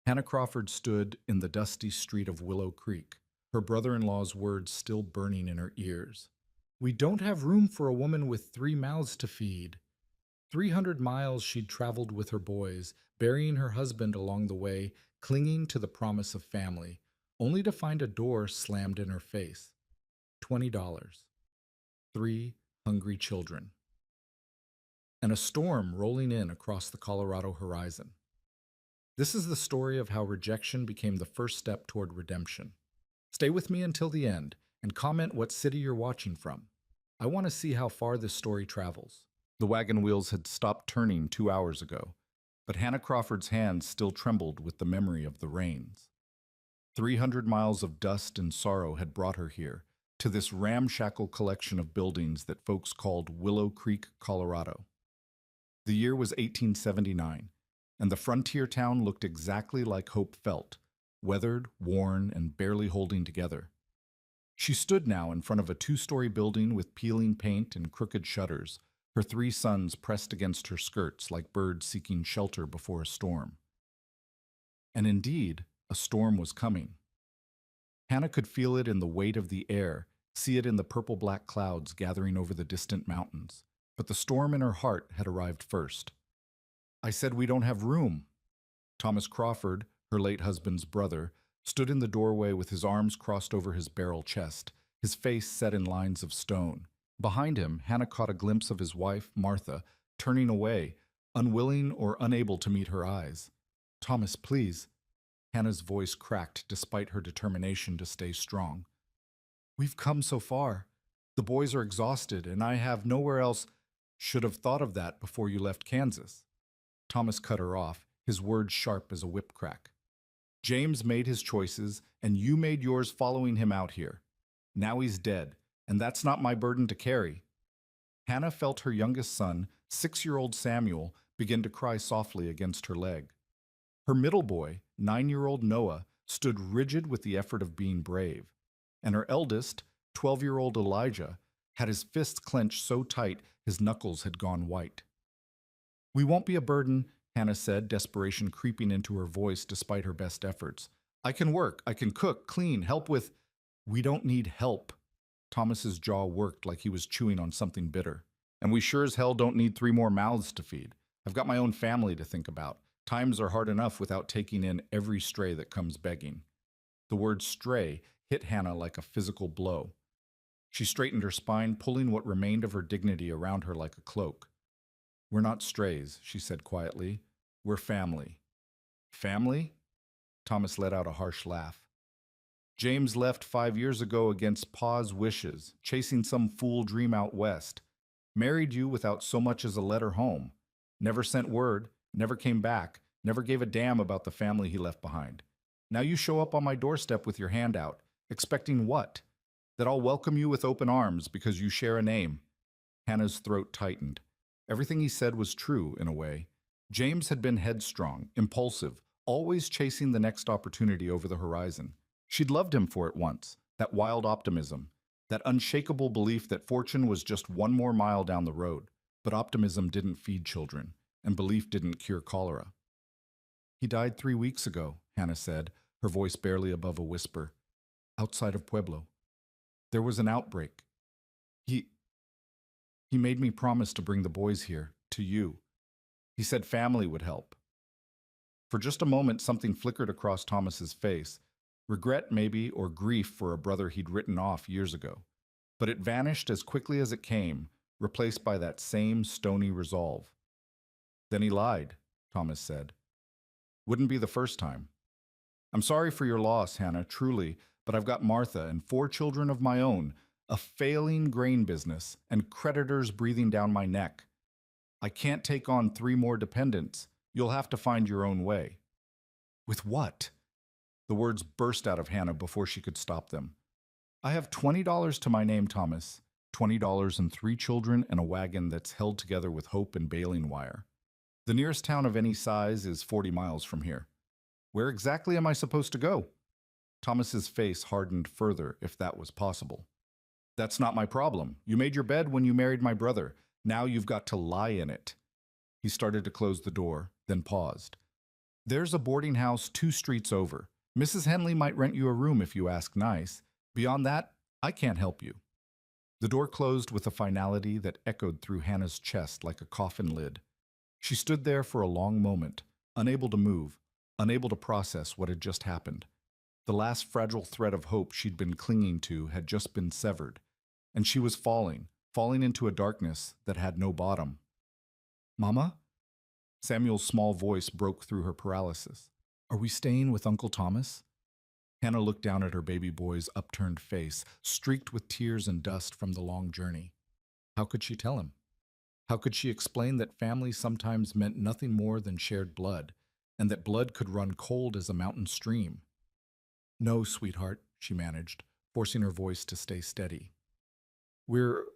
Hannah Crawford stood in the dusty street of Willow Creek, her brother-in-law's words still burning in her ears. We don't have room for a woman with 3 mouths to feed. 300 miles she'd traveled with her boys, burying her husband along the way, clinging to the promise of family, only to find a door slammed in her face. $20. 3 hungry children. And a storm rolling in across the Colorado horizon. This is the story of how rejection became the first step toward redemption. Stay with me until the end and comment what city you're watching from. I want to see how far this story travels. The wagon wheels had stopped turning 2 hours ago, but Hannah Crawford's hands still trembled with the memory of the rains. 300 miles of dust and sorrow had brought her here, to this ramshackle collection of buildings that folks called Willow Creek, Colorado. The year was 1879, and the frontier town looked exactly like Hope felt, weathered, worn, and barely holding together. She stood now in front of a 2-story building with peeling paint and crooked shutters, her 3 sons pressed against her skirts like birds seeking shelter before a storm. And indeed, a storm was coming. Hannah could feel it in the weight of the air, see it in the purple-black clouds gathering over the distant mountains. But the storm in her heart had arrived first. I said we don't have room. Thomas Crawford, her late husband's brother, stood in the doorway with his arms crossed over his barrel chest, his face set in lines of stone. Behind him, Hannah caught a glimpse of his wife, Martha, turning away, unwilling or unable to meet her eyes. Thomas, please. Hannah's voice cracked despite her determination to stay strong. We've come so far. The boys are exhausted, and I have nowhere else. Should have thought of that before you left Kansas. Thomas cut her off, his words sharp as a whip crack. James made his choices, and you made yours following him out here. Now he's dead, and that's not my burden to carry. Hannah felt her youngest son, 6-year-old Samuel, begin to cry softly against her leg. Her middle boy, 9-year-old Noah, stood rigid with the effort of being brave, and her eldest, 12-year-old Elijah, had his fists clenched so tight his knuckles had gone white. We won't be a burden, Hannah said, desperation creeping into her voice despite her best efforts. I can work, I can cook, clean, help with... We don't need help. Thomas's jaw worked like he was chewing on something bitter. And we sure as hell don't need 3 more mouths to feed. I've got my own family to think about. Times are hard enough without taking in every stray that comes begging. The word stray hit Hannah like a physical blow. She straightened her spine, pulling what remained of her dignity around her like a cloak. We're not strays, she said quietly. We're family. Family? Thomas let out a harsh laugh. James left 5 years ago against Pa's wishes, chasing some fool dream out west. Married you without so much as a letter home. Never sent word, never came back, never gave a damn about the family he left behind. Now you show up on my doorstep with your hand out, expecting what? That I'll welcome you with open arms because you share a name. Hannah's throat tightened. Everything he said was true, in a way. James had been headstrong, impulsive, always chasing the next opportunity over the horizon. She'd loved him for it once, that wild optimism, that unshakable belief that fortune was just 1 more mile down the road. But optimism didn't feed children, and belief didn't cure cholera. He died 3 weeks ago, Hannah said, her voice barely above a whisper. Outside of Pueblo. There was an outbreak. He made me promise to bring the boys here, to you. He said family would help. For just a moment, something flickered across Thomas's face. Regret, maybe, or grief for a brother he'd written off years ago. But it vanished as quickly as it came, replaced by that same stony resolve. Then he lied, Thomas said. Wouldn't be the first time. I'm sorry for your loss, Hannah, truly, but I've got Martha and 4 children of my own, a failing grain business, and creditors breathing down my neck. I can't take on 3 more dependents. You'll have to find your own way. With what? The words burst out of Hannah before she could stop them. I have $20 to my name, Thomas. $20 and 3 children and a wagon that's held together with hope and baling wire. The nearest town of any size is 40 miles from here. Where exactly am I supposed to go? Thomas's face hardened further, if that was possible. That's not my problem. You made your bed when you married my brother. Now you've got to lie in it. He started to close the door, then paused. There's a boarding house 2 streets over. Mrs. Henley might rent you a room if you ask nice. Beyond that, I can't help you. The door closed with a finality that echoed through Hannah's chest like a coffin lid. She stood there for a long moment, unable to move, unable to process what had just happened. The last fragile thread of hope she'd been clinging to had just been severed, and she was falling into a darkness that had no bottom. Mama? Samuel's small voice broke through her paralysis. Are we staying with Uncle Thomas? Hannah looked down at her baby boy's upturned face, streaked with tears and dust from the long journey. How could she tell him? How could she explain that family sometimes meant nothing more than shared blood, and that blood could run cold as a mountain stream? No, sweetheart, she managed, forcing her voice to stay steady. We're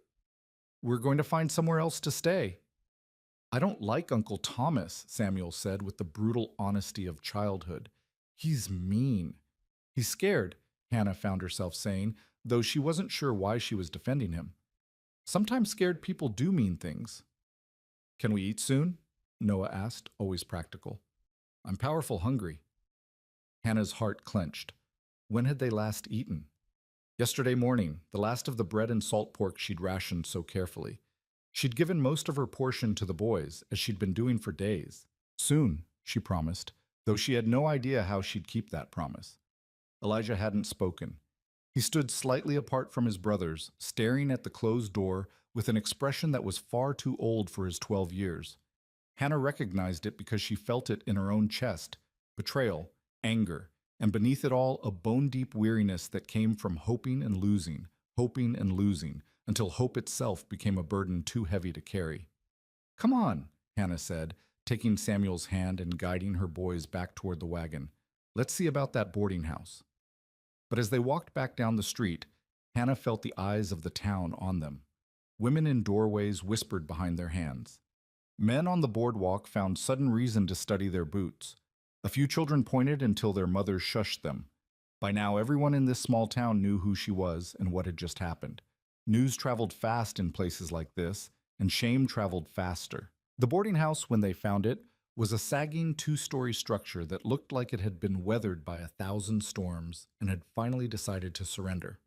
going to find somewhere else to stay. I don't like Uncle Thomas, Samuel said with the brutal honesty of childhood. He's mean. He's scared, Hannah found herself saying, though she wasn't sure why she was defending him. Sometimes scared people do mean things. Can we eat soon? Noah asked, always practical. I'm powerful hungry. Hannah's heart clenched. When had they last eaten? Yesterday morning, the last of the bread and salt pork she'd rationed so carefully. She'd given most of her portion to the boys, as she'd been doing for days. Soon, she promised, though she had no idea how she'd keep that promise. Elijah hadn't spoken. He stood slightly apart from his brothers, staring at the closed door with an expression that was far too old for his 12 years. Hannah recognized it because she felt it in her own chest: betrayal, anger, and beneath it all, a bone-deep weariness that came from hoping and losing, until hope itself became a burden too heavy to carry. Come on, Hannah said, taking Samuel's hand and guiding her boys back toward the wagon. Let's see about that boarding house. But as they walked back down the street, Hannah felt the eyes of the town on them. Women in doorways whispered behind their hands. Men on the boardwalk found sudden reason to study their boots. A few children pointed until their mothers shushed them. By now, everyone in this small town knew who she was and what had just happened. News traveled fast in places like this, and shame traveled faster. The boarding house, when they found it, was a sagging 2-story structure that looked like it had been weathered by 1,000 storms and had finally decided to surrender.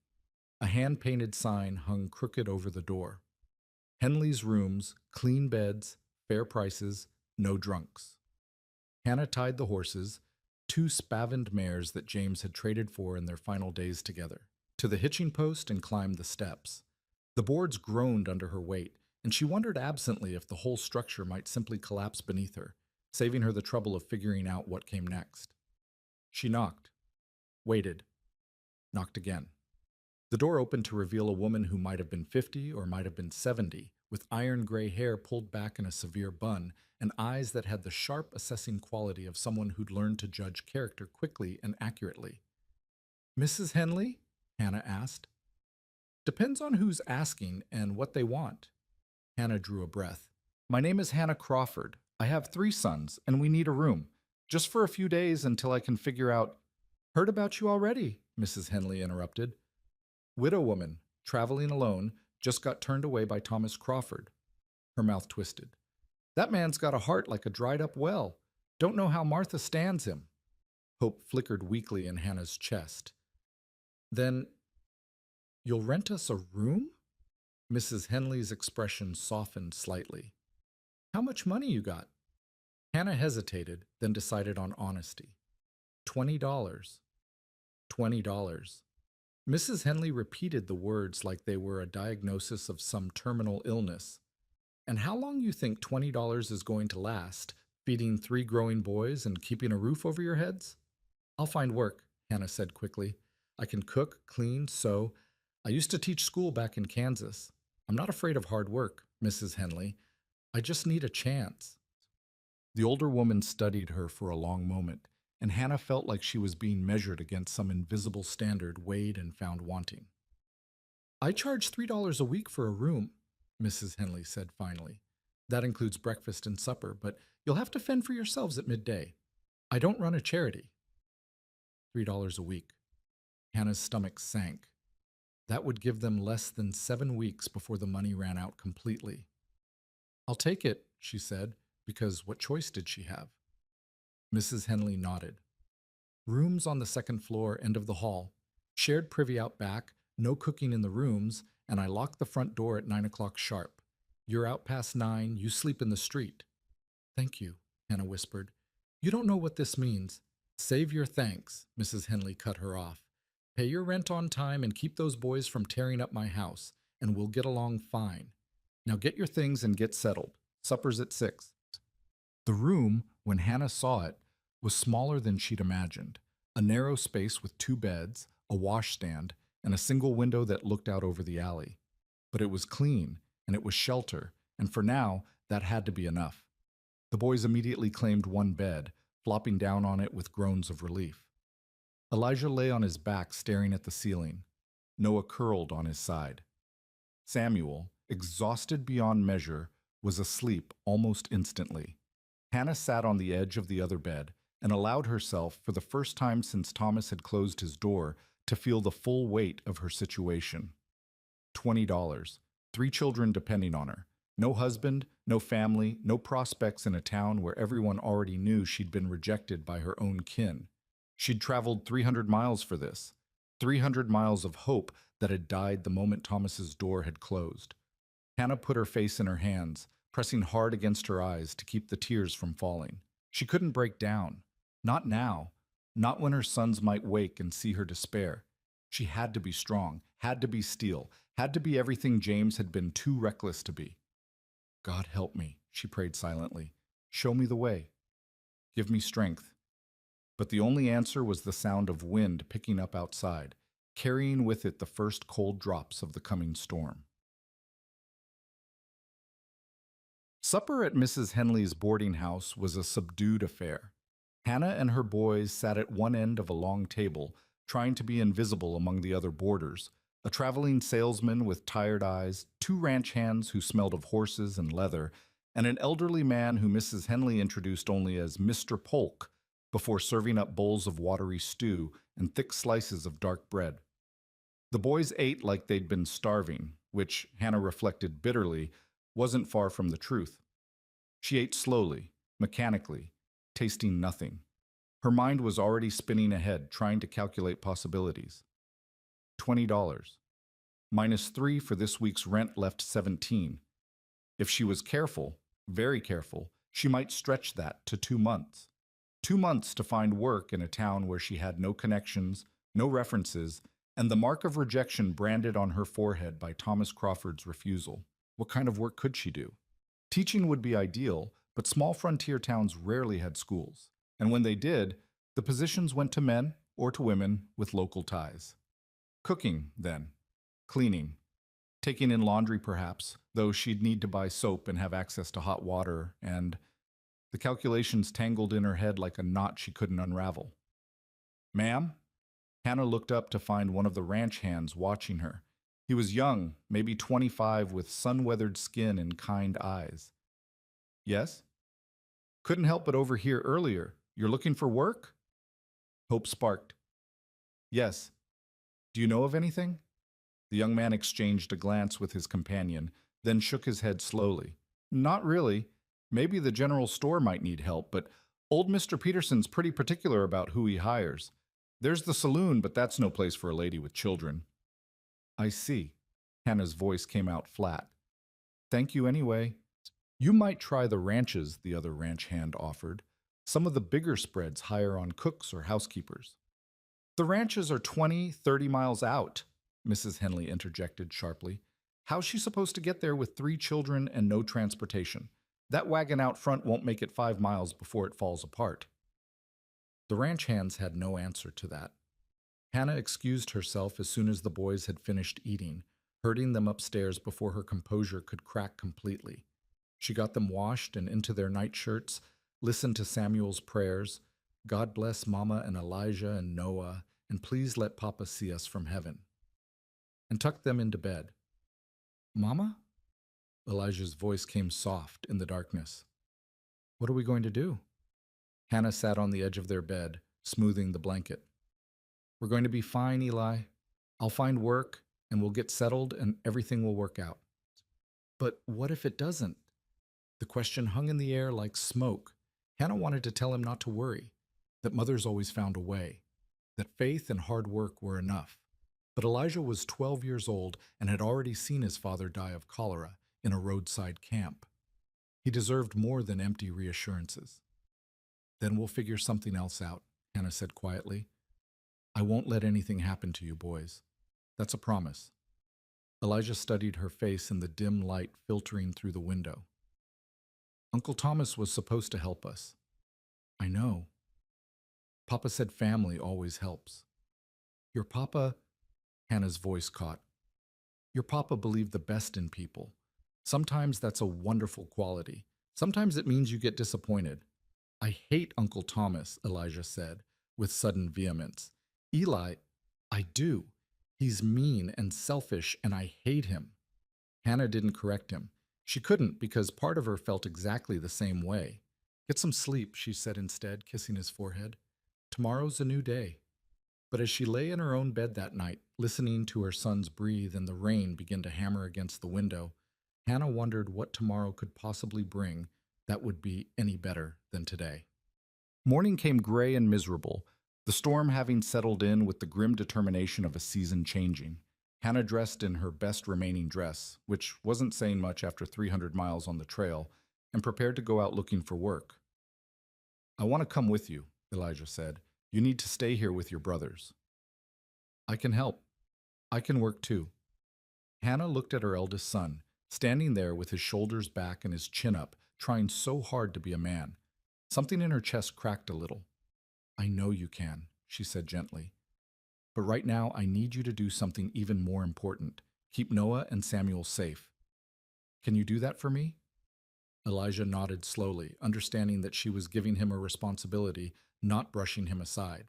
A hand-painted sign hung crooked over the door. Henley's rooms, clean beds, fair prices, no drunks. Hannah tied the horses, 2 spavined mares that James had traded for in their final days together, to the hitching post and climbed the steps. The boards groaned under her weight, and she wondered absently if the whole structure might simply collapse beneath her, saving her the trouble of figuring out what came next. She knocked, waited, knocked again. The door opened to reveal a woman who might have been 50 or might have been 70, with iron gray hair pulled back in a severe bun and eyes that had the sharp, assessing quality of someone who'd learned to judge character quickly and accurately. Mrs. Henley? Hannah asked. Depends on who's asking and what they want. Hannah drew a breath. My name is Hannah Crawford. I have 3 sons, and we need a room, just for a few days until I can figure out. Heard about you already, Mrs. Henley interrupted. Widow woman, traveling alone, just got turned away by Thomas Crawford. Her mouth twisted. That man's got a heart like a dried-up well. Don't know how Martha stands him. Hope flickered weakly in Hannah's chest. Then, you'll rent us a room? Mrs. Henley's expression softened slightly. How much money you got? Hannah hesitated, then decided on honesty. $20. $20. Mrs. Henley repeated the words like they were a diagnosis of some terminal illness. And how long you think $20 is going to last, feeding 3 growing boys and keeping a roof over your heads? I'll find work, Hannah said quickly. I can cook, clean, sew. I used to teach school back in Kansas. I'm not afraid of hard work, Mrs. Henley. I just need a chance. The older woman studied her for a long moment, and Hannah felt like she was being measured against some invisible standard weighed and found wanting. I charge $3 a week for a room, Mrs. Henley said finally. That includes breakfast and supper, but you'll have to fend for yourselves at midday. I don't run a charity. $3 a week. Hannah's stomach sank. That would give them less than 7 weeks before the money ran out completely. I'll take it, she said, because what choice did she have? Mrs. Henley nodded. Rooms on the second floor, end of the hall. Shared privy out back, no cooking in the rooms, and I lock the front door at 9 o'clock sharp. You're out past 9, you sleep in the street. Thank you, Hannah whispered. You don't know what this means. Save your thanks, Mrs. Henley cut her off. Pay your rent on time and keep those boys from tearing up my house, and we'll get along fine. Now get your things and get settled. Supper's at 6. The room, when Hannah saw it, was smaller than she'd imagined. A narrow space with 2 beds, a washstand, and a single window that looked out over the alley. But it was clean, and it was shelter, and for now, that had to be enough. The boys immediately claimed one bed, flopping down on it with groans of relief. Elijah lay on his back staring at the ceiling. Noah curled on his side. Samuel, exhausted beyond measure, was asleep almost instantly. Hannah sat on the edge of the other bed and allowed herself, for the first time since Thomas had closed his door, to feel the full weight of her situation. $20, 3 children depending on her. No husband, no family, no prospects in a town where everyone already knew she'd been rejected by her own kin. She'd traveled 300 miles for this. 300 miles of hope that had died the moment Thomas's door had closed. Hannah put her face in her hands, pressing hard against her eyes to keep the tears from falling. She couldn't break down. Not now. Not when her sons might wake and see her despair. She had to be strong, had to be steel, had to be everything James had been too reckless to be. God help me, she prayed silently. Show me the way. Give me strength. But the only answer was the sound of wind picking up outside, carrying with it the first cold drops of the coming storm. Supper at Mrs. Henley's boarding house was a subdued affair. Hannah and her boys sat at one end of a long table, trying to be invisible among the other boarders, a traveling salesman with tired eyes, 2 ranch hands who smelled of horses and leather, and an elderly man who Mrs. Henley introduced only as Mr. Polk, before serving up bowls of watery stew and thick slices of dark bread. The boys ate like they'd been starving, which, Hannah reflected bitterly, wasn't far from the truth. She ate slowly, mechanically, tasting nothing. Her mind was already spinning ahead, trying to calculate possibilities. $20. Minus 3 for this week's rent left 17. If she was careful, very careful, she might stretch that to 2 months. 2 months to find work in a town where she had no connections, no references, and the mark of rejection branded on her forehead by Thomas Crawford's refusal. What kind of work could she do? Teaching would be ideal, but small frontier towns rarely had schools. And when they did, the positions went to men or to women with local ties. Cooking, then. Cleaning. Taking in laundry, perhaps, though she'd need to buy soap and have access to hot water, and the calculations tangled in her head like a knot she couldn't unravel. Ma'am? Hannah looked up to find one of the ranch hands watching her. He was young, maybe 25, with sun-weathered skin and kind eyes. Yes? Couldn't help but overhear earlier. You're looking for work? Hope sparked. Yes. Do you know of anything? The young man exchanged a glance with his companion, then shook his head slowly. Not really. Maybe the general store might need help, but old Mr. Peterson's pretty particular about who he hires. There's the saloon, but that's no place for a lady with children. I see. Hannah's voice came out flat. Thank you anyway. You might try the ranches, the other ranch hand offered. Some of the bigger spreads hire on cooks or housekeepers. The ranches are 20, 30 miles out, Mrs. Henley interjected sharply. How's she supposed to get there with 3 children and no transportation? That wagon out front won't make it 5 miles before it falls apart. The ranch hands had no answer to that. Hannah excused herself as soon as the boys had finished eating, herding them upstairs before her composure could crack completely. She got them washed and into their nightshirts, listened to Samuel's prayers, God bless Mama and Elijah and Noah, and please let Papa see us from heaven, and tucked them into bed. Mama? Elijah's voice came soft in the darkness. What are we going to do? Hannah sat on the edge of their bed, smoothing the blanket. We're going to be fine, Eli. I'll find work, and we'll get settled, and everything will work out. But what if it doesn't? The question hung in the air like smoke, Hannah wanted to tell him not to worry, that mothers always found a way, that faith and hard work were enough. But Elijah was 12 years old and had already seen his father die of cholera in a roadside camp. He deserved more than empty reassurances. Then we'll figure something else out, Hannah said quietly. I won't let anything happen to you boys. That's a promise. Elijah studied her face in the dim light filtering through the window. Uncle Thomas was supposed to help us. I know. Papa said family always helps. Your papa, Hannah's voice caught. Your papa believed the best in people. Sometimes that's a wonderful quality. Sometimes it means you get disappointed. I hate Uncle Thomas, Elijah said, with sudden vehemence. Eli, I do. He's mean and selfish, and I hate him. Hannah didn't correct him. She couldn't because part of her felt exactly the same way. Get some sleep, she said instead, kissing his forehead. Tomorrow's a new day. But as she lay in her own bed that night, listening to her sons breathe and the rain begin to hammer against the window, Hannah wondered what tomorrow could possibly bring that would be any better than today. Morning came gray and miserable, the storm having settled in with the grim determination of a season changing. Hannah dressed in her best remaining dress, which wasn't saying much after 300 miles on the trail, and prepared to go out looking for work. I want to come with you, Elijah said. You need to stay here with your brothers. I can help. I can work too. Hannah looked at her eldest son, standing there with his shoulders back and his chin up, trying so hard to be a man. Something in her chest cracked a little. I know you can, she said gently. But right now I need you to do something even more important. Keep Noah and Samuel safe. Can you do that for me? Elijah nodded slowly, understanding that she was giving him a responsibility, not brushing him aside.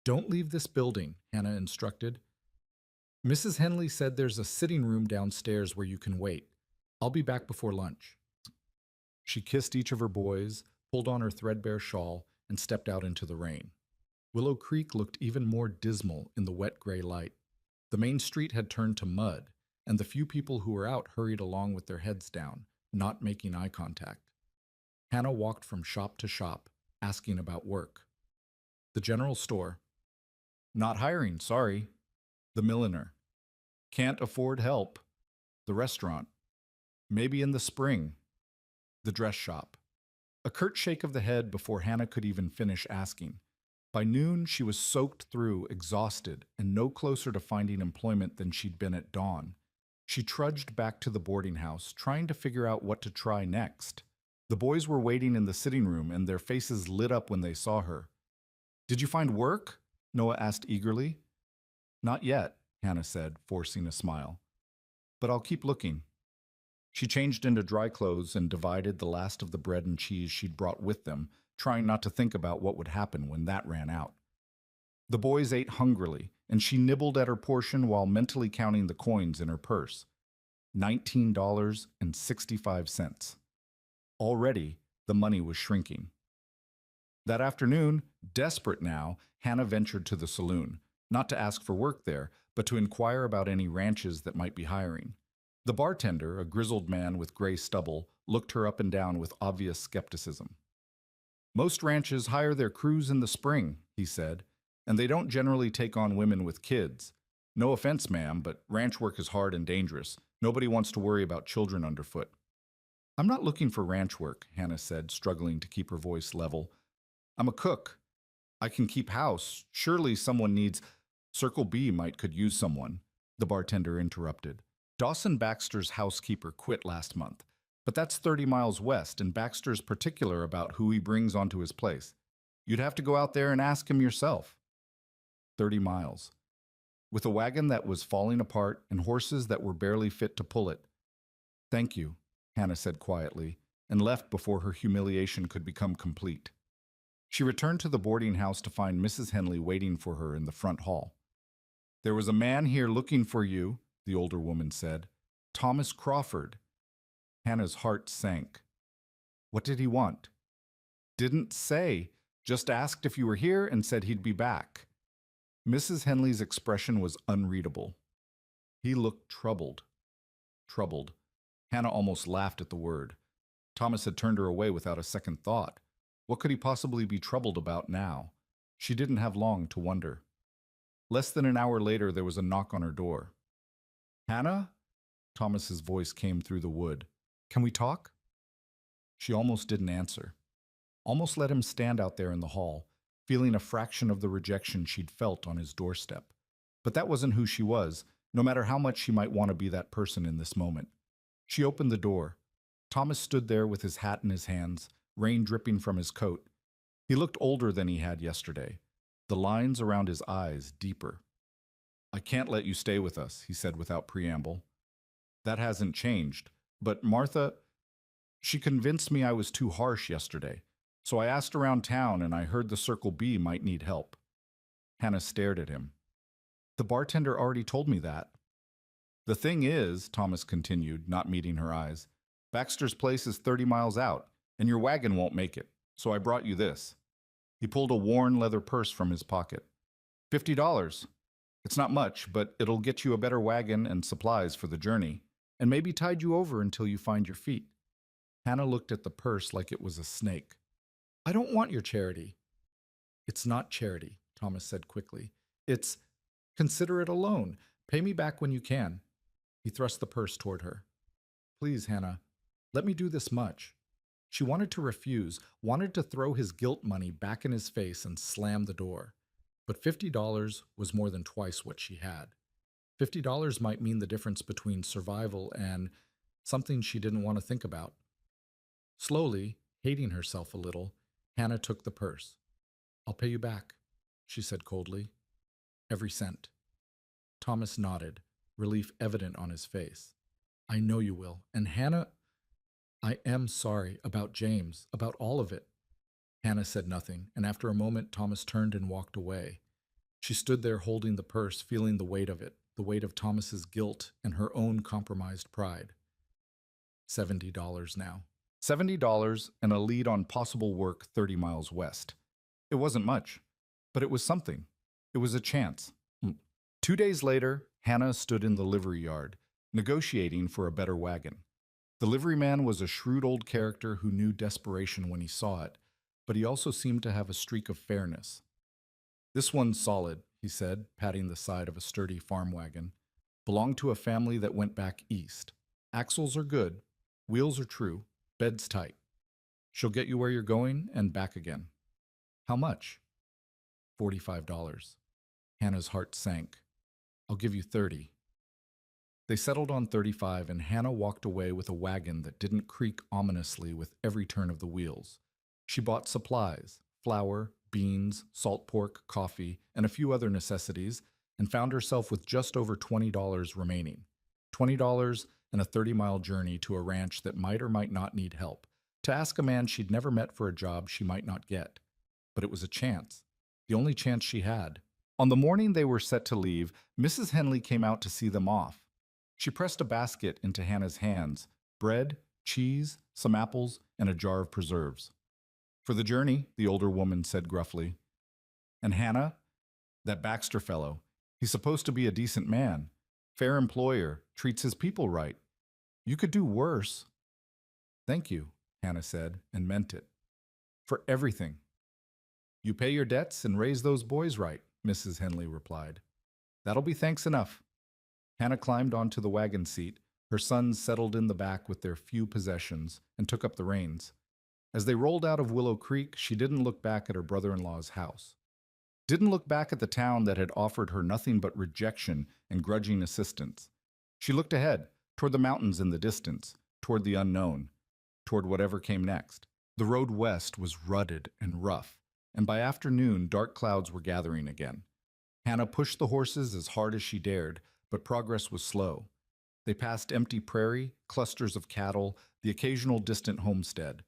Don't leave this building, Hannah instructed. Mrs. Henley said there's a sitting room downstairs where you can wait. I'll be back before lunch. She kissed each of her boys, pulled on her threadbare shawl, and stepped out into the rain. Willow Creek looked even more dismal in the wet gray light. The main street had turned to mud, and the few people who were out hurried along with their heads down, not making eye contact. Hannah walked from shop to shop, asking about work. The general store. Not hiring, sorry. The milliner. Can't afford help. The restaurant. Maybe in the spring. The dress shop. A curt shake of the head before Hannah could even finish asking. By noon, she was soaked through, exhausted, and no closer to finding employment than she'd been at dawn. She trudged back to the boarding house, trying to figure out what to try next. The boys were waiting in the sitting room, and their faces lit up when they saw her. Did you find work? Noah asked eagerly. Not yet, Hannah said, forcing a smile. But I'll keep looking. She changed into dry clothes and divided the last of the bread and cheese she'd brought with them, trying not to think about what would happen when that ran out. The boys ate hungrily, and she nibbled at her portion while mentally counting the coins in her purse. $19.65. Already, the money was shrinking. That afternoon, desperate now, Hannah ventured to the saloon, not to ask for work there, but to inquire about any ranches that might be hiring. The bartender, a grizzled man with gray stubble, looked her up and down with obvious skepticism. Most ranches hire their crews in the spring, he said, and they don't generally take on women with kids. No offense, ma'am, but ranch work is hard and dangerous. Nobody wants to worry about children underfoot. I'm not looking for ranch work, Hannah said, struggling to keep her voice level. I'm a cook. I can keep house. Surely someone needs... Circle B could use someone, the bartender interrupted. Dawson Baxter's housekeeper quit last month, but that's 30 miles west, and Baxter's particular about who he brings onto his place. You'd have to go out there and ask him yourself. 30 miles. With a wagon that was falling apart and horses that were barely fit to pull it. Thank you, Hannah said quietly, and left before her humiliation could become complete. She returned to the boarding house to find Mrs. Henley waiting for her in the front hall. There was a man here looking for you, the older woman said. Thomas Crawford. Hannah's heart sank. What did he want? Didn't say. Just asked if you were here and said he'd be back. Mrs. Henley's expression was unreadable. He looked troubled. Troubled. Hannah almost laughed at the word. Thomas had turned her away without a second thought. What could he possibly be troubled about now? She didn't have long to wonder. Less than an hour later, there was a knock on her door. Hannah? Thomas's voice came through the wood. Can we talk? She almost didn't answer. Almost let him stand out there in the hall, feeling a fraction of the rejection she'd felt on his doorstep. But that wasn't who she was, no matter how much she might want to be that person in this moment. She opened the door. Thomas stood there with his hat in his hands, rain dripping from his coat. He looked older than he had yesterday, the lines around his eyes deeper. I can't let you stay with us, he said without preamble. That hasn't changed. But Martha, she convinced me I was too harsh yesterday. So I asked around town and I heard the Circle B might need help. Hannah stared at him. The bartender already told me that. The thing is, Thomas continued, not meeting her eyes, Baxter's place is 30 miles out, and your wagon won't make it, so I brought you this. He pulled a worn leather purse from his pocket. $50. It's not much, but it'll get you a better wagon and supplies for the journey, and maybe tide you over until you find your feet. Hannah looked at the purse like it was a snake. I don't want your charity. It's not charity, Thomas said quickly. It's, consider it a loan. Pay me back when you can. He thrust the purse toward her. Please, Hannah, let me do this much. She wanted to refuse, wanted to throw his guilt money back in his face and slam the door. But $50 was more than twice what she had. $50 might mean the difference between survival and something she didn't want to think about. Slowly, hating herself a little, Hannah took the purse. I'll pay you back, she said coldly. Every cent. Thomas nodded, relief evident on his face. I know you will. And Hannah, I am sorry about James, about all of it. Hannah said nothing, and after a moment, Thomas turned and walked away. She stood there holding the purse, feeling the weight of it, the weight of Thomas's guilt and her own compromised pride. $70 now. $70 and a lead on possible work 30 miles west. It wasn't much, but it was something. It was a chance. 2 days later, Hannah stood in the livery yard, negotiating for a better wagon. The liveryman was a shrewd old character who knew desperation when he saw it, but he also seemed to have a streak of fairness. This one's solid, he said, patting the side of a sturdy farm wagon. Belonged to a family that went back east. Axles are good, wheels are true, bed's tight. She'll get you where you're going and back again. How much? $45. Hannah's heart sank. I'll give you 30. They settled on 35, and Hannah walked away with a wagon that didn't creak ominously with every turn of the wheels. She bought supplies, flour, beans, salt pork, coffee, and a few other necessities, and found herself with just over $20 remaining. $20 and a 30-mile journey to a ranch that might or might not need help, to ask a man she'd never met for a job she might not get. But it was a chance, the only chance she had. On the morning they were set to leave, Mrs. Henley came out to see them off. She pressed a basket into Hannah's hands, bread, cheese, some apples, and a jar of preserves. For the journey, the older woman said gruffly. And Hannah? That Baxter fellow. He's supposed to be a decent man. Fair employer, treats his people right. You could do worse. Thank you, Hannah said, and meant it. For everything. You pay your debts and raise those boys right, Mrs. Henley replied. That'll be thanks enough. Hannah climbed onto the wagon seat. Her sons settled in the back with their few possessions and took up the reins. As they rolled out of Willow Creek, she didn't look back at her brother-in-law's house. Didn't look back at the town that had offered her nothing but rejection and grudging assistance. She looked ahead, toward the mountains in the distance, toward the unknown, toward whatever came next. The road west was rutted and rough, and by afternoon dark clouds were gathering again. Hannah pushed the horses as hard as she dared, but progress was slow. They passed empty prairie, clusters of cattle, the occasional distant homestead.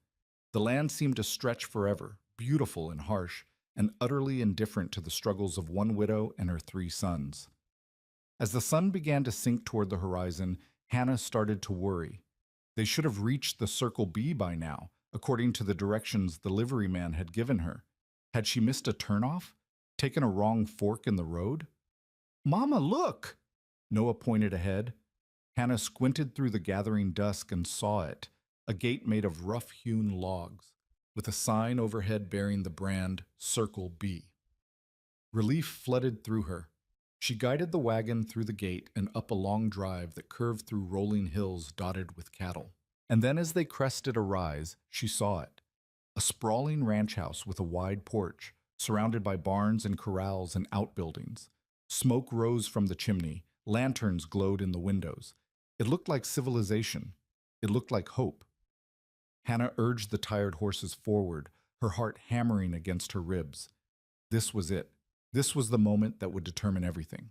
The land seemed to stretch forever, beautiful and harsh, and utterly indifferent to the struggles of one widow and her 3 sons. As the sun began to sink toward the horizon, Hannah started to worry. They should have reached the Circle B by now, according to the directions the liveryman had given her. Had she missed a turnoff? Taken a wrong fork in the road? Mama, look! Noah pointed ahead. Hannah squinted through the gathering dusk and saw it, a gate made of rough-hewn logs. with a sign overhead bearing the brand Circle B. Relief flooded through her. She guided the wagon through the gate and up a long drive that curved through rolling hills dotted with cattle. And then as they crested a rise, she saw it. A sprawling ranch house with a wide porch, surrounded by barns and corrals and outbuildings. Smoke rose from the chimney, lanterns glowed in the windows. It looked like civilization. It looked like hope. Hannah urged the tired horses forward, her heart hammering against her ribs. This was it. This was the moment that would determine everything.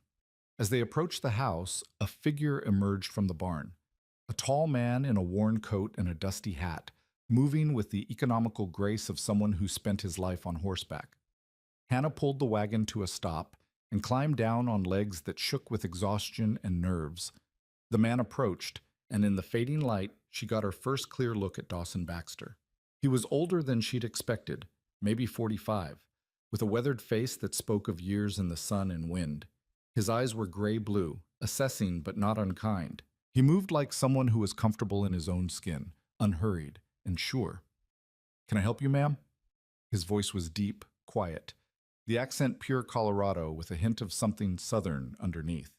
As they approached the house, a figure emerged from the barn. A tall man in a worn coat and a dusty hat, moving with the economical grace of someone who spent his life on horseback. Hannah pulled the wagon to a stop and climbed down on legs that shook with exhaustion and nerves. The man approached, and in the fading light, she got her first clear look at Dawson Baxter. He was older than she'd expected, maybe 45, with a weathered face that spoke of years in the sun and wind. His eyes were gray-blue, assessing but not unkind. He moved like someone who was comfortable in his own skin, unhurried and sure. "Can I help you, ma'am?" His voice was deep, quiet, the accent pure Colorado with a hint of something southern underneath.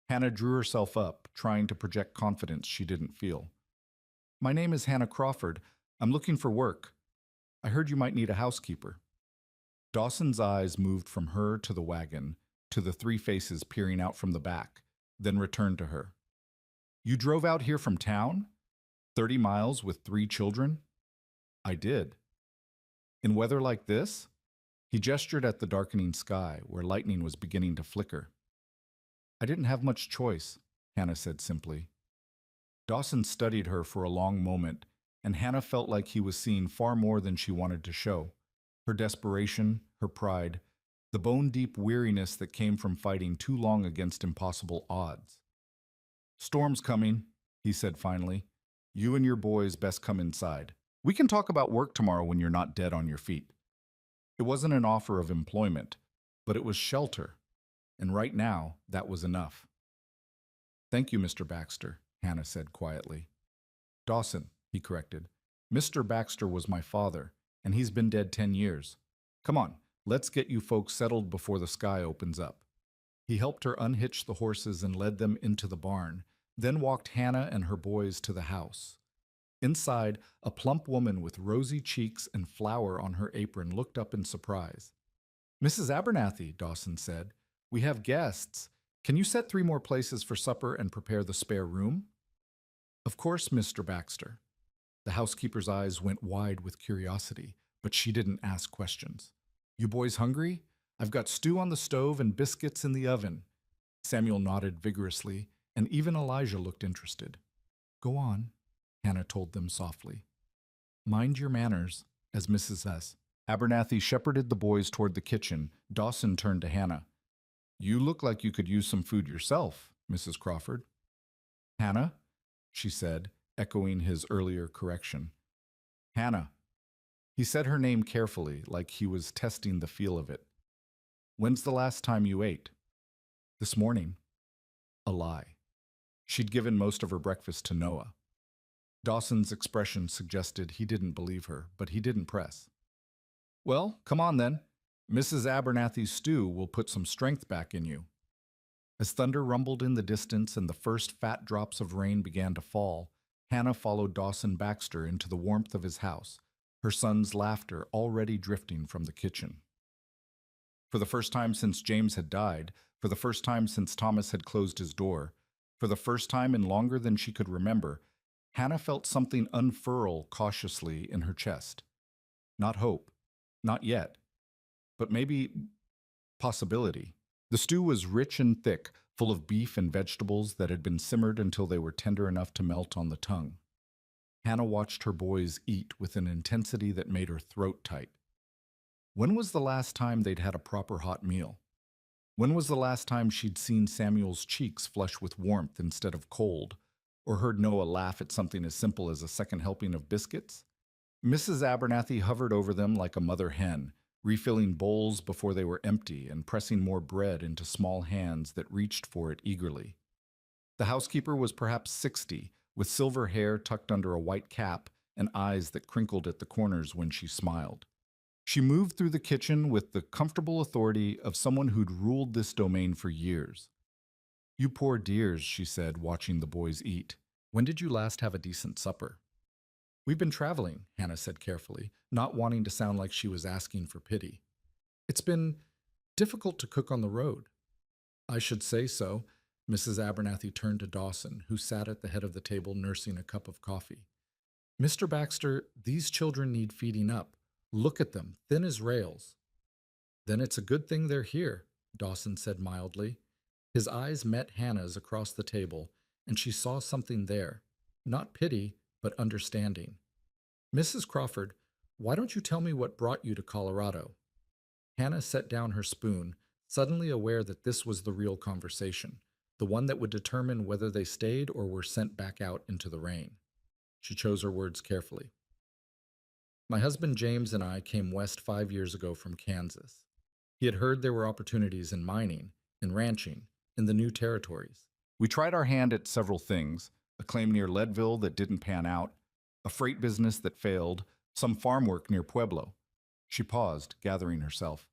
Hannah drew herself up, trying to project confidence she didn't feel. "My name is Hannah Crawford. I'm looking for work. I heard you might need a housekeeper." Dawson's eyes moved from her to the wagon, to the three faces peering out from the back, then returned to her. "You drove out here from town? 30 miles with 3 children?" "I did." "In weather like this?" He gestured at the darkening sky, where lightning was beginning to flicker. "I didn't have much choice," Hannah said simply. Dawson studied her for a long moment, and Hannah felt like he was seeing far more than she wanted to show. Her desperation, her pride, the bone-deep weariness that came from fighting too long against impossible odds. "Storm's coming," he said finally. "You and your boys best come inside. We can talk about work tomorrow when you're not dead on your feet." It wasn't an offer of employment, but it was shelter, and right now, that was enough. "Thank you, Mr. Baxter," Hannah said quietly. "Dawson," he corrected. "Mr. Baxter was my father, and he's been dead 10 years. Come on, let's get you folks settled before the sky opens up." He helped her unhitch the horses and led them into the barn, then walked Hannah and her boys to the house. Inside, a plump woman with rosy cheeks and flour on her apron looked up in surprise. "Mrs. Abernathy," Dawson said, "we have guests. Can you set 3 more places for supper and prepare the spare room?" "Of course, Mr. Baxter." The housekeeper's eyes went wide with curiosity, but she didn't ask questions. "You boys hungry? I've got stew on the stove and biscuits in the oven." Samuel nodded vigorously, and even Elijah looked interested. "Go on," Hannah told them softly. "Mind your manners," as Mrs. S. Abernathy shepherded the boys toward the kitchen. Dawson turned to Hannah. "You look like you could use some food yourself, Mrs. Crawford." "Hannah," she said, echoing his earlier correction. "Hannah." He said her name carefully, like he was testing the feel of it. "When's the last time you ate?" "This morning." A lie. She'd given most of her breakfast to Noah. Dawson's expression suggested he didn't believe her, but he didn't press. "Well, come on then. Mrs. Abernathy's stew will put some strength back in you." As thunder rumbled in the distance and the first fat drops of rain began to fall, Hannah followed Dawson Baxter into the warmth of his house, her son's laughter already drifting from the kitchen. For the first time since James had died, for the first time since Thomas had closed his door, for the first time in longer than she could remember, Hannah felt something unfurl cautiously in her chest. Not hope, not yet, but maybe possibility. The stew was rich and thick, full of beef and vegetables that had been simmered until they were tender enough to melt on the tongue. Hannah watched her boys eat with an intensity that made her throat tight. When was the last time they'd had a proper hot meal? When was the last time she'd seen Samuel's cheeks flush with warmth instead of cold, or heard Noah laugh at something as simple as a second helping of biscuits? Mrs. Abernathy hovered over them like a mother hen, refilling bowls before they were empty and pressing more bread into small hands that reached for it eagerly. The housekeeper was perhaps 60, with silver hair tucked under a white cap and eyes that crinkled at the corners when she smiled. She moved through the kitchen with the comfortable authority of someone who'd ruled this domain for years. "You poor dears," she said, watching the boys eat. "When did you last have a decent supper?" "We've been traveling," Hannah said carefully, not wanting to sound like she was asking for pity. "It's been difficult to cook on the road." "I should say so." Mrs. Abernathy turned to Dawson, who sat at the head of the table nursing a cup of coffee. "Mr. Baxter, these children need feeding up. Look at them, thin as rails." "Then it's a good thing they're here," Dawson said mildly. His eyes met Hannah's across the table, and she saw something there. Not pity, but understanding. "Mrs. Crawford, why don't you tell me what brought you to Colorado?" Hannah set down her spoon, suddenly aware that this was the real conversation, the one that would determine whether they stayed or were sent back out into the rain. She chose her words carefully. "My husband James and I came west 5 years ago from Kansas. He had heard there were opportunities in mining, in ranching, in the new territories. We tried our hand at several things: a claim near Leadville that didn't pan out, a freight business that failed, some farm work near Pueblo." She paused, gathering herself.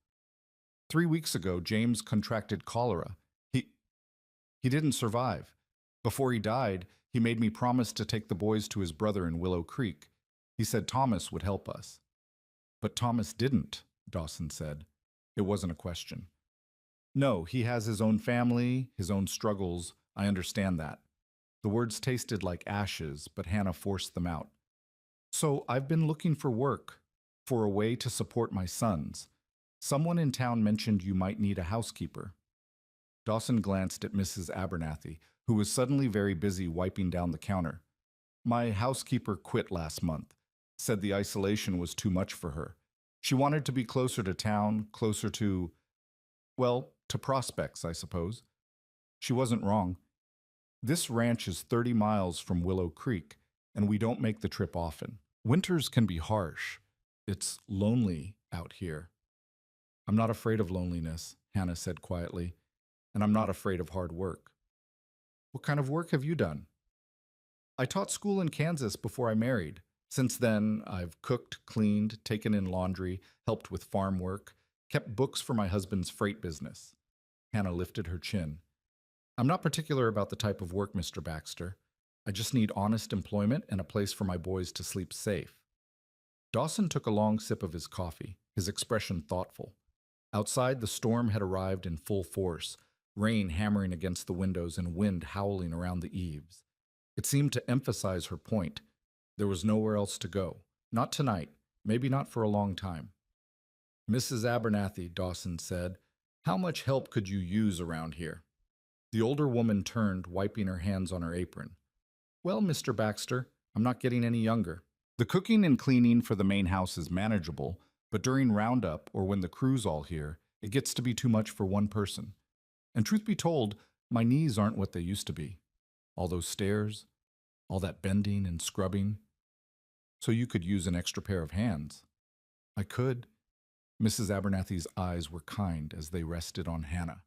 3 weeks ago, James contracted cholera. He didn't survive. Before he died, he made me promise to take the boys to his brother in Willow Creek. He said Thomas would help us." "But Thomas didn't," Dawson said. It wasn't a question. "No, he has his own family, his own struggles. I understand that." The words tasted like ashes, but Hannah forced them out. "So I've been looking for work, for a way to support my sons. Someone in town mentioned you might need a housekeeper." Dawson glanced at Mrs. Abernathy, who was suddenly very busy wiping down the counter. "My housekeeper quit last month, said the isolation was too much for her. She wanted to be closer to town, closer to, well, to prospects, I suppose." She wasn't wrong. This ranch is 30 miles from Willow Creek, and we don't make the trip often. Winters can be harsh. It's lonely out here. "I'm not afraid of loneliness," Hannah said quietly, "and I'm not afraid of hard work." "What kind of work have you done?" "I taught school in Kansas before I married. Since then, I've cooked, cleaned, taken in laundry, helped with farm work, kept books for my husband's freight business." Hannah lifted her chin. "I'm not particular about the type of work, Mr. Baxter. I just need honest employment and a place for my boys to sleep safe." Dawson took a long sip of his coffee, his expression thoughtful. Outside, the storm had arrived in full force, rain hammering against the windows and wind howling around the eaves. It seemed to emphasize her point. There was nowhere else to go. Not tonight, maybe not for a long time. "Mrs. Abernathy," Dawson said, "how much help could you use around here?" The older woman turned, wiping her hands on her apron. "Well, Mr. Baxter, I'm not getting any younger. The cooking and cleaning for the main house is manageable, but during roundup or when the crew's all here, it gets to be too much for one person. And truth be told, my knees aren't what they used to be. All those stairs, all that bending and scrubbing. So you could use an extra pair of hands." "I could." Mrs. Abernathy's eyes were kind as they rested on Hannah.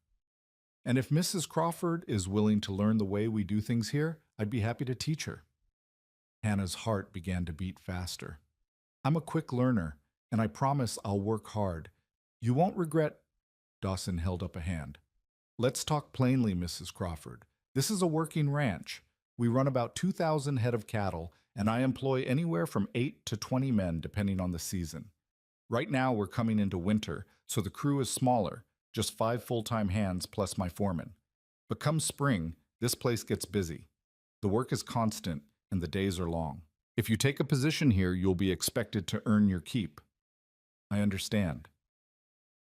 "And if Mrs. Crawford is willing to learn the way we do things here, I'd be happy to teach her." Hannah's heart began to beat faster. "I'm a quick learner, and I promise I'll work hard. You won't regret—" Dawson held up a hand. "Let's talk plainly, Mrs. Crawford. This is a working ranch. We run about 2,000 head of cattle, and I employ anywhere from 8 to 20 men depending on the season. Right now we're coming into winter, so the crew is smaller, just 5 full-time hands plus my foreman. But come spring, this place gets busy. The work is constant, and the days are long. If you take a position here, you'll be expected to earn your keep." "I understand."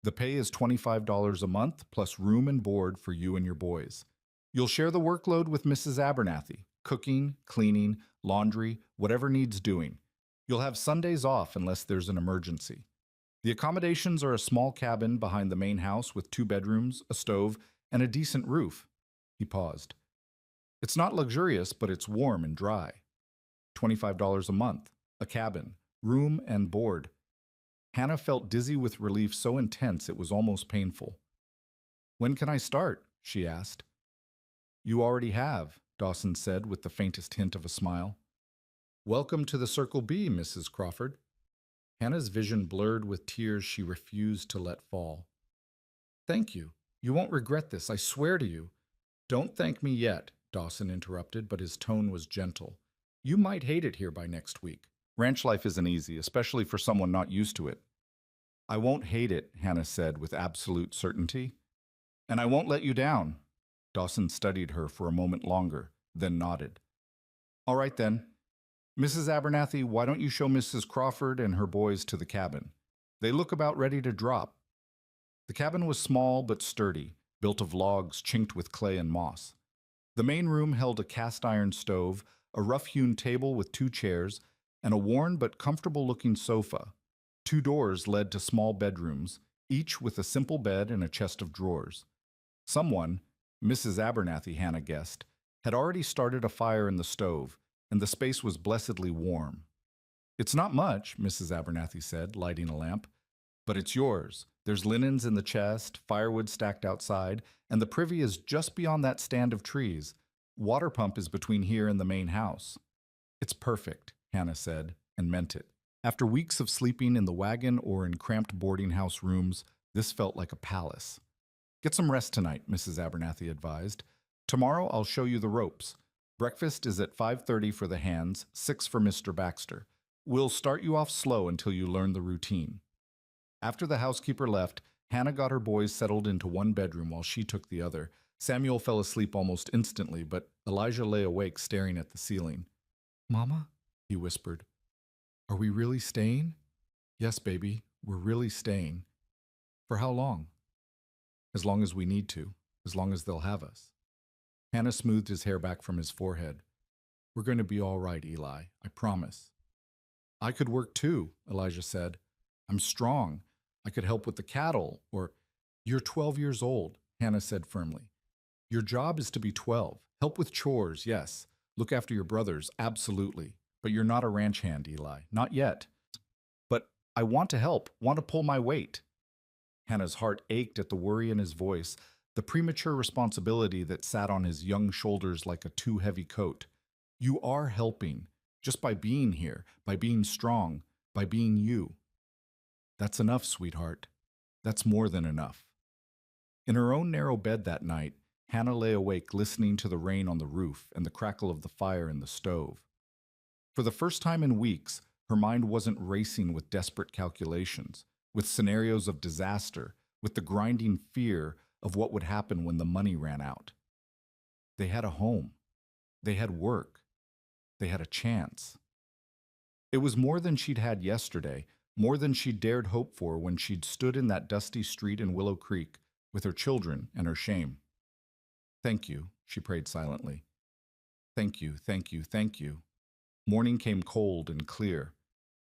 "The pay is $25 a month plus room and board for you and your boys. You'll share the workload with Mrs. Abernathy, cooking, cleaning, laundry, whatever needs doing. You'll have Sundays off unless there's an emergency. The accommodations are a small cabin behind the main house with 2 bedrooms, a stove, and a decent roof." He paused. "It's not luxurious, but it's warm and dry. $25 a month, a cabin, room and board." Hannah felt dizzy with relief so intense it was almost painful. "When can I start?" she asked. "You already have," Dawson said with the faintest hint of a smile. Welcome to the Circle B, Mrs. Crawford. Hannah's vision blurred with tears she refused to let fall. Thank you. You won't regret this, I swear to you. Don't thank me yet, Dawson interrupted, but his tone was gentle. You might hate it here by next week. Ranch life isn't easy, especially for someone not used to it. I won't hate it, Hannah said with absolute certainty. And I won't let you down. Dawson studied her for a moment longer, then nodded. All right then. Mrs. Abernathy, why don't you show Mrs. Crawford and her boys to the cabin? They look about ready to drop. The cabin was small but sturdy, built of logs chinked with clay and moss. The main room held a cast iron stove, a rough-hewn table with two chairs, and a worn but comfortable-looking sofa. Two doors led to small bedrooms, each with a simple bed and a chest of drawers. Someone, Mrs. Abernathy, Hannah guessed, had already started a fire in the stove, and the space was blessedly warm. It's not much, Mrs. Abernathy said, lighting a lamp, but it's yours. There's linens in the chest, firewood stacked outside, and the privy is just beyond that stand of trees. Water pump is between here and the main house. It's perfect, Hannah said, and meant it. After weeks of sleeping in the wagon or in cramped boarding house rooms, this felt like a palace. Get some rest tonight, Mrs. Abernathy advised. Tomorrow I'll show you the ropes. Breakfast is at 5:30 for the hands, 6 for Mr. Baxter. We'll start you off slow until you learn the routine. After the housekeeper left, Hannah got her boys settled into one bedroom while she took the other. Samuel fell asleep almost instantly, but Elijah lay awake staring at the ceiling. Mama, he whispered, are we really staying? Yes, baby, we're really staying. For how long? As long as we need to, as long as they'll have us. Hannah smoothed his hair back from his forehead. We're going to be all right, Eli, I promise. I could work too, Elijah said. I'm strong. I could help with the cattle, or... You're 12 years old, Hannah said firmly. Your job is to be 12. Help with chores, yes. Look after your brothers, absolutely. But you're not a ranch hand, Eli. Not yet. But I want to help, want to pull my weight. Hannah's heart ached at the worry in his voice, the premature responsibility that sat on his young shoulders like a too heavy coat. You are helping, just by being here, by being strong, by being you. That's enough, sweetheart. That's more than enough. In her own narrow bed that night, Hannah lay awake listening to the rain on the roof and the crackle of the fire in the stove. For the first time in weeks, her mind wasn't racing with desperate calculations, with scenarios of disaster, with the grinding fear of what would happen when the money ran out. They had a home. They had work. They had a chance. It was more than she'd had yesterday, more than she'd dared hope for when she'd stood in that dusty street in Willow Creek with her children and her shame. Thank you, she prayed silently. Thank you, thank you, thank you. Morning came cold and clear,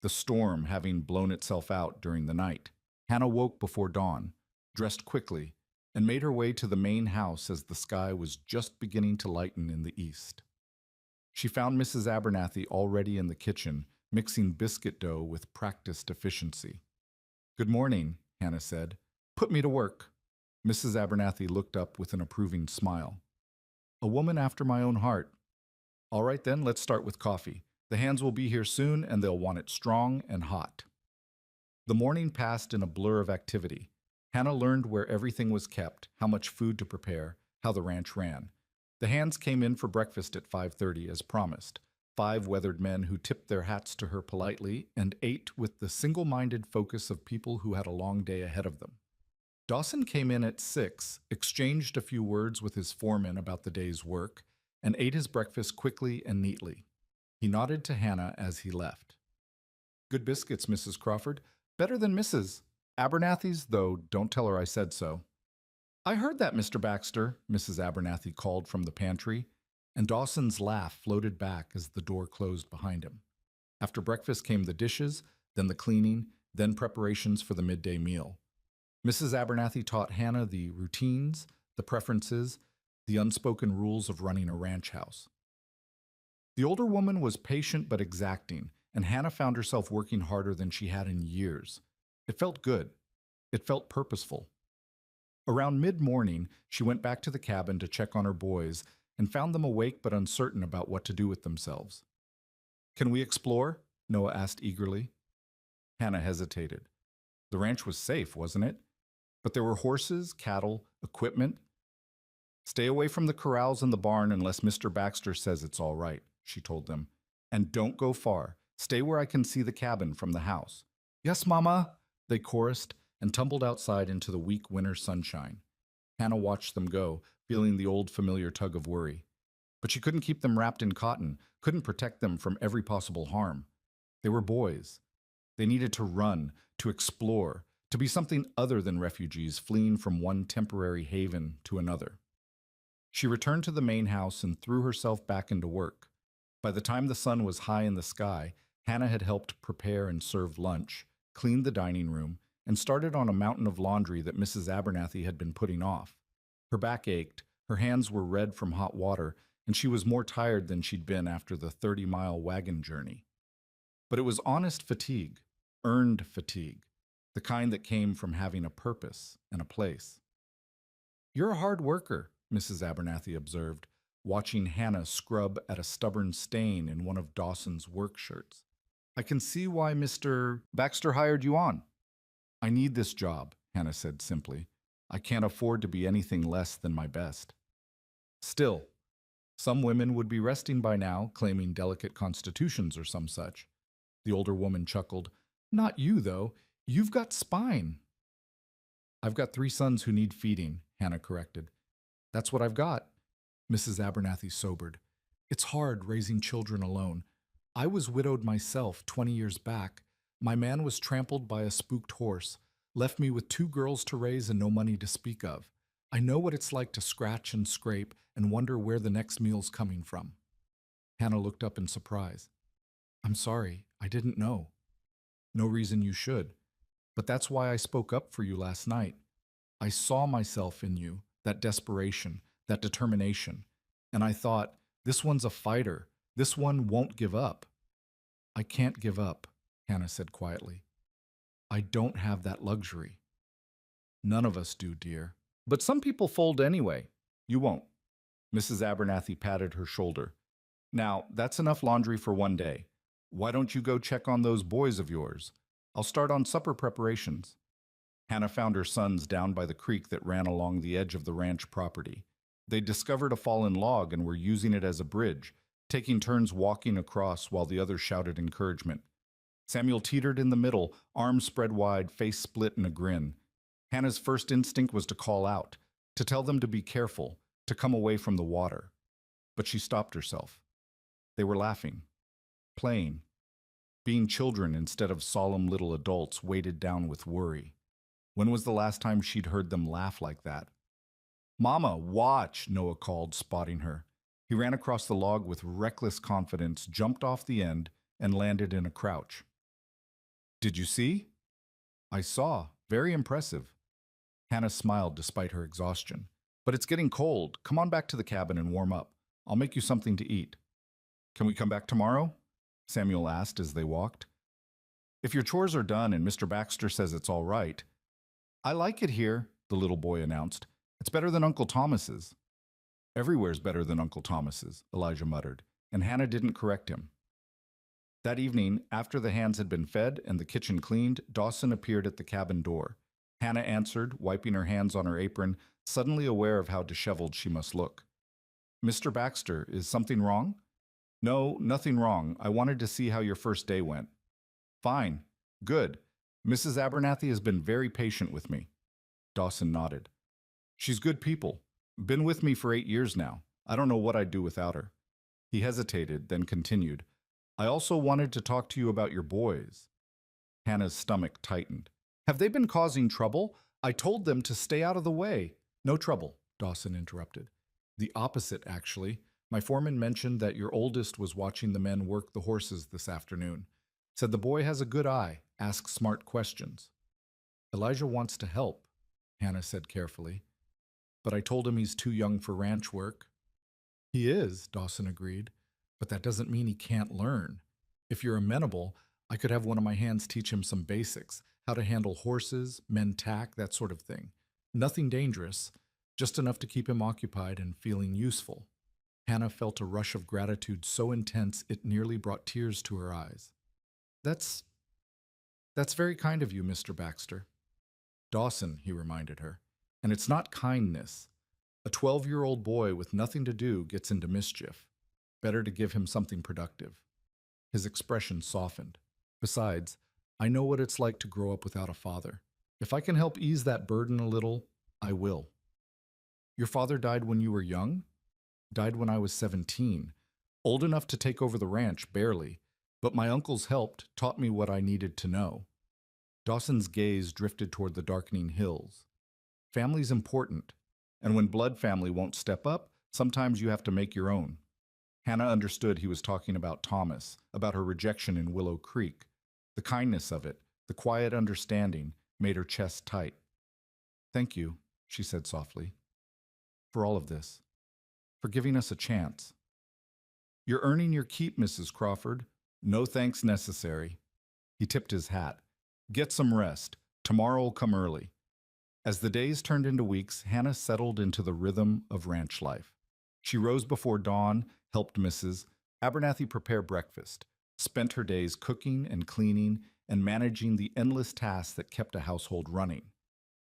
the storm having blown itself out during the night. Hannah woke before dawn, dressed quickly, and made her way to the main house as the sky was just beginning to lighten in the east. She found Mrs. Abernathy already in the kitchen, mixing biscuit dough with practiced efficiency. Good morning, Hannah said. Put me to work. Mrs. Abernathy looked up with an approving smile. A woman after my own heart. All right then, let's start with coffee. The hands will be here soon and they'll want it strong and hot. The morning passed in a blur of activity. Hannah learned where everything was kept, how much food to prepare, how the ranch ran. The hands came in for breakfast at 5:30 as promised. 5 weathered men who tipped their hats to her politely and ate with the single-minded focus of people who had a long day ahead of them. Dawson came in at 6, exchanged a few words with his foreman about the day's work, and ate his breakfast quickly and neatly. He nodded to Hannah as he left. Good biscuits, Mrs. Crawford. Better than Mrs. Abernathy's, though don't tell her I said so. I heard that, Mr. Baxter, Mrs. Abernathy called from the pantry, and Dawson's laugh floated back as the door closed behind him. After breakfast came the dishes, then the cleaning, then preparations for the midday meal. Mrs. Abernathy taught Hannah the routines, the preferences, the unspoken rules of running a ranch house. The older woman was patient but exacting, and Hannah found herself working harder than she had in years. It felt good. It felt purposeful. Around mid-morning, she went back to the cabin to check on her boys and found them awake but uncertain about what to do with themselves. Can we explore? Noah asked eagerly. Hannah hesitated. The ranch was safe, wasn't it? But there were horses, cattle, equipment. Stay away from the corrals and the barn unless Mr. Baxter says it's all right, she told them. And don't go far. Stay where I can see the cabin from the house. Yes, Mama, they chorused and tumbled outside into the weak winter sunshine. Hannah watched them go, feeling the old familiar tug of worry. But she couldn't keep them wrapped in cotton, couldn't protect them from every possible harm. They were boys. They needed to run, to explore, to be something other than refugees fleeing from one temporary haven to another. She returned to the main house and threw herself back into work. By the time the sun was high in the sky, Hannah had helped prepare and serve lunch, cleaned the dining room, and started on a mountain of laundry that Mrs. Abernathy had been putting off. Her back ached, her hands were red from hot water, and she was more tired than she'd been after the 30-mile wagon journey. But it was honest fatigue, earned fatigue, the kind that came from having a purpose and a place. You're a hard worker, Mrs. Abernathy observed, watching Hannah scrub at a stubborn stain in one of Dawson's work shirts. I can see why Mr. Baxter hired you on. I need this job, Hannah said simply. I can't afford to be anything less than my best. Still, some women would be resting by now, claiming delicate constitutions or some such. The older woman chuckled. Not you, though. You've got spine. I've got 3 sons who need feeding, Hannah corrected. That's what I've got. Mrs. Abernathy sobered. It's hard raising children alone. I was widowed myself 20 years back. My man was trampled by a spooked horse, left me with 2 girls to raise and no money to speak of. I know what it's like to scratch and scrape and wonder where the next meal's coming from. Hannah looked up in surprise. I'm sorry, I didn't know. No reason you should. But that's why I spoke up for you last night. I saw myself in you, that desperation, that determination, and I thought, this one's a fighter. This one won't give up. I can't give up, Hannah said quietly. I don't have that luxury. None of us do, dear. But some people fold anyway. You won't. Mrs. Abernathy patted her shoulder. Now, that's enough laundry for one day. Why don't you go check on those boys of yours? I'll start on supper preparations. Hannah found her sons down by the creek that ran along the edge of the ranch property. They'd discovered a fallen log and were using it as a bridge, taking turns walking across while the others shouted encouragement. Samuel teetered in the middle, arms spread wide, face split in a grin. Hannah's first instinct was to call out, to tell them to be careful, to come away from the water. But she stopped herself. They were laughing, playing, being children instead of solemn little adults weighted down with worry. When was the last time she'd heard them laugh like that? Mama, watch, Noah called, spotting her. He ran across the log with reckless confidence, jumped off the end, and landed in a crouch. Did you see? I saw. Very impressive. Hannah smiled despite her exhaustion. But it's getting cold. Come on back to the cabin and warm up. I'll make you something to eat. Can we come back tomorrow? Samuel asked as they walked. If your chores are done and Mr. Baxter says it's all right. I like it here, the little boy announced. It's better than Uncle Thomas's. Everywhere's better than Uncle Thomas's, Elijah muttered, and Hannah didn't correct him. That evening, after the hands had been fed and the kitchen cleaned, Dawson appeared at the cabin door. Hannah answered, wiping her hands on her apron, suddenly aware of how disheveled she must look. Mr. Baxter, is something wrong? No, nothing wrong. I wanted to see how your first day went. Fine. Good. Mrs. Abernathy has been very patient with me. Dawson nodded. She's good people. Been with me for 8 years now. I don't know what I'd do without her. He hesitated, then continued. I also wanted to talk to you about your boys. Hannah's stomach tightened. Have they been causing trouble? I told them to stay out of the way. No trouble, Dawson interrupted. The opposite, actually. My foreman mentioned that your oldest was watching the men work the horses this afternoon. Said the boy has a good eye, asks smart questions. Elijah wants to help, Hannah said carefully. But I told him he's too young for ranch work. He is, Dawson agreed, but that doesn't mean he can't learn. If you're amenable, I could have one of my hands teach him some basics, how to handle horses, men tack, that sort of thing. Nothing dangerous, just enough to keep him occupied and feeling useful. Hannah felt a rush of gratitude so intense it nearly brought tears to her eyes. That's that's very kind of you, Mr. Baxter. Dawson, he reminded her. And it's not kindness. A 12-year-old boy with nothing to do gets into mischief. Better to give him something productive. His expression softened. Besides, I know what it's like to grow up without a father. If I can help ease that burden a little, I will. Your father died when you were young? Died when I was 17. Old enough to take over the ranch, barely. But my uncles helped, taught me what I needed to know. Dawson's gaze drifted toward the darkening hills. Family's important, and when blood family won't step up, sometimes you have to make your own. Hannah understood he was talking about Thomas, about her rejection in Willow Creek. The kindness of it, the quiet understanding, made her chest tight. Thank you, she said softly, for all of this, for giving us a chance. You're earning your keep, Mrs. Crawford. No thanks necessary. He tipped his hat. Get some rest. Tomorrow'll come early. As the days turned into weeks, Hannah settled into the rhythm of ranch life. She rose before dawn, helped Mrs. Abernathy prepare breakfast, spent her days cooking and cleaning and managing the endless tasks that kept a household running.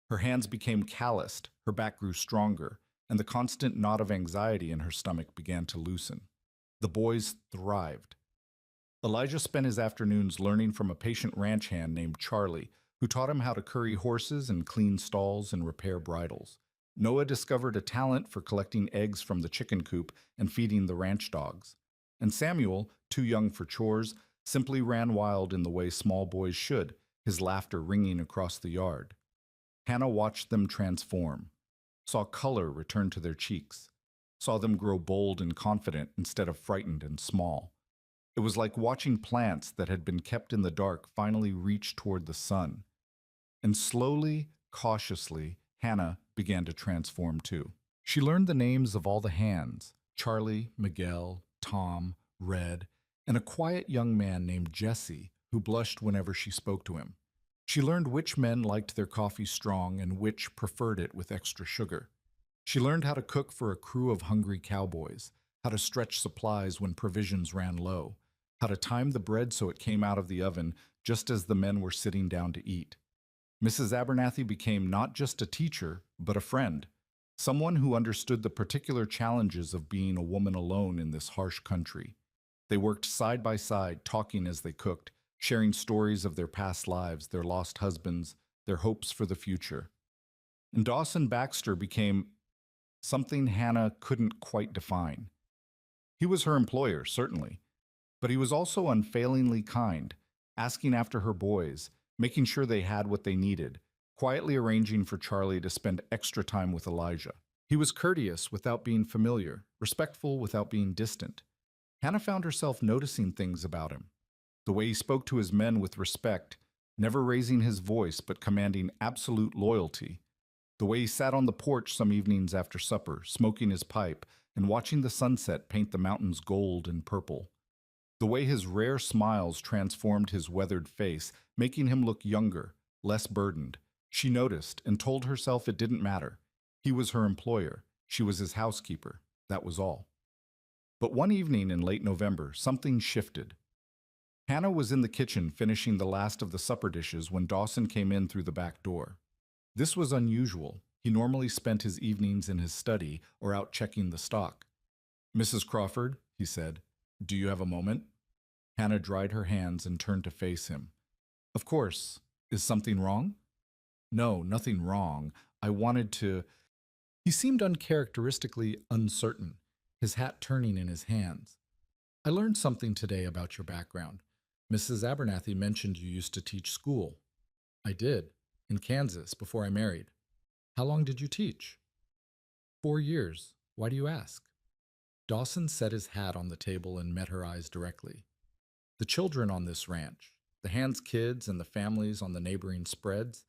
Her hands became calloused, her back grew stronger, and the constant knot of anxiety in her stomach began to loosen. The boys thrived. Elijah spent his afternoons learning from a patient ranch hand named Charlie, who taught him how to curry horses and clean stalls and repair bridles. Noah discovered a talent for collecting eggs from the chicken coop and feeding the ranch dogs. And Samuel, too young for chores, simply ran wild in the way small boys should, his laughter ringing across the yard. Hannah watched them transform, saw color return to their cheeks, saw them grow bold and confident instead of frightened and small. It was like watching plants that had been kept in the dark finally reach toward the sun. And slowly, cautiously, Hannah began to transform too. She learned the names of all the hands, Charlie, Miguel, Tom, Red, and a quiet young man named Jesse who blushed whenever she spoke to him. She learned which men liked their coffee strong and which preferred it with extra sugar. She learned how to cook for a crew of hungry cowboys, how to stretch supplies when provisions ran low, how to time the bread so it came out of the oven just as the men were sitting down to eat. Mrs. Abernathy became not just a teacher, but a friend, someone who understood the particular challenges of being a woman alone in this harsh country. They worked side by side, talking as they cooked, sharing stories of their past lives, their lost husbands, their hopes for the future. And Dawson Baxter became something Hannah couldn't quite define. He was her employer, certainly, but he was also unfailingly kind, asking after her boys, making sure they had what they needed, quietly arranging for Charlie to spend extra time with Elijah. He was courteous without being familiar, respectful without being distant. Hannah found herself noticing things about him. The way he spoke to his men with respect, never raising his voice but commanding absolute loyalty. The way he sat on the porch some evenings after supper, smoking his pipe and watching the sunset paint the mountains gold and purple. The way his rare smiles transformed his weathered face, making him look younger, less burdened. She noticed and told herself it didn't matter. He was her employer. She was his housekeeper. That was all. But one evening in late November, something shifted. Hannah was in the kitchen finishing the last of the supper dishes when Dawson came in through the back door. This was unusual. He normally spent his evenings in his study or out checking the stock. "Mrs. Crawford," he said, "do you have a moment?" Hannah dried her hands and turned to face him. "Of course. Is something wrong?" "No, nothing wrong. I wanted to—" He seemed uncharacteristically uncertain, his hat turning in his hands. "I learned something today about your background. Mrs. Abernathy mentioned you used to teach school." "I did, in Kansas, before I married." "How long did you teach?" 4 years. Why do you ask?" Dawson set his hat on the table and met her eyes directly. "The children on this ranch, the Hands kids and the families on the neighboring spreads,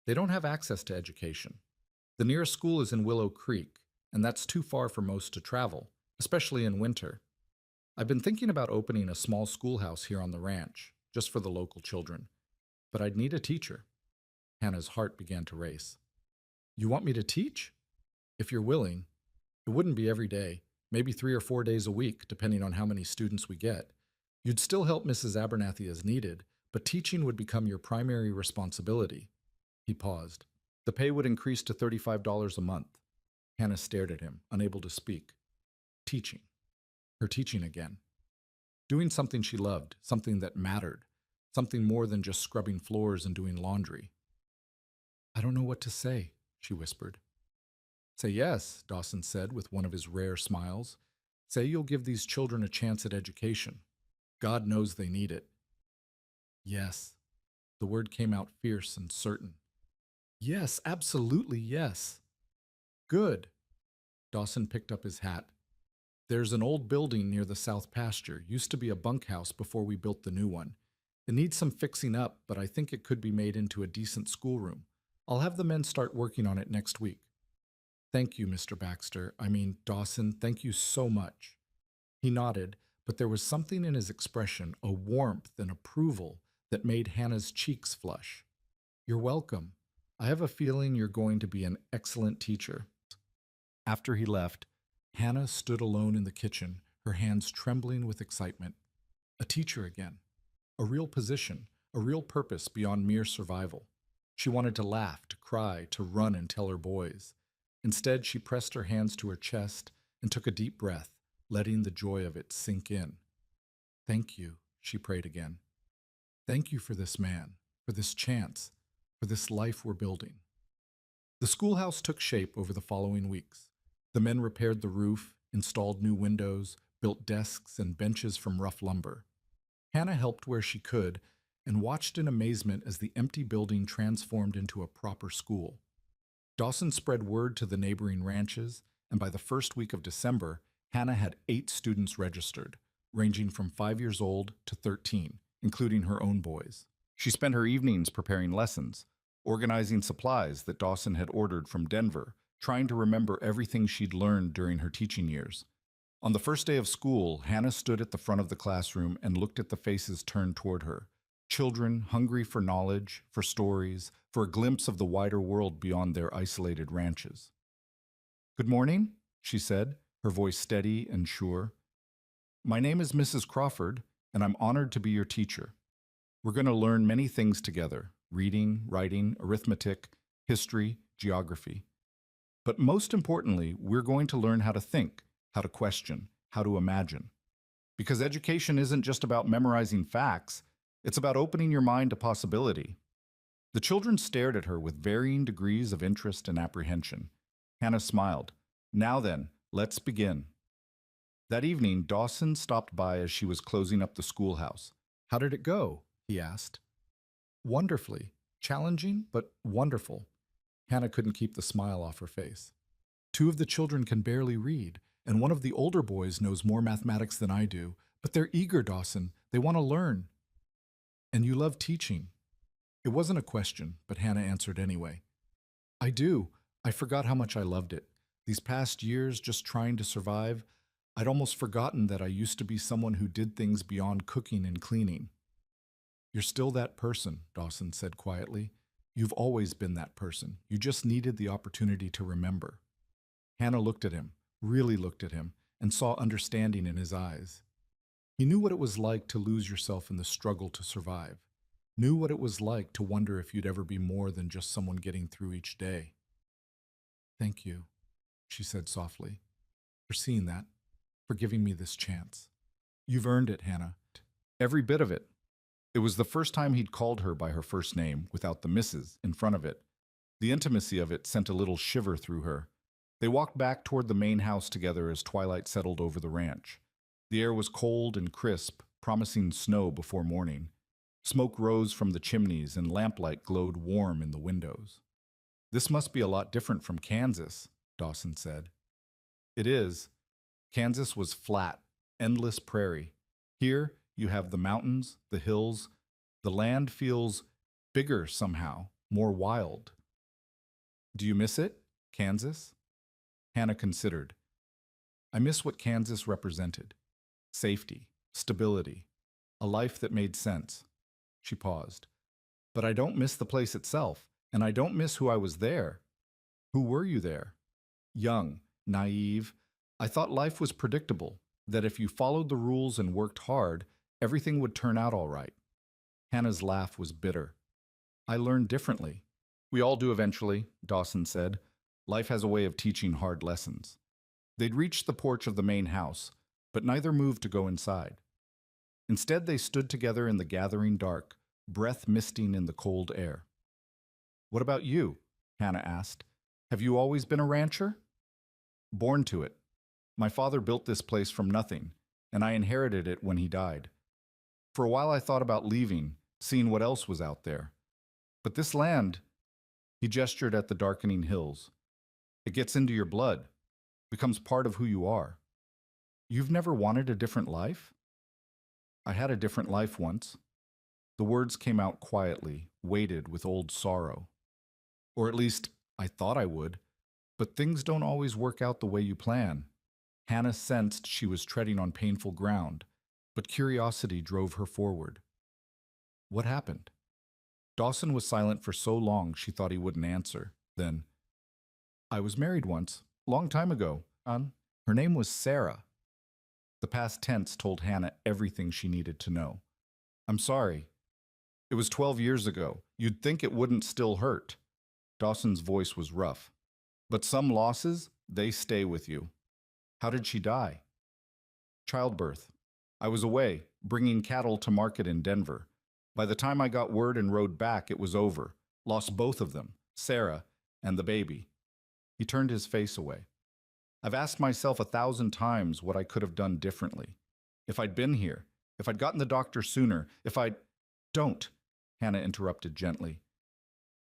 they don't have access to education. The nearest school is in Willow Creek, and that's too far for most to travel, especially in winter. I've been thinking about opening a small schoolhouse here on the ranch, just for the local children. But I'd need a teacher." Hannah's heart began to race. "You want me to teach?" "If you're willing. It wouldn't be every day, maybe 3 or 4 days a week, depending on how many students we get. You'd still help Mrs. Abernathy as needed, but teaching would become your primary responsibility. He paused. The pay would increase to $35 a month. Hannah stared at him, unable to speak. Teaching. Her teaching again. Doing something she loved, something that mattered, something more than just scrubbing floors and doing laundry. I don't know what to say, she whispered. Say yes, Dawson said with one of his rare smiles. Say you'll give these children a chance at education. God knows they need it. Yes. The word came out fierce and certain. Yes, absolutely yes. Good. Dawson picked up his hat. There's an old building near the south pasture. Used to be a bunkhouse before we built the new one. It needs some fixing up, but I think it could be made into a decent schoolroom. I'll have the men start working on it next week. Thank you, Mr. Baxter. Dawson, thank you so much. He nodded, but there was something in his expression, a warmth and approval, that made Hannah's cheeks flush. You're welcome. I have a feeling you're going to be an excellent teacher. After he left, Hannah stood alone in the kitchen, her hands trembling with excitement. A teacher again. A real position, a real purpose beyond mere survival. She wanted to laugh, to cry, to run and tell her boys. Instead, she pressed her hands to her chest and took a deep breath, letting the joy of it sink in. Thank you, she prayed again. Thank you for this man, for this chance, for this life we're building. The schoolhouse took shape over the following weeks. The men repaired the roof, installed new windows, built desks and benches from rough lumber. Hannah helped where she could and watched in amazement as the empty building transformed into a proper school. Dawson spread word to the neighboring ranches, and by the first week of December, Hannah had 8 students registered, ranging from 5 years old to 13, including her own boys. She spent her evenings preparing lessons, organizing supplies that Dawson had ordered from Denver, trying to remember everything she'd learned during her teaching years. On the first day of school, Hannah stood at the front of the classroom and looked at the faces turned toward her. Children hungry for knowledge, for stories, for a glimpse of the wider world beyond their isolated ranches. Good morning, she said, her voice steady and sure. My name is Mrs. Crawford, and I'm honored to be your teacher. We're going to learn many things together: reading, writing, arithmetic, history, geography. But most importantly, we're going to learn how to think, how to question, how to imagine. Because education isn't just about memorizing facts, it's about opening your mind to possibility. The children stared at her with varying degrees of interest and apprehension. Hannah smiled. Now then, let's begin. That evening, Dawson stopped by as she was closing up the schoolhouse. How did it go? He asked. Wonderfully. Challenging, but wonderful. Hannah couldn't keep the smile off her face. 2 of the children can barely read, and one of the older boys knows more mathematics than I do, but they're eager, Dawson. They want to learn. And you love teaching. It wasn't a question, but Hannah answered anyway. I do. I forgot how much I loved it. These past years, just trying to survive, I'd almost forgotten that I used to be someone who did things beyond cooking and cleaning. You're still that person, Dawson said quietly. You've always been that person. You just needed the opportunity to remember. Hannah looked at him, really looked at him, and saw understanding in his eyes. He knew what it was like to lose yourself in the struggle to survive. Knew what it was like to wonder if you'd ever be more than just someone getting through each day. Thank you, she said softly, for seeing that, for giving me this chance. You've earned it, Hannah. Every bit of it. It was the first time he'd called her by her first name, without the Mrs. in front of it. The intimacy of it sent a little shiver through her. They walked back toward the main house together as twilight settled over the ranch. The air was cold and crisp, promising snow before morning. Smoke rose from the chimneys and lamplight glowed warm in the windows. This must be a lot different from Kansas, Dawson said. It is. Kansas was flat, endless prairie. Here, you have the mountains, the hills. The land feels bigger somehow, more wild. Do you miss it, Kansas? Hannah considered. I miss what Kansas represented. Safety, stability, a life that made sense. She paused. But I don't miss the place itself, and I don't miss who I was there. Who were you there? Young, naive, I thought life was predictable, that if you followed the rules and worked hard, everything would turn out all right. Hannah's laugh was bitter. I learned differently. We all do eventually, Dawson said. Life has a way of teaching hard lessons. They'd reached the porch of the main house, but neither moved to go inside. Instead, they stood together in the gathering dark, breath misting in the cold air. What about you? Hannah asked. Have you always been a rancher? Born to it. My father built this place from nothing, and I inherited it when he died. For a while I thought about leaving, seeing what else was out there. But this land, he gestured at the darkening hills. It gets into your blood, becomes part of who you are. You've never wanted a different life? I had a different life once. The words came out quietly, weighted with old sorrow. Or at least, I thought I would. But things don't always work out the way you plan. Hannah sensed she was treading on painful ground, but curiosity drove her forward. What happened? Dawson was silent for so long she thought he wouldn't answer. Then, I was married once, long time ago. Her name was Sarah. The past tense told Hannah everything she needed to know. I'm sorry. It was 12 years ago. You'd think it wouldn't still hurt. Dawson's voice was rough. But some losses, they stay with you. How did she die? Childbirth. I was away, bringing cattle to market in Denver. By the time I got word and rode back, it was over. Lost both of them, Sarah and the baby. He turned his face away. I've asked myself 1,000 times what I could have done differently. If I'd been here, if I'd gotten the doctor sooner, if I'd... Don't, Hannah interrupted gently.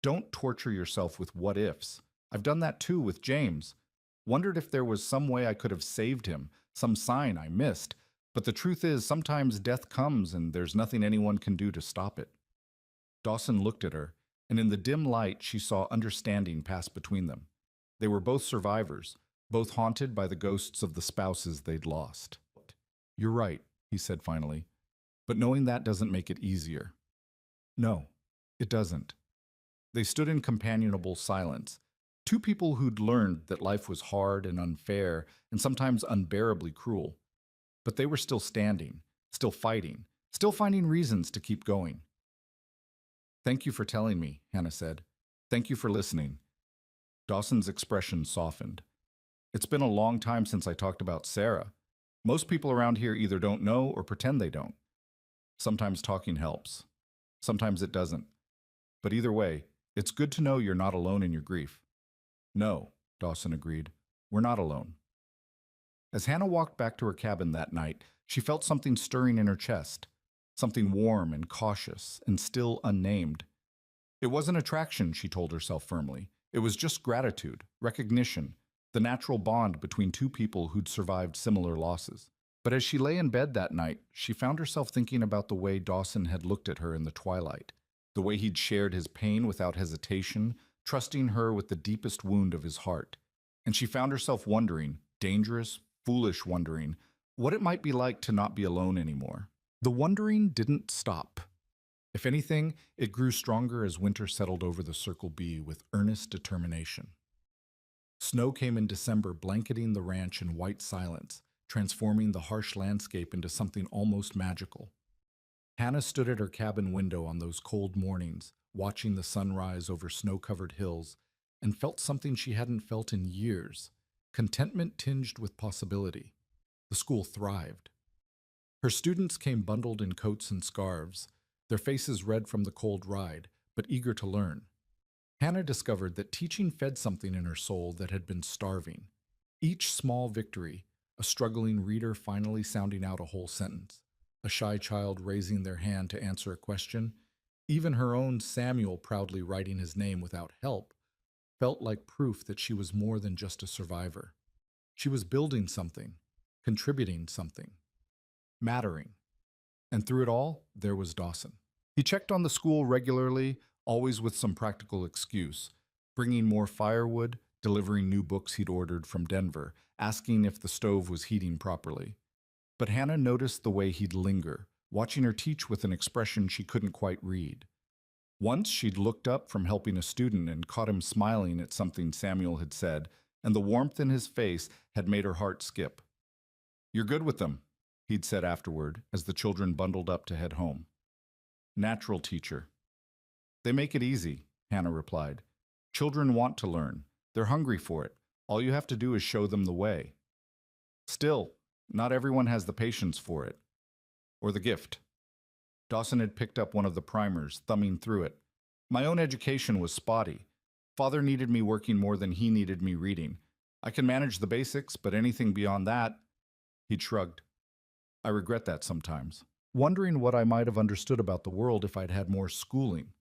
Don't torture yourself with what ifs. I've done that too with James. Wondered if there was some way I could have saved him, some sign I missed. But the truth is, sometimes death comes and there's nothing anyone can do to stop it. Dawson looked at her, and in the dim light she saw understanding pass between them. They were both survivors, both haunted by the ghosts of the spouses they'd lost. You're right, he said finally, but knowing that doesn't make it easier. No, it doesn't. They stood in companionable silence, two people who'd learned that life was hard and unfair and sometimes unbearably cruel. But they were still standing, still fighting, still finding reasons to keep going. Thank you for telling me, Hannah said. Thank you for listening. Dawson's expression softened. It's been a long time since I talked about Sarah. Most people around here either don't know or pretend they don't. Sometimes talking helps. Sometimes it doesn't. But either way, it's good to know you're not alone in your grief. No, Dawson agreed. We're not alone. As Hannah walked back to her cabin that night, she felt something stirring in her chest, something warm and cautious and still unnamed. It wasn't attraction, she told herself firmly. It was just gratitude, recognition, the natural bond between two people who'd survived similar losses. But as she lay in bed that night, she found herself thinking about the way Dawson had looked at her in the twilight, the way he'd shared his pain without hesitation, trusting her with the deepest wound of his heart. And she found herself wondering, dangerous, foolish wondering, what it might be like to not be alone anymore. The wondering didn't stop. If anything, it grew stronger as winter settled over the Circle B with earnest determination. Snow came in December, blanketing the ranch in white silence, transforming the harsh landscape into something almost magical. Hannah stood at her cabin window on those cold mornings, watching the sunrise over snow-covered hills, and felt something she hadn't felt in years. Contentment tinged with possibility. The school thrived. Her students came bundled in coats and scarves, their faces red from the cold ride, but eager to learn. Hannah discovered that teaching fed something in her soul that had been starving. Each small victory, a struggling reader finally sounding out a whole sentence, a shy child raising their hand to answer a question, even her own Samuel proudly writing his name without help, felt like proof that she was more than just a survivor. She was building something, contributing something, mattering. And through it all, there was Dawson. He checked on the school regularly, always with some practical excuse, bringing more firewood, delivering new books he'd ordered from Denver, asking if the stove was heating properly. But Hannah noticed the way he'd linger, watching her teach with an expression she couldn't quite read. Once she'd looked up from helping a student and caught him smiling at something Samuel had said, and the warmth in his face had made her heart skip. "You're good with them," he'd said afterward as the children bundled up to head home. "Natural teacher." "They make it easy," Hannah replied. "Children want to learn. They're hungry for it. All you have to do is show them the way. Still, not everyone has the patience for it. Or the gift." Dawson had picked up one of the primers, thumbing through it. "My own education was spotty. Father needed me working more than he needed me reading. I can manage the basics, but anything beyond that..." He'd shrugged. "I regret that sometimes, wondering what I might have understood about the world if I'd had more schooling."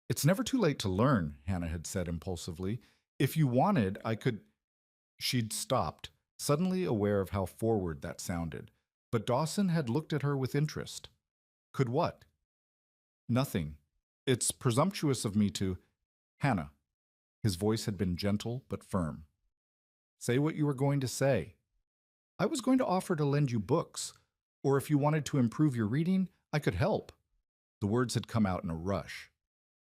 "It's never too late to learn," Hannah had said impulsively. "If you wanted, I could..." She'd stopped, suddenly aware of how forward that sounded. But Dawson had looked at her with interest. "Could what?" "Nothing. It's presumptuous of me to..." "Hannah." His voice had been gentle but firm. "Say what you were going to say." "I was going to offer to lend you books. Or if you wanted to improve your reading, I could help." The words had come out in a rush.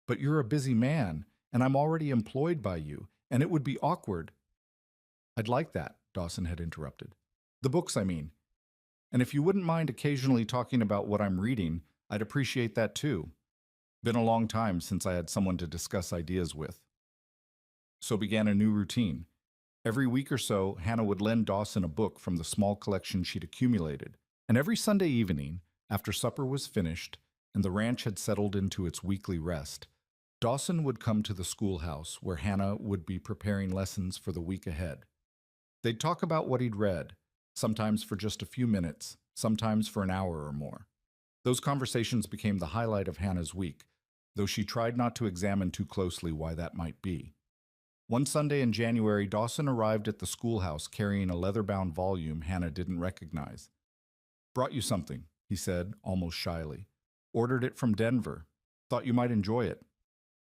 "But you're a busy man, and I'm already employed by you, and it would be awkward..." "I'd like that," Dawson had interrupted. "The books, I mean. And if you wouldn't mind occasionally talking about what I'm reading, I'd appreciate that too. Been a long time since I had someone to discuss ideas with." So began a new routine. Every week or so, Hannah would lend Dawson a book from the small collection she'd accumulated. And every Sunday evening, after supper was finished and the ranch had settled into its weekly rest, Dawson would come to the schoolhouse where Hannah would be preparing lessons for the week ahead. They'd talk about what he'd read, sometimes for just a few minutes, sometimes for an hour or more. Those conversations became the highlight of Hannah's week, though she tried not to examine too closely why that might be. One Sunday in January, Dawson arrived at the schoolhouse carrying a leather-bound volume Hannah didn't recognize. "Brought you something," he said, almost shyly. "Ordered it from Denver. Thought you might enjoy it."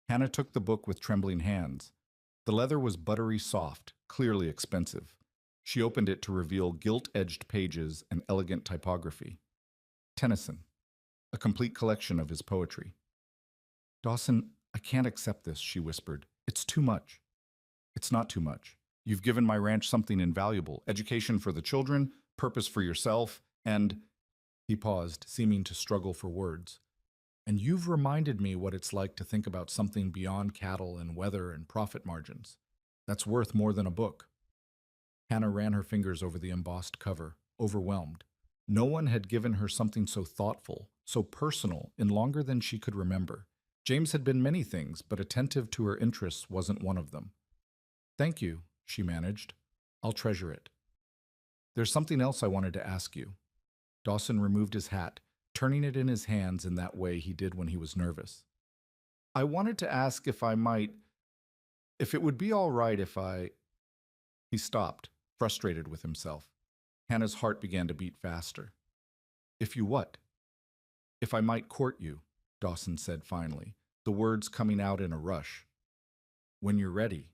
Hannah took the book with trembling hands. The leather was buttery soft, clearly expensive. She opened it to reveal gilt-edged pages and elegant typography. Tennyson, a complete collection of his poetry. "Dawson, I can't accept this," she whispered. "It's too much." "It's not too much. You've given my ranch something invaluable, education for the children, purpose for yourself, and..." He paused, seeming to struggle for words. "And you've reminded me what it's like to think about something beyond cattle and weather and profit margins. That's worth more than a book." Hannah ran her fingers over the embossed cover, overwhelmed. No one had given her something so thoughtful, so personal, in longer than she could remember. James had been many things, but attentive to her interests wasn't one of them. "Thank you," she managed. "I'll treasure it." "There's something else I wanted to ask you." Dawson removed his hat, turning it in his hands in that way he did when he was nervous. "I wanted to ask if it would be all right if I..." He stopped, frustrated with himself. Hannah's heart began to beat faster. "If you what?" "If I might court you," Dawson said finally, the words coming out in a rush. "When you're ready.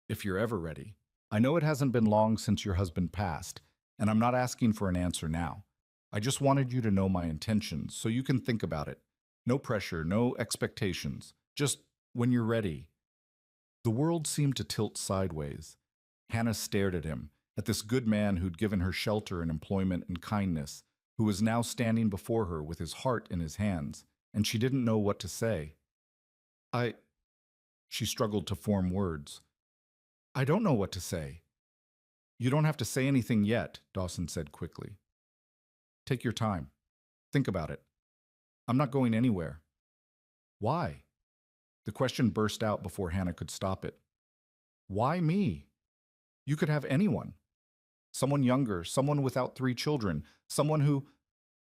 If you're ever ready. I know it hasn't been long since your husband passed, and I'm not asking for an answer now. I just wanted you to know my intentions, so you can think about it. No pressure, no expectations. Just when you're ready." The world seemed to tilt sideways. Hannah stared at him, at this good man who'd given her shelter and employment and kindness, who was now standing before her with his heart in his hands, and she didn't know what to say. She struggled to form words. "I don't know what to say." "You don't have to say anything yet," Dawson said quickly. "Take your time. Think about it. I'm not going anywhere." "Why?" The question burst out before Hannah could stop it. "Why me? You could have anyone. Someone younger, someone without 3 children, someone who..."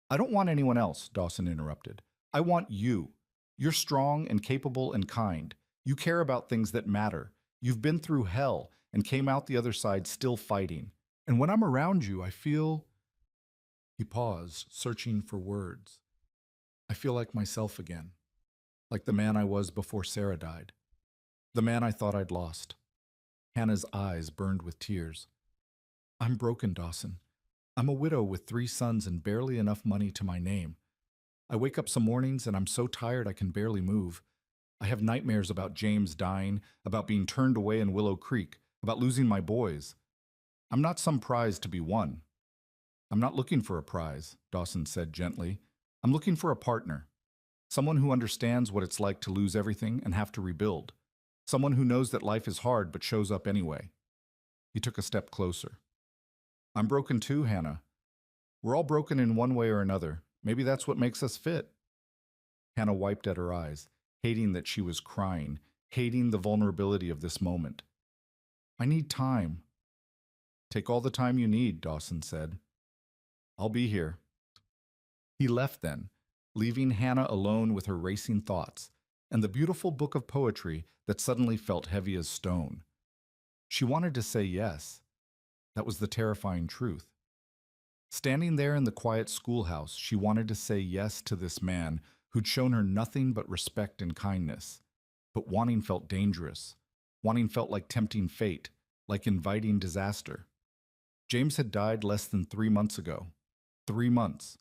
"I don't want anyone else," Dawson interrupted. "I want you. You're strong and capable and kind. You care about things that matter. You've been through hell and came out the other side still fighting. And when I'm around you, I feel..." He paused, searching for words. "I feel like myself again. Like the man I was before Sarah died. The man I thought I'd lost." Hannah's eyes burned with tears. "I'm broken, Dawson. I'm a widow with 3 sons and barely enough money to my name. I wake up some mornings and I'm so tired I can barely move. I have nightmares about James dying, about being turned away in Willow Creek, about losing my boys. I'm not some prize to be won. I'm not looking for a prize, Dawson said gently. I'm looking for a partner. Someone who understands what it's like to lose everything and have to rebuild. Someone who knows that life is hard but shows up anyway. He took a step closer. I'm broken too, Hannah. We're all broken in one way or another. Maybe that's what makes us fit. Hannah wiped at her eyes, hating that she was crying, hating the vulnerability of this moment. I need time. Take all the time you need, Dawson said. I'll be here. He left then, leaving Hannah alone with her racing thoughts and the beautiful book of poetry that suddenly felt heavy as stone. She wanted to say yes. That was the terrifying truth. Standing there in the quiet schoolhouse, she wanted to say yes to this man who'd shown her nothing but respect and kindness. But wanting felt dangerous. Wanting felt like tempting fate, like inviting disaster. James had died less than 3 months ago. 3 months.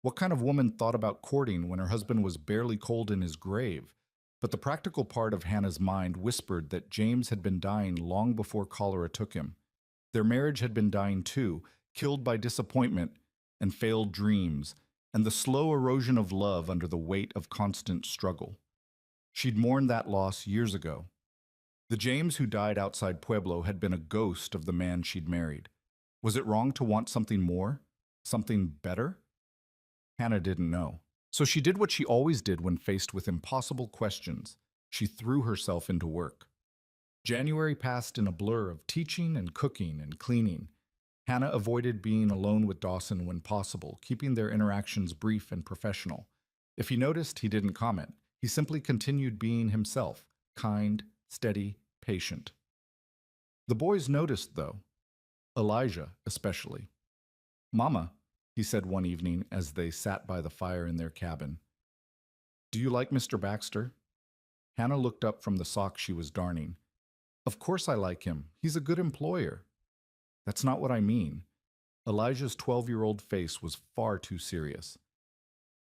What kind of woman thought about courting when her husband was barely cold in his grave? But the practical part of Hannah's mind whispered that James had been dying long before cholera took him. Their marriage had been dying too, killed by disappointment and failed dreams, and the slow erosion of love under the weight of constant struggle. She'd mourned that loss years ago. The James who died outside Pueblo had been a ghost of the man she'd married. Was it wrong to want something more? Something better? Hannah didn't know. So she did what she always did when faced with impossible questions. She threw herself into work. January passed in a blur of teaching and cooking and cleaning. Hannah avoided being alone with Dawson when possible, keeping their interactions brief and professional. If he noticed, he didn't comment. He simply continued being himself, kind, steady, patient. The boys noticed, though. Elijah, especially. Mama, he said one evening as they sat by the fire in their cabin. Do you like Mr. Baxter? Hannah looked up from the sock she was darning. Of course I like him. He's a good employer. That's not what I mean. Elijah's 12-year-old face was far too serious.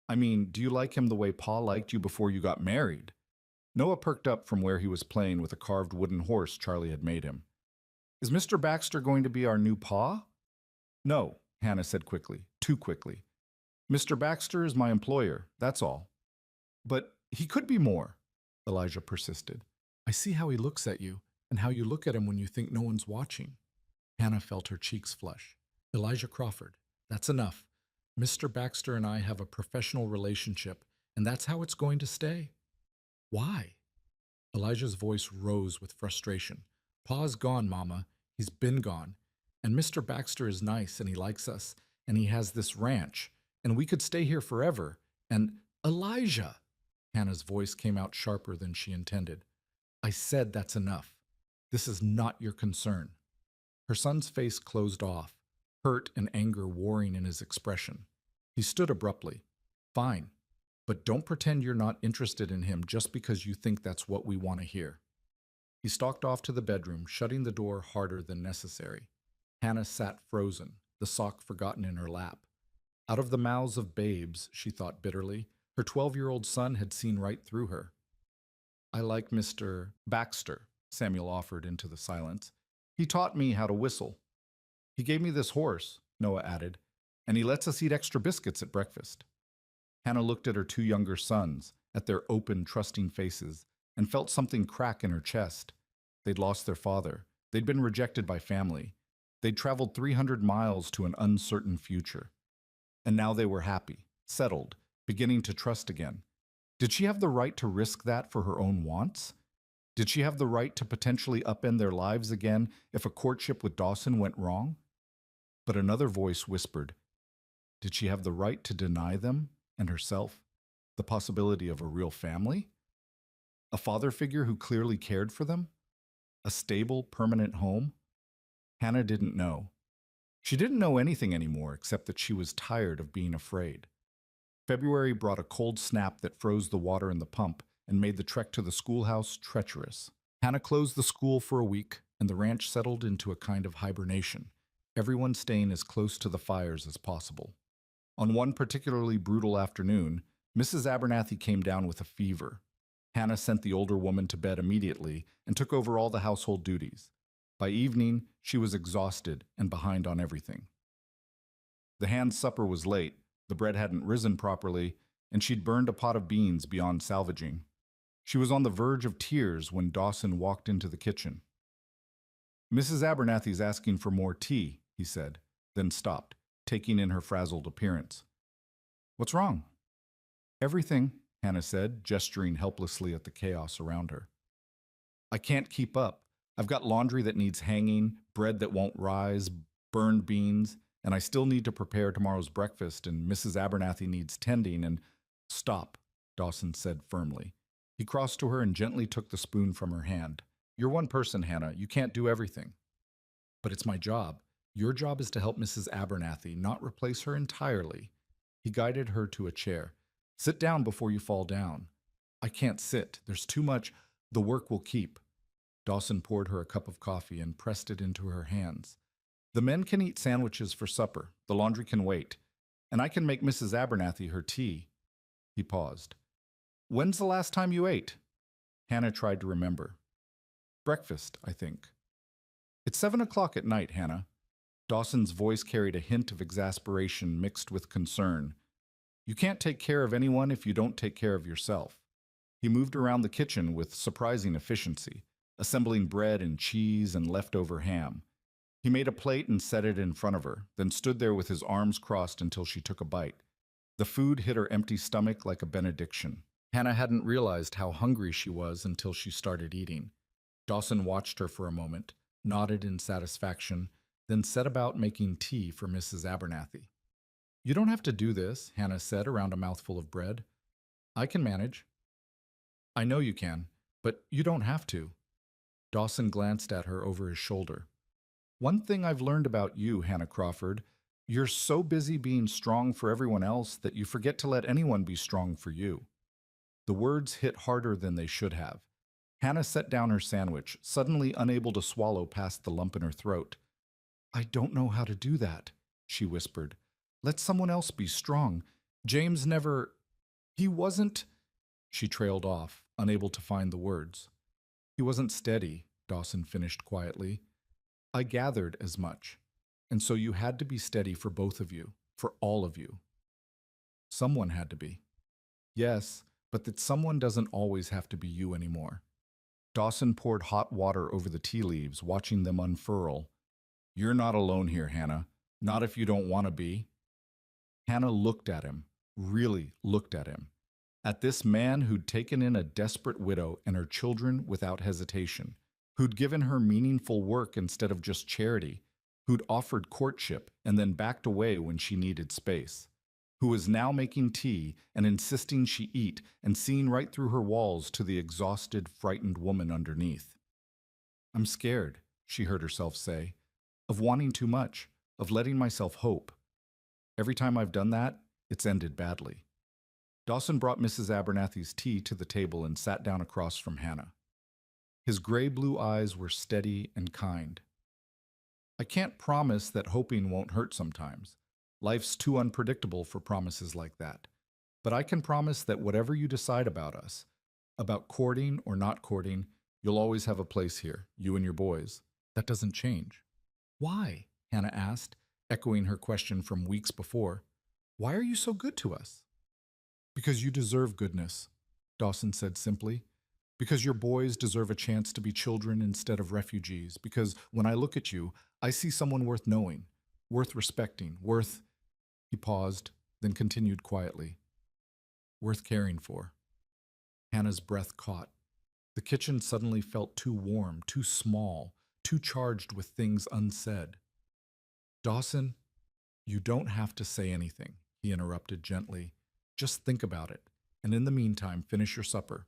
I mean, do you like him the way Pa liked you before you got married? Noah perked up from where he was playing with a carved wooden horse Charlie had made him. Is Mr. Baxter going to be our new Pa? No, Hannah said quickly, too quickly. Mr. Baxter is my employer, that's all. But he could be more, Elijah persisted. I see how he looks at you, and how you look at him when you think no one's watching. Hannah felt her cheeks flush. Elijah Crawford, that's enough. Mr. Baxter and I have a professional relationship, and that's how it's going to stay. Why? Elijah's voice rose with frustration. Pa's gone, Mama. He's been gone. And Mr. Baxter is nice, and he likes us, and he has this ranch, and we could stay here forever. And Elijah! Hannah's voice came out sharper than she intended. I said that's enough. This is not your concern. Her son's face closed off, hurt and anger warring in his expression. He stood abruptly. Fine, but don't pretend you're not interested in him just because you think that's what we want to hear. He stalked off to the bedroom, shutting the door harder than necessary. Hannah sat frozen, the sock forgotten in her lap. Out of the mouths of babes, she thought bitterly, her 12-year-old son had seen right through her. I like Mr. Baxter, Samuel offered into the silence. He taught me how to whistle. He gave me this horse, Noah added, and he lets us eat extra biscuits at breakfast. Hannah looked at her 2 younger sons, at their open, trusting faces, and felt something crack in her chest. They'd lost their father. They'd been rejected by family. They'd traveled 300 miles to an uncertain future. And now they were happy, settled, beginning to trust again. Did she have the right to risk that for her own wants? Did she have the right to potentially upend their lives again if a courtship with Dawson went wrong? But another voice whispered, did she have the right to deny them and herself the possibility of a real family? A father figure who clearly cared for them? A stable, permanent home? Hannah didn't know. She didn't know anything anymore except that she was tired of being afraid. February brought a cold snap that froze the water in the pump and made the trek to the schoolhouse treacherous. Hannah closed the school for a week, and the ranch settled into a kind of hibernation, everyone staying as close to the fires as possible. On one particularly brutal afternoon, Mrs. Abernathy came down with a fever. Hannah sent the older woman to bed immediately and took over all the household duties. By evening, she was exhausted and behind on everything. The hand supper was late, the bread hadn't risen properly, and she'd burned a pot of beans beyond salvaging. She was on the verge of tears when Dawson walked into the kitchen. "Mrs. Abernathy's asking for more tea," he said, then stopped, taking in her frazzled appearance. "What's wrong?" "Everything," Hannah said, gesturing helplessly at the chaos around her. "I can't keep up. I've got laundry that needs hanging, bread that won't rise, burned beans, and I still need to prepare tomorrow's breakfast, and Mrs. Abernathy needs tending, and—" "Stop," Dawson said firmly. He crossed to her and gently took the spoon from her hand. "You're one person, Hannah. You can't do everything." "But it's my job. Your job is to help Mrs. Abernathy, not replace her entirely." He guided her to a chair. "Sit down before you fall down." "I can't sit. There's too much. The work will keep." Dawson poured her a cup of coffee and pressed it into her hands. "The men can eat sandwiches for supper. The laundry can wait. And I can make Mrs. Abernathy her tea." He paused. "When's the last time you ate?" Hannah tried to remember. "Breakfast, I think." "It's 7 o'clock at night, Hannah." Dawson's voice carried a hint of exasperation mixed with concern. "You can't take care of anyone if you don't take care of yourself." He moved around the kitchen with surprising efficiency, assembling bread and cheese and leftover ham. He made a plate and set it in front of her, then stood there with his arms crossed until she took a bite. The food hit her empty stomach like a benediction. Hannah hadn't realized how hungry she was until she started eating. Dawson watched her for a moment, nodded in satisfaction, then set about making tea for Mrs. Abernathy. "You don't have to do this," Hannah said around a mouthful of bread. "I can manage." "I know you can, but you don't have to." Dawson glanced at her over his shoulder. "One thing I've learned about you, Hannah Crawford, you're so busy being strong for everyone else that you forget to let anyone be strong for you." The words hit harder than they should have. Hannah set down her sandwich, suddenly unable to swallow past the lump in her throat. "I don't know how to do that," she whispered. "Let someone else be strong. James never... He wasn't..." She trailed off, unable to find the words. "He wasn't steady," Dawson finished quietly. "I gathered as much. And so you had to be steady for both of you, for all of you." "Someone had to be." "Yes, but that someone doesn't always have to be you anymore." Dawson poured hot water over the tea leaves, watching them unfurl. "You're not alone here, Hannah. Not if you don't want to be." Hannah looked at him, really looked at him. At this man who'd taken in a desperate widow and her children without hesitation, who'd given her meaningful work instead of just charity, who'd offered courtship and then backed away when she needed space, who was now making tea and insisting she eat and seeing right through her walls to the exhausted, frightened woman underneath. "I'm scared," she heard herself say, "of wanting too much, of letting myself hope. Every time I've done that, it's ended badly." Dawson brought Mrs. Abernathy's tea to the table and sat down across from Hannah. His gray-blue eyes were steady and kind. "I can't promise that hoping won't hurt sometimes. Life's too unpredictable for promises like that. But I can promise that whatever you decide about us, about courting or not courting, you'll always have a place here, you and your boys. That doesn't change." "Why?" Hannah asked, echoing her question from weeks before. "Why are you so good to us?" "Because you deserve goodness," Dawson said simply. "Because your boys deserve a chance to be children instead of refugees. Because when I look at you, I see someone worth knowing, worth respecting, worth..." He paused, then continued quietly. "Worth caring for." Hannah's breath caught. The kitchen suddenly felt too warm, too small, too charged with things unsaid. "Dawson, you don't have to say anything," he interrupted gently. "Just think about it, and in the meantime, finish your supper.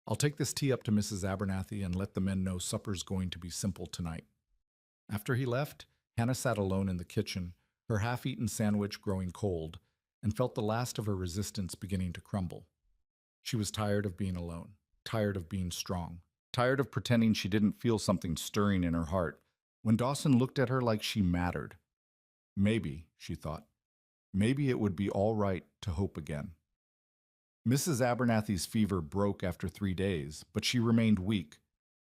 I'll take this tea up to Mrs. Abernathy and let the men know supper's going to be simple tonight." After he left, Hannah sat alone in the kitchen, her half-eaten sandwich growing cold, and felt the last of her resistance beginning to crumble. She was tired of being alone, tired of being strong, tired of pretending she didn't feel something stirring in her heart when Dawson looked at her like she mattered. Maybe, she thought, maybe it would be all right to hope again. Mrs. Abernathy's fever broke after 3 days, but she remained weak.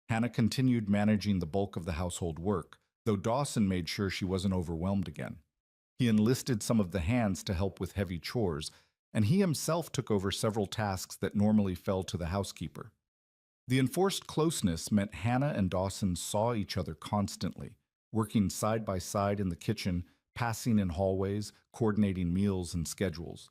Hannah continued managing the bulk of the household work, though Dawson made sure she wasn't overwhelmed again. He enlisted some of the hands to help with heavy chores, and he himself took over several tasks that normally fell to the housekeeper. The enforced closeness meant Hannah and Dawson saw each other constantly, working side by side in the kitchen, passing in hallways, coordinating meals and schedules.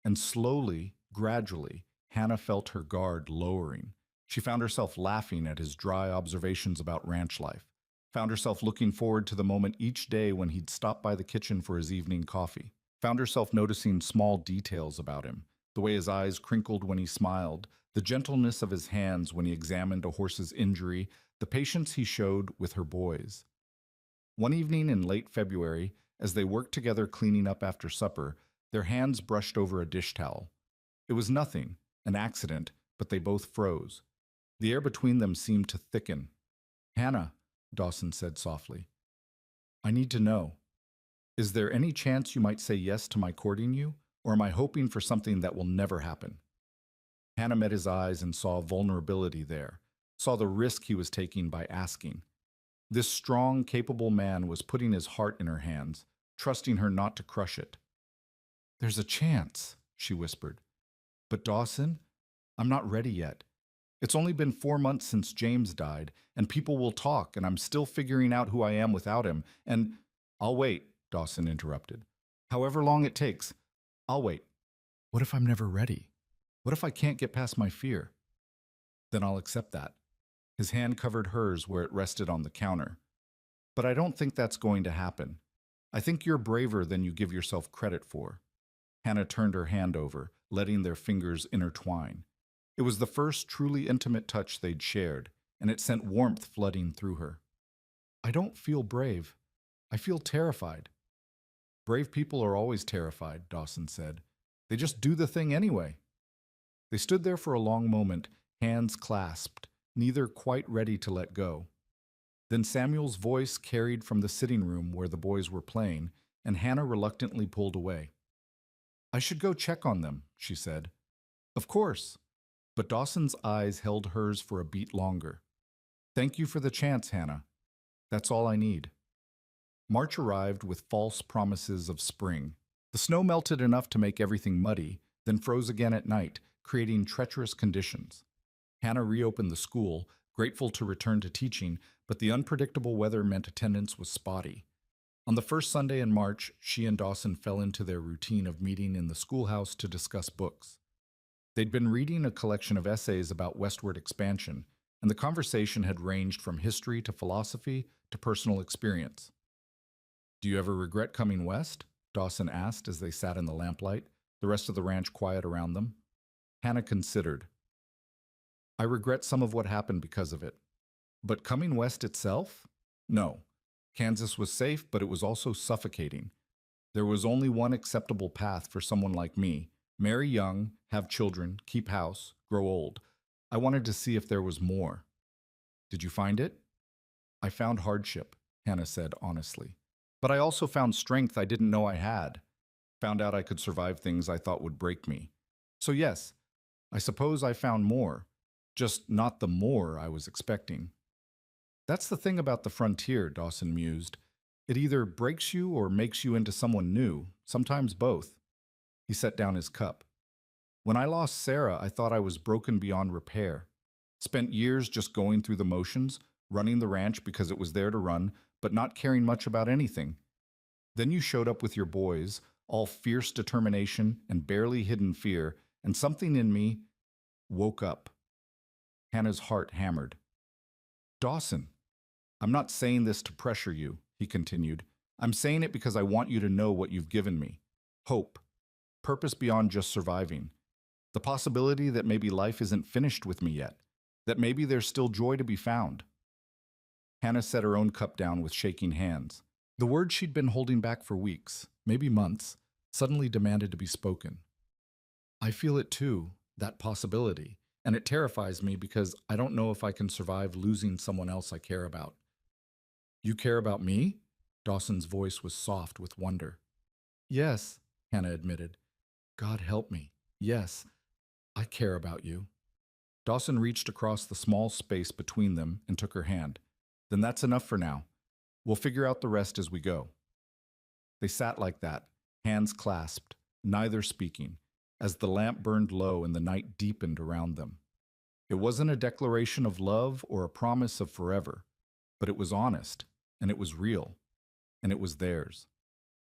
And slowly, gradually, Hannah felt her guard lowering. She found herself laughing at his dry observations about ranch life, found herself looking forward to the moment each day when he'd stop by the kitchen for his evening coffee, found herself noticing small details about him, the way his eyes crinkled when he smiled, the gentleness of his hands when he examined a horse's injury, the patience he showed with her boys. One evening in late February, as they worked together cleaning up after supper, their hands brushed over a dish towel. It was nothing, an accident, but they both froze. The air between them seemed to thicken. "Hannah," Dawson said softly, "I need to know. Is there any chance you might say yes to my courting you, or am I hoping for something that will never happen?" Hannah met his eyes and saw vulnerability there, saw the risk he was taking by asking. This strong, capable man was putting his heart in her hands, trusting her not to crush it. "There's a chance," she whispered. "But Dawson, I'm not ready yet. It's only been 4 months since James died, and people will talk, and I'm still figuring out who I am without him, and—" "I'll wait," Dawson interrupted. "However long it takes, I'll wait. What if I'm never ready? What if I can't get past my fear? Then I'll accept that." His hand covered hers where it rested on the counter. "But I don't think that's going to happen. I think you're braver than you give yourself credit for." Hannah turned her hand over, letting their fingers intertwine. It was the first truly intimate touch they'd shared, and it sent warmth flooding through her. "I don't feel brave. I feel terrified." "Brave people are always terrified," Dawson said. "They just do the thing anyway." They stood there for a long moment, hands clasped, neither quite ready to let go. Then Samuel's voice carried from the sitting room where the boys were playing, and Hannah reluctantly pulled away. "I should go check on them," she said. "Of course." But Dawson's eyes held hers for a beat longer. "Thank you for the chance, Hannah. That's all I need." March arrived with false promises of spring. The snow melted enough to make everything muddy, then froze again at night, creating treacherous conditions. Hannah reopened the school, grateful to return to teaching, but the unpredictable weather meant attendance was spotty. On the first Sunday in March, she and Dawson fell into their routine of meeting in the schoolhouse to discuss books. They'd been reading a collection of essays about westward expansion, and the conversation had ranged from history to philosophy to personal experience. "Do you ever regret coming west?" Dawson asked as they sat in the lamplight, the rest of the ranch quiet around them. Hannah considered. "I regret some of what happened because of it. But coming west itself? No. Kansas was safe, but it was also suffocating. There was only one acceptable path for someone like me: marry young, have children, keep house, grow old. I wanted to see if there was more." "Did you find it?" "I found hardship," Hannah said honestly. "But I also found strength I didn't know I had. Found out I could survive things I thought would break me. So yes, I suppose I found more, just not the more I was expecting." "That's the thing about the frontier," Dawson mused. "It either breaks you or makes you into someone new, sometimes both." He set down his cup. "When I lost Sarah, I thought I was broken beyond repair. Spent years just going through the motions, running the ranch because it was there to run, but not caring much about anything. Then you showed up with your boys, all fierce determination and barely hidden fear, and something in me woke up." Hannah's heart hammered. "Dawson, I'm not saying this to pressure you," he continued. "I'm saying it because I want you to know what you've given me. Hope. Purpose beyond just surviving. The possibility that maybe life isn't finished with me yet. That maybe there's still joy to be found." Hannah set her own cup down with shaking hands. The words she'd been holding back for weeks, maybe months, suddenly demanded to be spoken. "I feel it too, that possibility, and it terrifies me because I don't know if I can survive losing someone else I care about." "You care about me?" Dawson's voice was soft with wonder. "Yes," Hannah admitted. "God help me. Yes, I care about you." Dawson reached across the small space between them and took her hand. Then that's enough for now. We'll figure out the rest as we go. They sat like that, hands clasped, neither speaking, as the lamp burned low and the night deepened around them. It wasn't a declaration of love or a promise of forever, but it was honest, and it was real, and it was theirs.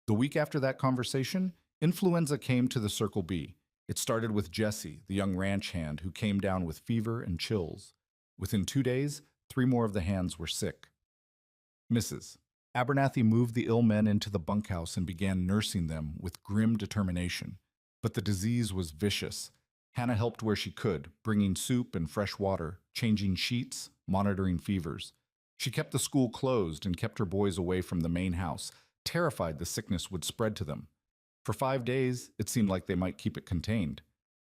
The week after that conversation, influenza came to the Circle B. It started with Jesse, the young ranch hand, who came down with fever and chills. Within 2 days, 3 more of the hands were sick. Mrs. Abernathy moved the ill men into the bunkhouse and began nursing them with grim determination. But the disease was vicious. Hannah helped where she could, bringing soup and fresh water, changing sheets, monitoring fevers. She kept the school closed and kept her boys away from the main house, terrified the sickness would spread to them. For 5 days, it seemed like they might keep it contained.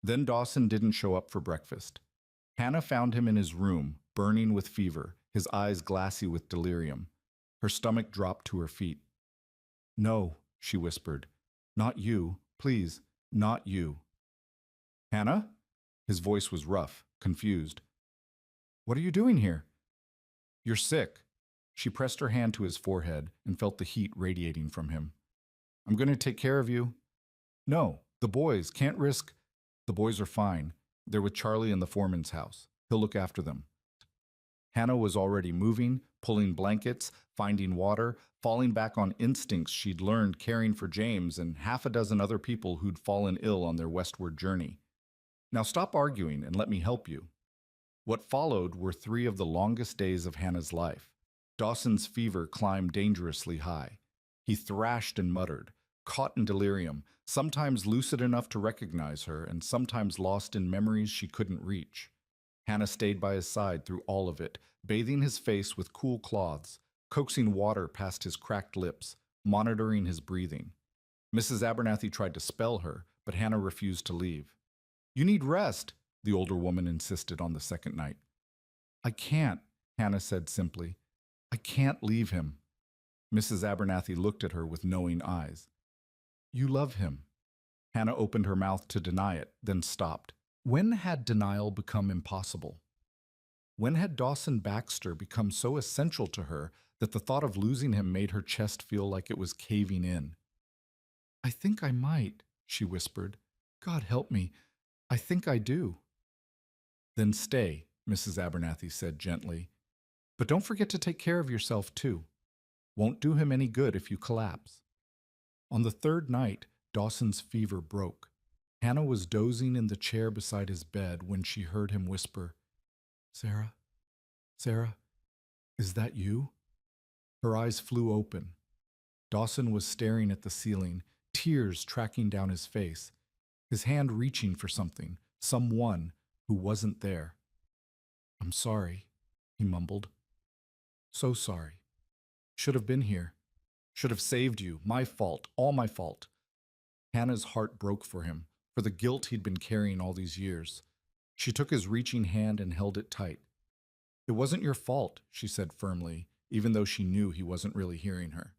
Then Dawson didn't show up for breakfast. Hannah found him in his room, burning with fever, his eyes glassy with delirium. Her stomach dropped to her feet. "No," she whispered. "Not you. Please, not you." "Hannah?" His voice was rough, confused. "What are you doing here?" "You're sick." She pressed her hand to his forehead and felt the heat radiating from him. "I'm going to take care of you." "No, the boys can't risk." "The boys are fine. They're with Charlie in the foreman's house. He'll look after them." Hannah was already moving, pulling blankets, finding water, falling back on instincts she'd learned caring for James and half a dozen other people who'd fallen ill on their westward journey. "Now stop arguing and let me help you." What followed were 3 of the longest days of Hannah's life. Dawson's fever climbed dangerously high. He thrashed and muttered, caught in delirium, sometimes lucid enough to recognize her and sometimes lost in memories she couldn't reach. Hannah stayed by his side through all of it, bathing his face with cool cloths, coaxing water past his cracked lips, monitoring his breathing. Mrs. Abernathy tried to spell her, but Hannah refused to leave. "You need rest," the older woman insisted on the second night. "I can't," Hannah said simply. "I can't leave him." Mrs. Abernathy looked at her with knowing eyes. "You love him." Hannah opened her mouth to deny it, then stopped. When had denial become impossible? When had Dawson Baxter become so essential to her that the thought of losing him made her chest feel like it was caving in? "I think I might," she whispered. "God help me. I think I do." "Then stay," Mrs. Abernathy said gently. "But don't forget to take care of yourself, too. Won't do him any good if you collapse." On the 3rd night, Dawson's fever broke. Hannah was dozing in the chair beside his bed when she heard him whisper, "Sarah, Sarah, is that you?" Her eyes flew open. Dawson was staring at the ceiling, tears tracking down his face, his hand reaching for something, someone who wasn't there. "I'm sorry," he mumbled. "So sorry. Should have been here. Should have saved you. My fault. All my fault." Hannah's heart broke for him, for the guilt he'd been carrying all these years. She took his reaching hand and held it tight. "It wasn't your fault," she said firmly, even though she knew he wasn't really hearing her.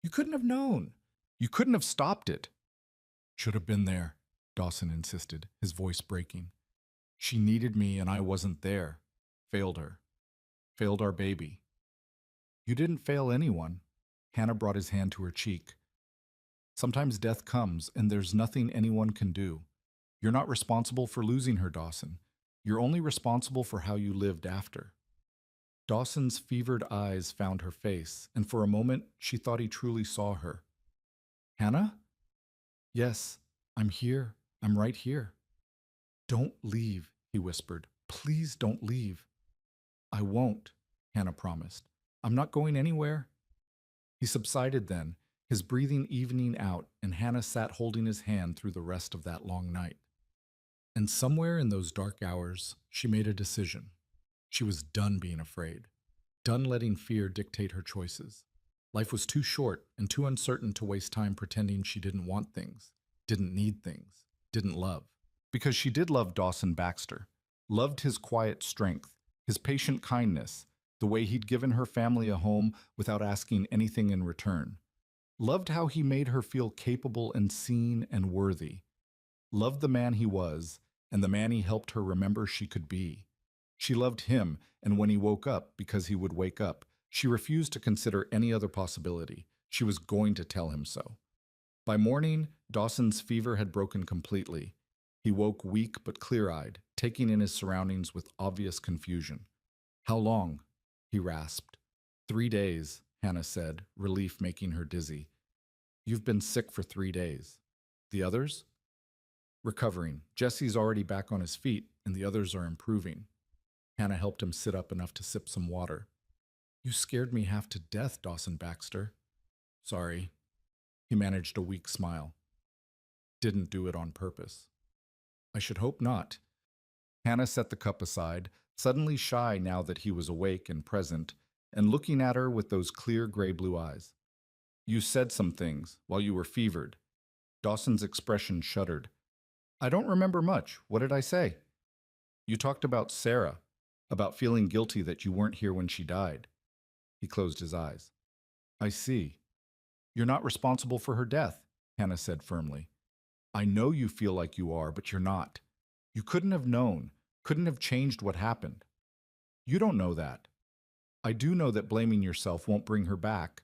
"You couldn't have known. You couldn't have stopped it." "Should have been there," Dawson insisted, his voice breaking. "She needed me and I wasn't there. Failed her. Failed our baby." "You didn't fail anyone." Hannah brought his hand to her cheek. "Sometimes death comes and there's nothing anyone can do. You're not responsible for losing her, Dawson. You're only responsible for how you lived after." Dawson's fevered eyes found her face, and for a moment she thought he truly saw her. "Hannah?" "Yes, I'm here. I'm right here." "Don't leave," he whispered. "Please don't leave." "I won't," Hannah promised. "I'm not going anywhere." He subsided then, his breathing evening out, and Hannah sat holding his hand through the rest of that long night. And somewhere in those dark hours, she made a decision. She was done being afraid, done letting fear dictate her choices. Life was too short and too uncertain to waste time pretending she didn't want things, didn't need things, didn't love. Because she did love Dawson Baxter, loved his quiet strength, his patient kindness, the way he'd given her family a home without asking anything in return. Loved how he made her feel capable and seen and worthy. Loved the man he was, and the man he helped her remember she could be. She loved him, and when he woke up, because he would wake up, she refused to consider any other possibility. She was going to tell him so. By morning, Dawson's fever had broken completely. He woke weak but clear-eyed, taking in his surroundings with obvious confusion. "How long?" he rasped. "3 days," Hannah said, relief making her dizzy. "You've been sick for 3 days. The others?" "Recovering. Jesse's already back on his feet, and the others are improving." Hannah helped him sit up enough to sip some water. "You scared me half to death, Dawson Baxter." "Sorry." He managed a weak smile. "Didn't do it on purpose." "I should hope not." Hannah set the cup aside, suddenly shy now that he was awake and present, and looking at her with those clear gray-blue eyes. "You said some things while you were fevered." Dawson's expression shuddered. "I don't remember much. What did I say?" "You talked about Sarah, about feeling guilty that you weren't here when she died." He closed his eyes. "I see. You're not responsible for her death," Hannah said firmly. "I know you feel like you are, but you're not. You couldn't have known, couldn't have changed what happened. You don't know that. I do know that blaming yourself won't bring her back,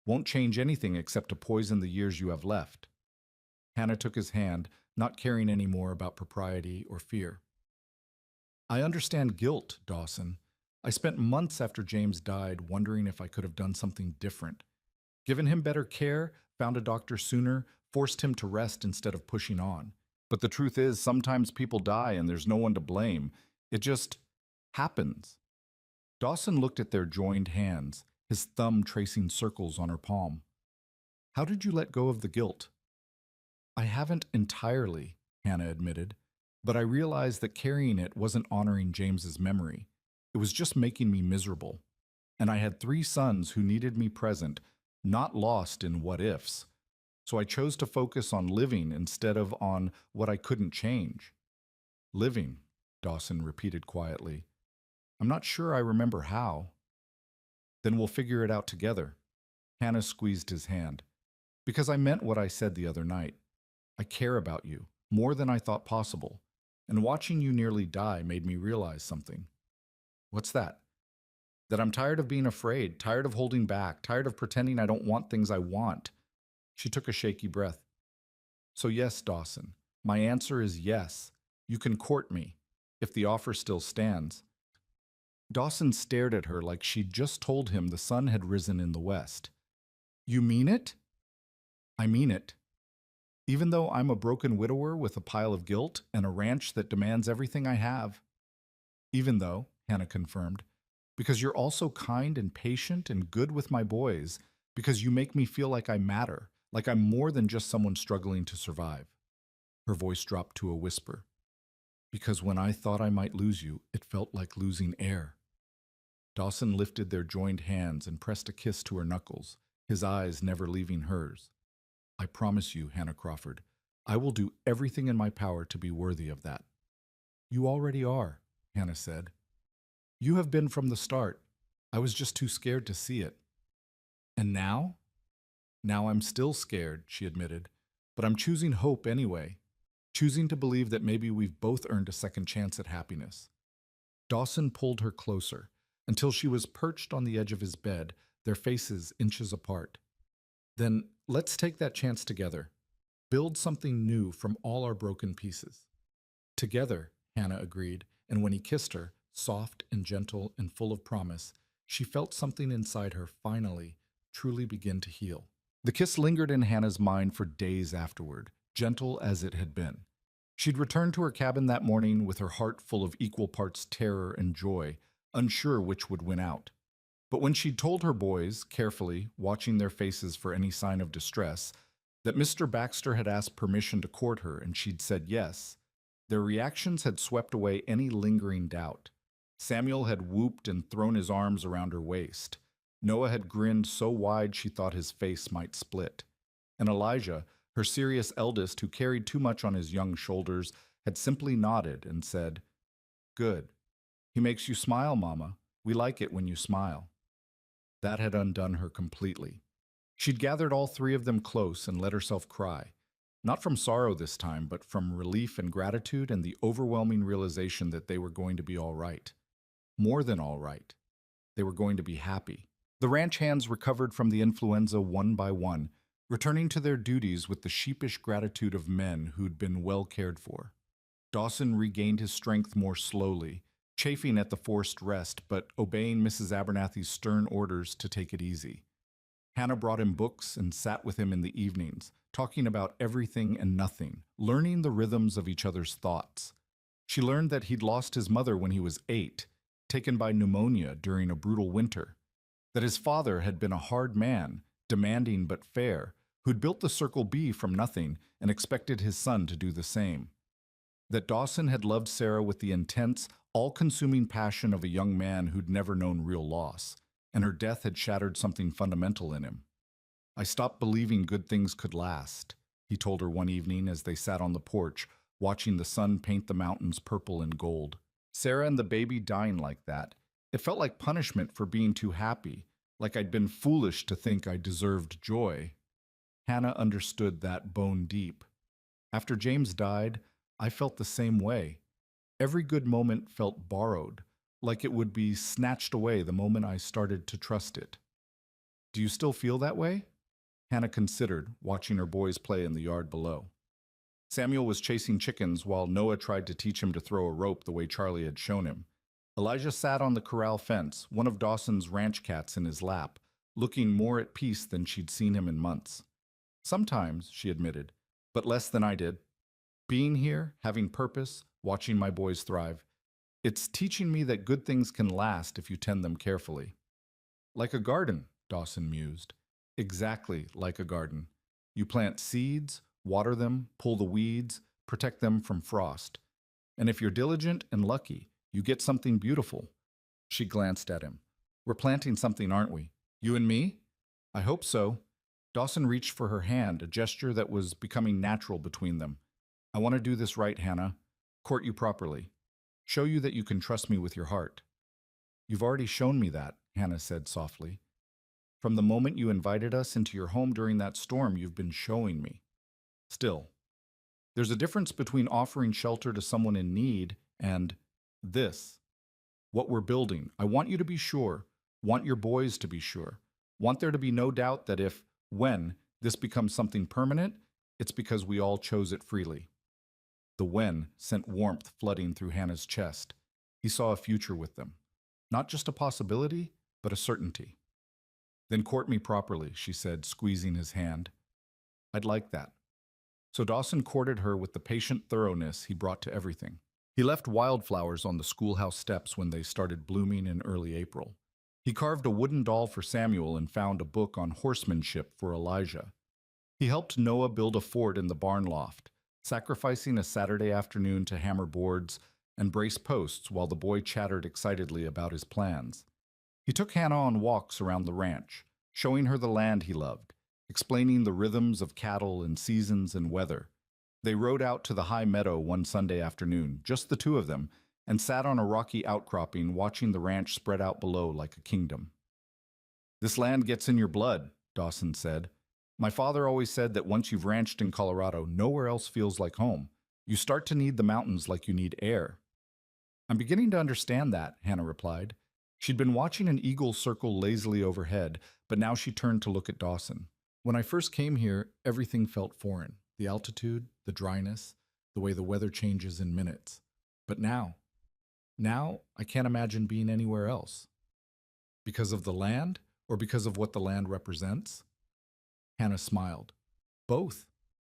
won't change anything except to poison the years you have left." Hannah took his hand, not caring any more about propriety or fear. "I understand guilt, Dawson. I spent months after James died wondering if I could have done something different. Given him better care, found a doctor sooner, forced him to rest instead of pushing on. But the truth is, sometimes people die and there's no one to blame. It just happens." Dawson looked at their joined hands, his thumb tracing circles on her palm. "How did you let go of the guilt?" "I haven't entirely," Hannah admitted, "but I realized that carrying it wasn't honoring James's memory. It was just making me miserable. And I had 3 sons who needed me present, not lost in what-ifs. So I chose to focus on living instead of on what I couldn't change." "Living," Dawson repeated quietly. "I'm not sure I remember how." "Then we'll figure it out together." Hannah squeezed his hand. "Because I meant what I said the other night. I care about you, more than I thought possible. And watching you nearly die made me realize something." "What's that?" "That I'm tired of being afraid, tired of holding back, tired of pretending I don't want things I want." She took a shaky breath. "So yes, Dawson, my answer is yes. You can court me, if the offer still stands." Dawson stared at her like she'd just told him the sun had risen in the west. "You mean it?" "I mean it. Even though I'm a broken widower with a pile of guilt and a ranch that demands everything I have." "Even though," Hannah confirmed, "because you're also kind and patient and good with my boys, because you make me feel like I matter, like I'm more than just someone struggling to survive." Her voice dropped to a whisper. "Because when I thought I might lose you, it felt like losing air." Dawson lifted their joined hands and pressed a kiss to her knuckles, his eyes never leaving hers. "I promise you, Hannah Crawford, I will do everything in my power to be worthy of that." "You already are," Hannah said. "You have been from the start. I was just too scared to see it." "And now?" "Now I'm still scared," she admitted, "but I'm choosing hope anyway, choosing to believe that maybe we've both earned a second chance at happiness." Dawson pulled her closer, until she was perched on the edge of his bed, their faces inches apart. "Then let's take that chance together. Build something new from all our broken pieces." "Together," Hannah agreed, and when he kissed her, soft and gentle and full of promise, she felt something inside her finally, truly begin to heal. The kiss lingered in Hannah's mind for days afterward, gentle as it had been. She'd returned to her cabin that morning with her heart full of equal parts terror and joy, unsure which would win out. But when she'd told her boys, carefully, watching their faces for any sign of distress, that Mr. Baxter had asked permission to court her and she'd said yes, their reactions had swept away any lingering doubt. Samuel had whooped and thrown his arms around her waist. Noah had grinned so wide she thought his face might split. And Elijah, her serious eldest who carried too much on his young shoulders, had simply nodded and said, "Good. He makes you smile, Mama. We like it when you smile." That had undone her completely. She'd gathered all 3 of them close and let herself cry. Not from sorrow this time, but from relief and gratitude and the overwhelming realization that they were going to be all right. More than all right. They were going to be happy. The ranch hands recovered from the influenza one by one, returning to their duties with the sheepish gratitude of men who'd been well cared for. Dawson regained his strength more slowly, chafing at the forced rest, but obeying Mrs. Abernathy's stern orders to take it easy. Hannah brought him books and sat with him in the evenings, talking about everything and nothing, learning the rhythms of each other's thoughts. She learned that he'd lost his mother when he was 8, taken by pneumonia during a brutal winter, that his father had been a hard man, demanding but fair, who'd built the Circle B from nothing and expected his son to do the same. That Dawson had loved Sarah with the intense, all-consuming passion of a young man who'd never known real loss, and her death had shattered something fundamental in him. I stopped believing good things could last, he told her one evening as they sat on the porch, watching the sun paint the mountains purple and gold. Sarah and the baby dying like that. It felt like punishment for being too happy, like I'd been foolish to think I deserved joy. Hannah understood that bone deep. After James died, I felt the same way. Every good moment felt borrowed, like it would be snatched away the moment I started to trust it. Do you still feel that way? Hannah considered, watching her boys play in the yard below. Samuel was chasing chickens while Noah tried to teach him to throw a rope the way Charlie had shown him. Elijah sat on the corral fence, one of Dawson's ranch cats in his lap, looking more at peace than she'd seen him in months. Sometimes, she admitted, but less than I did. Being here, having purpose, watching my boys thrive, it's teaching me that good things can last if you tend them carefully. Like a garden, Dawson mused. Exactly like a garden. You plant seeds, water them, pull the weeds, protect them from frost. And if you're diligent and lucky, you get something beautiful. She glanced at him. We're planting something, aren't we? You and me? I hope so. Dawson reached for her hand, a gesture that was becoming natural between them. I want to do this right, Hannah. Court you properly. Show you that you can trust me with your heart. You've already shown me that, Hannah said softly. From the moment you invited us into your home during that storm, you've been showing me. Still, there's a difference between offering shelter to someone in need and this. What we're building. I want you to be sure. Want your boys to be sure. Want there to be no doubt that when, this becomes something permanent, it's because we all chose it freely. The when sent warmth flooding through Hannah's chest. He saw a future with them. Not just a possibility, but a certainty. Then court me properly, she said, squeezing his hand. I'd like that. So Dawson courted her with the patient thoroughness he brought to everything. He left wildflowers on the schoolhouse steps when they started blooming in early April. He carved a wooden doll for Samuel and found a book on horsemanship for Elijah. He helped Noah build a fort in the barn loft, sacrificing a Saturday afternoon to hammer boards and brace posts while the boy chattered excitedly about his plans. He took Hannah on walks around the ranch, showing her the land he loved, explaining the rhythms of cattle and seasons and weather. They rode out to the high meadow one Sunday afternoon, just the two of them, and sat on a rocky outcropping watching the ranch spread out below like a kingdom. This land gets in your blood, Dawson said. My father always said that once you've ranched in Colorado, nowhere else feels like home. You start to need the mountains like you need air. I'm beginning to understand that, Hannah replied. She'd been watching an eagle circle lazily overhead, but now she turned to look at Dawson. When I first came here, everything felt foreign. The altitude, the dryness, the way the weather changes in minutes. But now I can't imagine being anywhere else. Because of the land, or because of what the land represents? Hannah smiled. Both.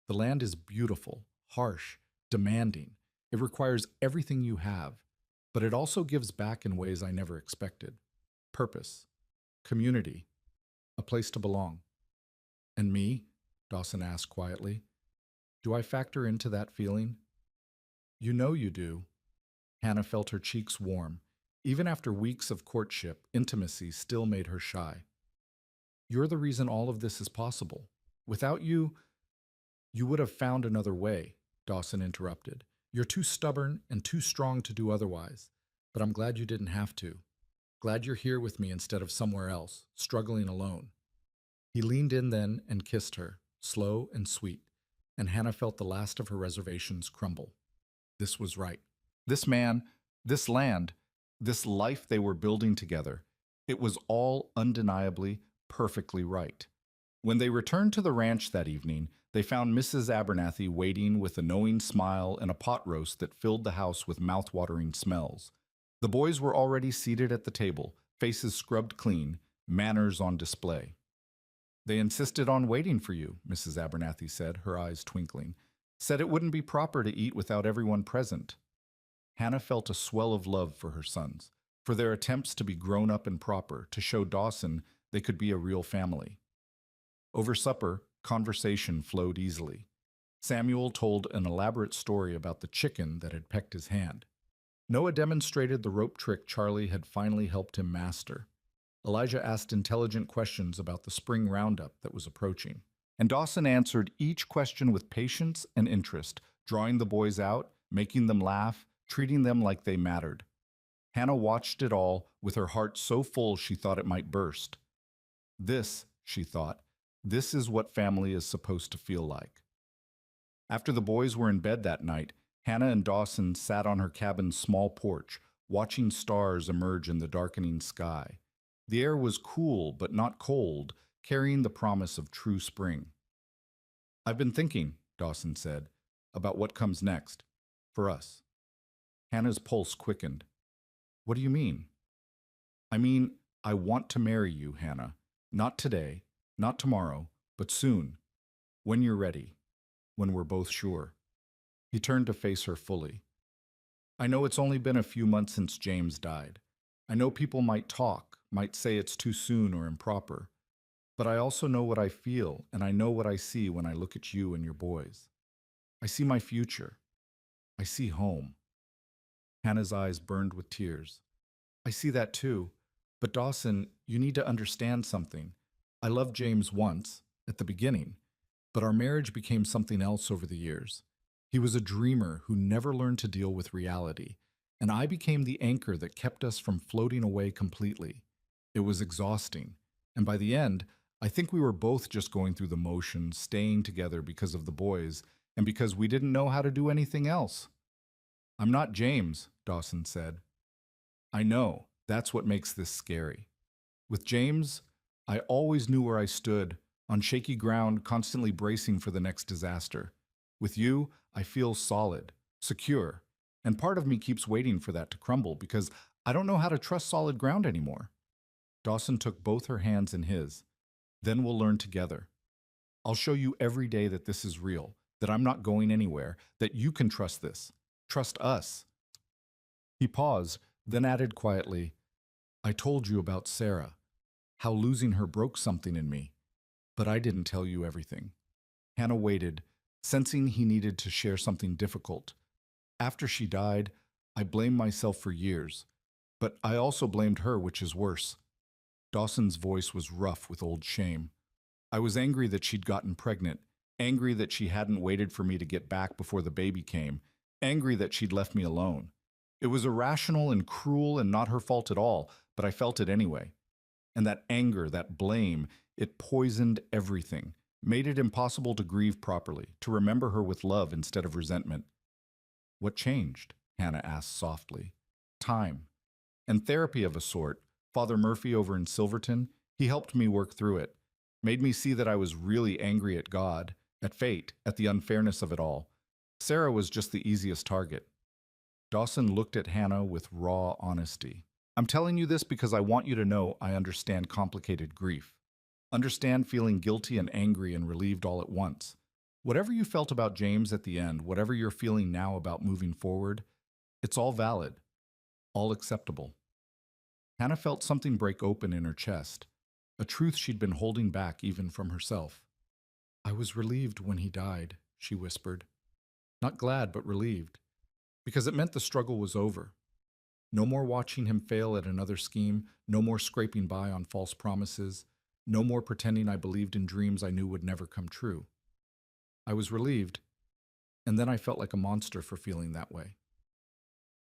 The land is beautiful, harsh, demanding. It requires everything you have, but it also gives back in ways I never expected. Purpose, community, a place to belong. And me? Dawson asked quietly. Do I factor into that feeling? You know you do. Hannah felt her cheeks warm. Even after weeks of courtship, intimacy still made her shy. You're the reason all of this is possible. Without you, you would have found another way, Dawson interrupted. You're too stubborn and too strong to do otherwise. But I'm glad you didn't have to. Glad you're here with me instead of somewhere else, struggling alone. He leaned in then and kissed her, slow and sweet. and Hannah felt the last of her reservations crumble. This was right. This man, this land, this life they were building together, it was all undeniably, perfectly right. When they returned to the ranch that evening, they found Mrs. Abernathy waiting with a knowing smile and a pot roast that filled the house with mouth-watering smells. The boys were already seated at the table, faces scrubbed clean, manners on display. They insisted on waiting for you, Mrs. Abernathy said, her eyes twinkling. Said it wouldn't be proper to eat without everyone present. Hannah felt a swell of love for her sons, for their attempts to be grown up and proper, to show Dawson they could be a real family. Over supper, conversation flowed easily. Samuel told an elaborate story about the chicken that had pecked his hand. Noah demonstrated the rope trick Charlie had finally helped him master. Elijah asked intelligent questions about the spring roundup that was approaching. And Dawson answered each question with patience and interest, drawing the boys out, making them laugh, treating them like they mattered. Hannah watched it all with her heart so full she thought it might burst. This, she thought, this is what family is supposed to feel like. After the boys were in bed that night, Hannah and Dawson sat on her cabin's small porch, watching stars emerge in the darkening sky. The air was cool but not cold, carrying the promise of true spring. I've been thinking, Dawson said, about what comes next, for us. Hannah's pulse quickened. What do you mean? I mean, I want to marry you, Hannah. Not today, not tomorrow, but soon. When you're ready. When we're both sure. He turned to face her fully. I know it's only been a few months since James died. I know people might talk, might say it's too soon or improper. But I also know what I feel, and I know what I see when I look at you and your boys. I see my future. I see home. Hannah's eyes burned with tears. I see that too. But Dawson, you need to understand something. I loved James once, at the beginning, but our marriage became something else over the years. He was a dreamer who never learned to deal with reality, and I became the anchor that kept us from floating away completely. It was exhausting, and by the end, I think we were both just going through the motions, staying together because of the boys, and because we didn't know how to do anything else. I'm not James, Dawson said. I know, that's what makes this scary. With James, I always knew where I stood, on shaky ground, constantly bracing for the next disaster. With you, I feel solid, secure, and part of me keeps waiting for that to crumble because I don't know how to trust solid ground anymore. Dawson took both her hands in his. Then we'll learn together. I'll show you every day that this is real, that I'm not going anywhere, that you can trust this. Trust us. He paused, then added quietly, I told you about Sarah, how losing her broke something in me, but I didn't tell you everything. Hannah waited, sensing he needed to share something difficult. After she died, I blamed myself for years, but I also blamed her, which is worse. Dawson's voice was rough with old shame. I was angry that she'd gotten pregnant, angry that she hadn't waited for me to get back before the baby came, angry that she'd left me alone. It was irrational and cruel and not her fault at all, but I felt it anyway. And that anger, that blame, it poisoned everything, made it impossible to grieve properly, to remember her with love instead of resentment. What changed? Hannah asked softly. Time. And therapy of a sort. Father Murphy over in Silverton, he helped me work through it. Made me see that I was really angry at God, at fate, at the unfairness of it all. Sarah was just the easiest target. Dawson looked at Hannah with raw honesty. I'm telling you this because I want you to know I understand complicated grief. Understand feeling guilty and angry and relieved all at once. Whatever you felt about James at the end, whatever you're feeling now about moving forward, it's all valid, all acceptable. Hannah felt something break open in her chest, a truth she'd been holding back even from herself. I was relieved when he died, she whispered. Not glad, but relieved, because it meant the struggle was over. No more watching him fail at another scheme, no more scraping by on false promises, no more pretending I believed in dreams I knew would never come true. I was relieved, and then I felt like a monster for feeling that way.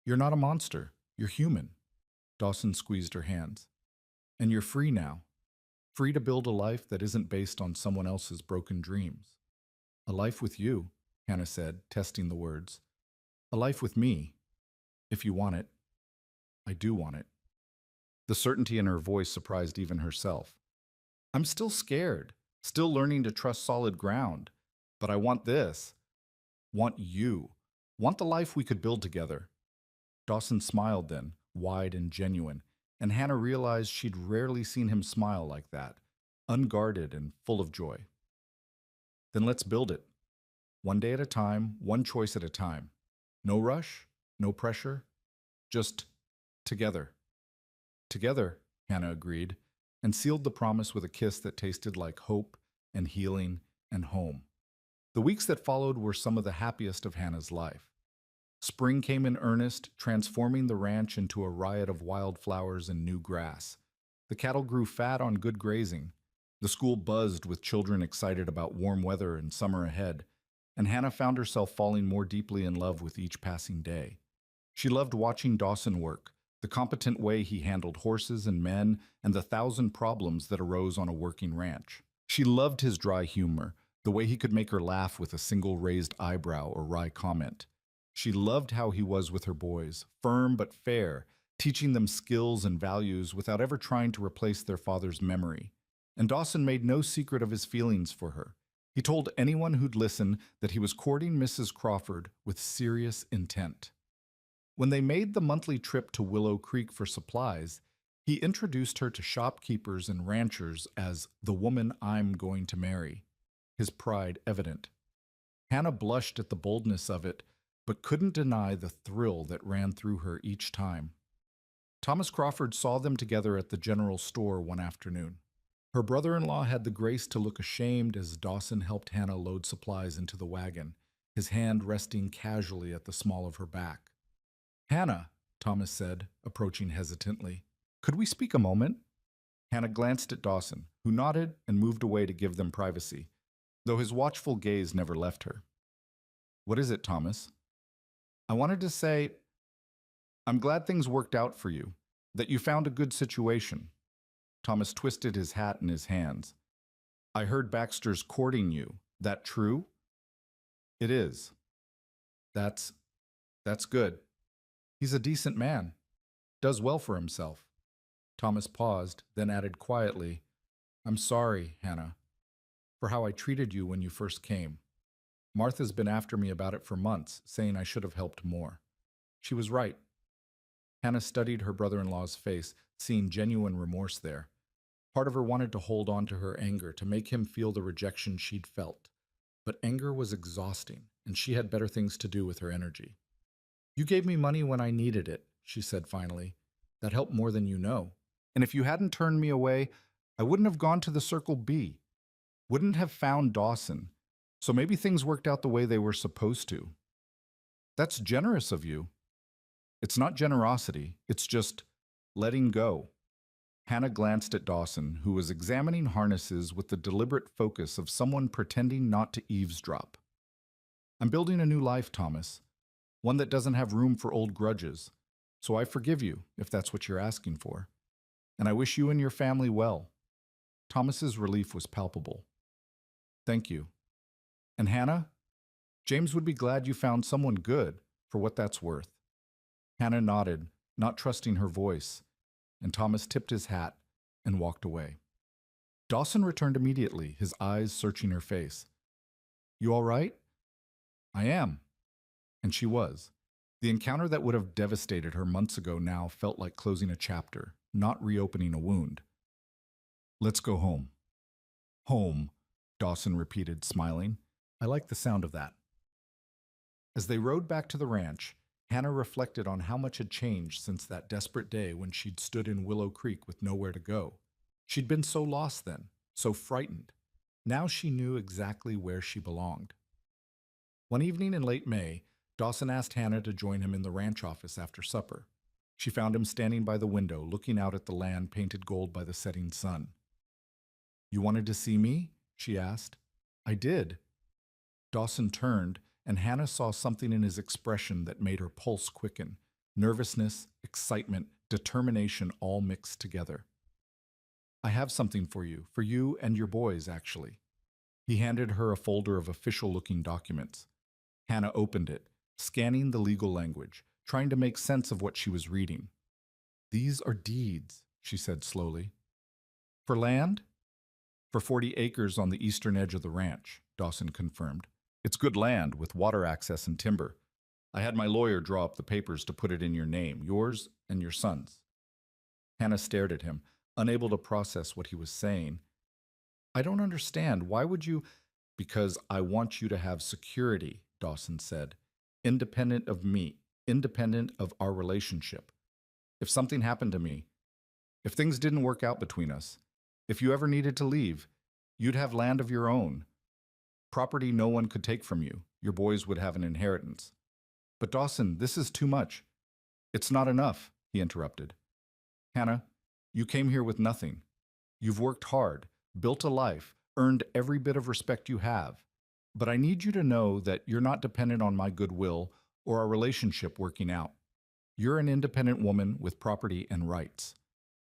You're not a monster, you're human. Dawson squeezed her hands. And you're free now, free to build a life that isn't based on someone else's broken dreams. A life with you, Hannah said, testing the words. A life with me, if you want it. I do want it. The certainty in her voice surprised even herself. I'm still scared, still learning to trust solid ground. But I want this. Want you. Want the life we could build together. Dawson smiled then, wide and genuine, and Hannah realized she'd rarely seen him smile like that, unguarded and full of joy. Then let's build it. One day at a time, one choice at a time. No rush, no pressure, just together. Together, Hannah agreed, and sealed the promise with a kiss that tasted like hope and healing and home. The weeks that followed were some of the happiest of Hannah's life. Spring came in earnest, transforming the ranch into a riot of wildflowers and new grass. The cattle grew fat on good grazing. The school buzzed with children excited about warm weather and summer ahead, and Hannah found herself falling more deeply in love with each passing day. She loved watching Dawson work, the competent way he handled horses and men, and the thousand problems that arose on a working ranch. She loved his dry humor, the way he could make her laugh with a single raised eyebrow or wry comment. She loved how he was with her boys, firm but fair, teaching them skills and values without ever trying to replace their father's memory. And Dawson made no secret of his feelings for her. He told anyone who'd listen that he was courting Mrs. Crawford with serious intent. When they made the monthly trip to Willow Creek for supplies, he introduced her to shopkeepers and ranchers as the woman I'm going to marry, his pride evident. Hannah blushed at the boldness of it, but couldn't deny the thrill that ran through her each time. Thomas Crawford saw them together at the general store one afternoon. Her brother-in-law had the grace to look ashamed as Dawson helped Hannah load supplies into the wagon, his hand resting casually at the small of her back. Hannah, Thomas said, approaching hesitantly, could we speak a moment? Hannah glanced at Dawson, who nodded and moved away to give them privacy, though his watchful gaze never left her. What is it, Thomas? I wanted to say, I'm glad things worked out for you, that you found a good situation. Thomas twisted his hat in his hands. I heard Baxter's courting you. That true? It is. That's good. He's a decent man. Does well for himself. Thomas paused, then added quietly, I'm sorry, Hannah, for how I treated you when you first came. Martha's been after me about it for months, saying I should have helped more. She was right. Hannah studied her brother-in-law's face, seeing genuine remorse there. Part of her wanted to hold on to her anger, to make him feel the rejection she'd felt. But anger was exhausting, and she had better things to do with her energy. You gave me money when I needed it, she said finally. That helped more than you know. And if you hadn't turned me away, I wouldn't have gone to the Circle B. Wouldn't have found Dawson. So maybe things worked out the way they were supposed to. That's generous of you. It's not generosity, it's just letting go. Hannah glanced at Dawson, who was examining harnesses with the deliberate focus of someone pretending not to eavesdrop. I'm building a new life, Thomas. One that doesn't have room for old grudges. So I forgive you, if that's what you're asking for. And I wish you and your family well. Thomas's relief was palpable. Thank you. And Hannah, James would be glad you found someone good, for what that's worth. Hannah nodded, not trusting her voice, and Thomas tipped his hat and walked away. Dawson returned immediately, his eyes searching her face. You all right? I am. And she was. The encounter that would have devastated her months ago now felt like closing a chapter, not reopening a wound. Let's go home. Home, Dawson repeated, smiling. I like the sound of that. As they rode back to the ranch, Hannah reflected on how much had changed since that desperate day when she'd stood in Willow Creek with nowhere to go. She'd been so lost then, so frightened. Now she knew exactly where she belonged. One evening in late May, Dawson asked Hannah to join him in the ranch office after supper. She found him standing by the window, looking out at the land painted gold by the setting sun. You wanted to see me? She asked. I did. Dawson turned, and Hannah saw something in his expression that made her pulse quicken. Nervousness, excitement, determination all mixed together. I have something for you and your boys, actually. He handed her a folder of official-looking documents. Hannah opened it, scanning the legal language, trying to make sense of what she was reading. "These are deeds," she said slowly. "For land?" "For 40 acres on the eastern edge of the ranch," Dawson confirmed. "It's good land with water access and timber. I had my lawyer draw up the papers to put it in your name, yours and your son's." Hannah stared at him, unable to process what he was saying. "I don't understand. Why would you—" "Because I want you to have security," Dawson said. "Independent of me, independent of our relationship. If something happened to me, if things didn't work out between us, if you ever needed to leave, you'd have land of your own. Property no one could take from you. Your boys would have an inheritance." "But Dawson, this is too much." "It's not enough," he interrupted. "Hannah, you came here with nothing. You've worked hard, built a life, earned every bit of respect you have. But I need you to know that you're not dependent on my goodwill or our relationship working out. You're an independent woman with property and rights.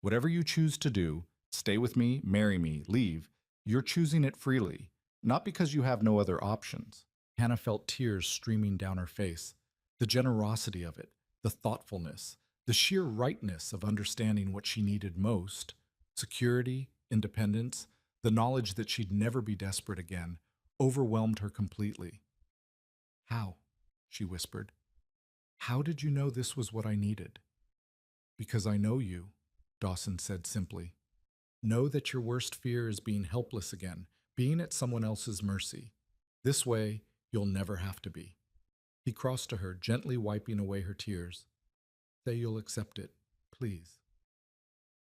Whatever you choose to do, stay with me, marry me, leave, you're choosing it freely, not because you have no other options." Hannah felt tears streaming down her face. The generosity of it, the thoughtfulness, the sheer rightness of understanding what she needed most, security, independence, the knowledge that she'd never be desperate again, overwhelmed her completely. "How?" she whispered. "How did you know this was what I needed?" "Because I know you," Dawson said simply. "Know that your worst fear is being helpless again, being at someone else's mercy. This way, you'll never have to be." He crossed to her, gently wiping away her tears. "Say you'll accept it, please."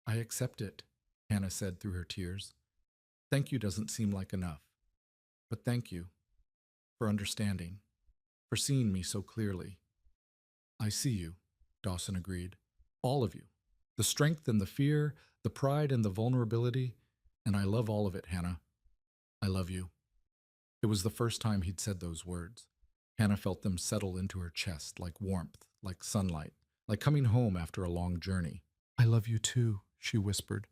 "I accept it," Hannah said through her tears. "Thank you doesn't seem like enough. But thank you for understanding, for seeing me so clearly." "I see you," Dawson agreed. "All of you. The strength and the fear, the pride and the vulnerability. And I love all of it, Hannah. I love you." It was the first time he'd said those words. Hannah felt them settle into her chest like warmth, like sunlight, like coming home after a long journey. "I love you too," she whispered.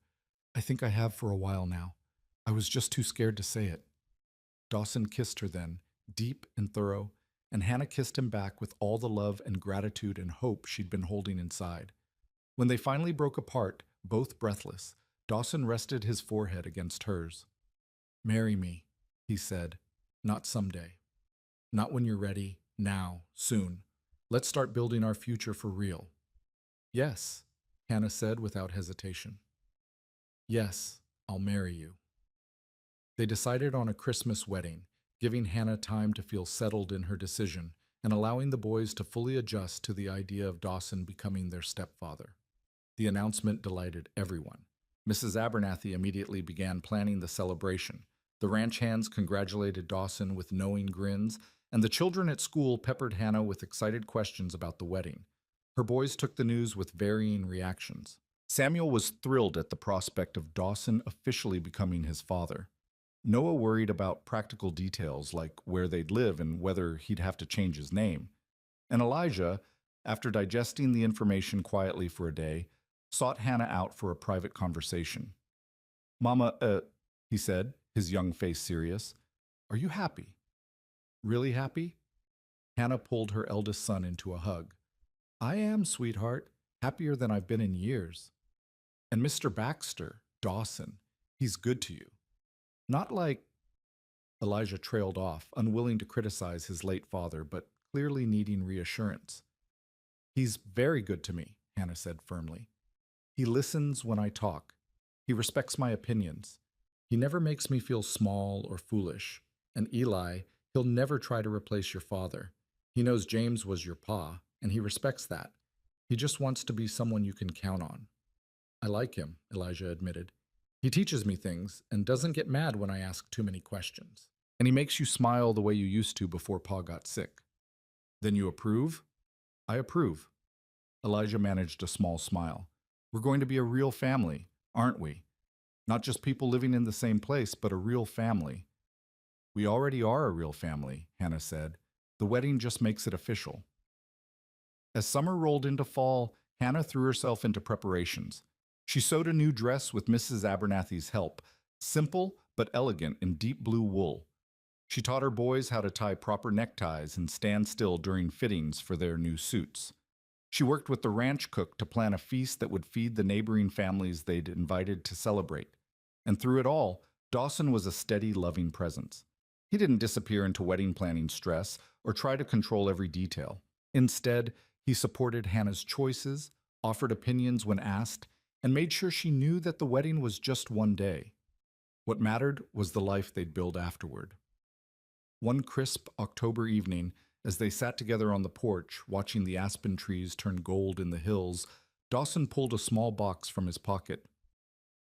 "I think I have for a while now. I was just too scared to say it." Dawson kissed her then, deep and thorough, and Hannah kissed him back with all the love and gratitude and hope she'd been holding inside. When they finally broke apart, both breathless, Dawson rested his forehead against hers. "Marry me," he said. "Not someday. Not when you're ready. Now. Soon. Let's start building our future for real." "Yes," Hannah said without hesitation. "Yes, I'll marry you." They decided on a Christmas wedding, giving Hannah time to feel settled in her decision and allowing the boys to fully adjust to the idea of Dawson becoming their stepfather. The announcement delighted everyone. Mrs. Abernathy immediately began planning the celebration. The ranch hands congratulated Dawson with knowing grins, and the children at school peppered Hannah with excited questions about the wedding. Her boys took the news with varying reactions. Samuel was thrilled at the prospect of Dawson officially becoming his father. Noah worried about practical details like where they'd live and whether he'd have to change his name. And Elijah, after digesting the information quietly for a day, sought Hannah out for a private conversation. "Mama, he said, his young face serious, "are you happy? Really happy?" Hannah pulled her eldest son into a hug. "I am, sweetheart, happier than I've been in years. And Mr. Baxter, Dawson, he's good to you. Not like—" Elijah trailed off, unwilling to criticize his late father, but clearly needing reassurance. "He's very good to me," Hannah said firmly. "He listens when I talk. He respects my opinions. He never makes me feel small or foolish. And Eli, he'll never try to replace your father. He knows James was your pa, and he respects that. He just wants to be someone you can count on." "I like him," Elijah admitted. "He teaches me things and doesn't get mad when I ask too many questions. And he makes you smile the way you used to before Pa got sick." "Then you approve?" "I approve." Elijah managed a small smile. "We're going to be a real family, aren't we? Not just people living in the same place, but a real family." "We already are a real family," Hannah said. "The wedding just makes it official." As summer rolled into fall, Hannah threw herself into preparations. She sewed a new dress with Mrs. Abernathy's help, simple but elegant in deep blue wool. She taught her boys how to tie proper neckties and stand still during fittings for their new suits. She worked with the ranch cook to plan a feast that would feed the neighboring families they'd invited to celebrate. And through it all, Dawson was a steady, loving presence. He didn't disappear into wedding planning stress or try to control every detail. Instead, he supported Hannah's choices, offered opinions when asked, and made sure she knew that the wedding was just one day. What mattered was the life they'd build afterward. One crisp October evening, as they sat together on the porch, watching the aspen trees turn gold in the hills, Dawson pulled a small box from his pocket.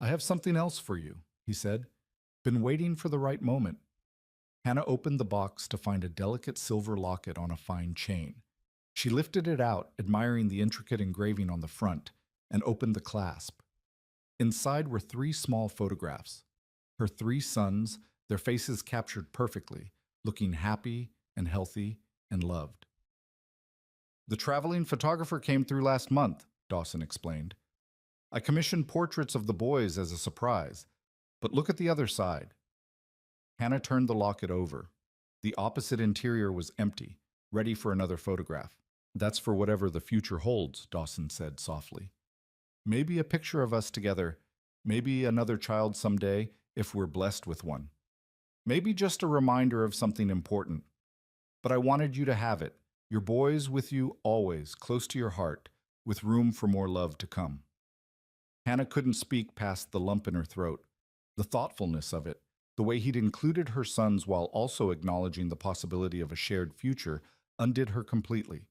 "I have something else for you," he said. "Been waiting for the right moment." Hannah opened the box to find a delicate silver locket on a fine chain. She lifted it out, admiring the intricate engraving on the front, and opened the clasp. Inside were three small photographs. Her three sons, their faces captured perfectly, looking happy and healthy and loved. "The traveling photographer came through last month," Dawson explained. "I commissioned portraits of the boys as a surprise, but look at the other side." Hannah turned the locket over. The opposite interior was empty, ready for another photograph. "That's for whatever the future holds," Dawson said softly. "Maybe a picture of us together, maybe another child someday, if we're blessed with one. Maybe just a reminder of something important. But I wanted you to have it, your boys with you always, close to your heart, with room for more love to come." Hannah couldn't speak past the lump in her throat. The thoughtfulness of it, the way he'd included her sons while also acknowledging the possibility of a shared future, undid her completely.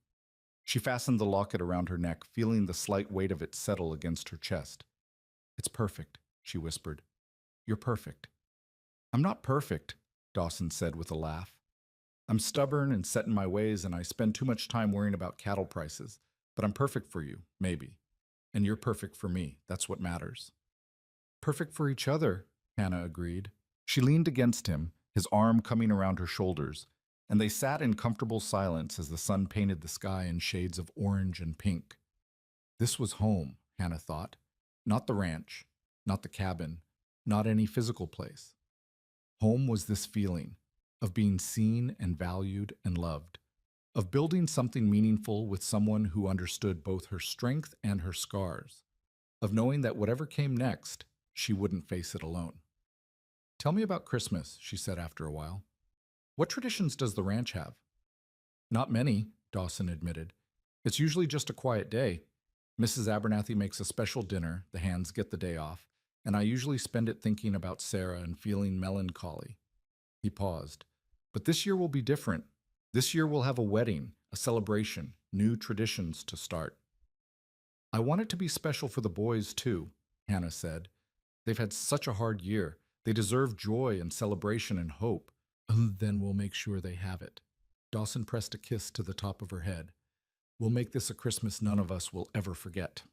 She fastened the locket around her neck, feeling the slight weight of it settle against her chest. "It's perfect," she whispered. "You're perfect." "I'm not perfect," Dawson said with a laugh. "I'm stubborn and set in my ways, and I spend too much time worrying about cattle prices. But I'm perfect for you, maybe. And you're perfect for me. That's what matters." "Perfect for each other," Hannah agreed. She leaned against him, his arm coming around her shoulders, and they sat in comfortable silence as the sun painted the sky in shades of orange and pink. This was home, Hannah thought. Not the ranch, not the cabin, not any physical place. Home was this feeling of being seen and valued and loved, of building something meaningful with someone who understood both her strength and her scars, of knowing that whatever came next, she wouldn't face it alone. "Tell me about Christmas," she said after a while. "What traditions does the ranch have?" "Not many," Dawson admitted. "It's usually just a quiet day. Mrs. Abernathy makes a special dinner, the hands get the day off, and I usually spend it thinking about Sarah and feeling melancholy." He paused. "But this year will be different. This year we'll have a wedding, a celebration, new traditions to start." "I want it to be special for the boys, too," Hannah said. "They've had such a hard year. They deserve joy and celebration and hope." "Then we'll make sure they have it." Dawson pressed a kiss to the top of her head. "We'll make this a Christmas none of us will ever forget."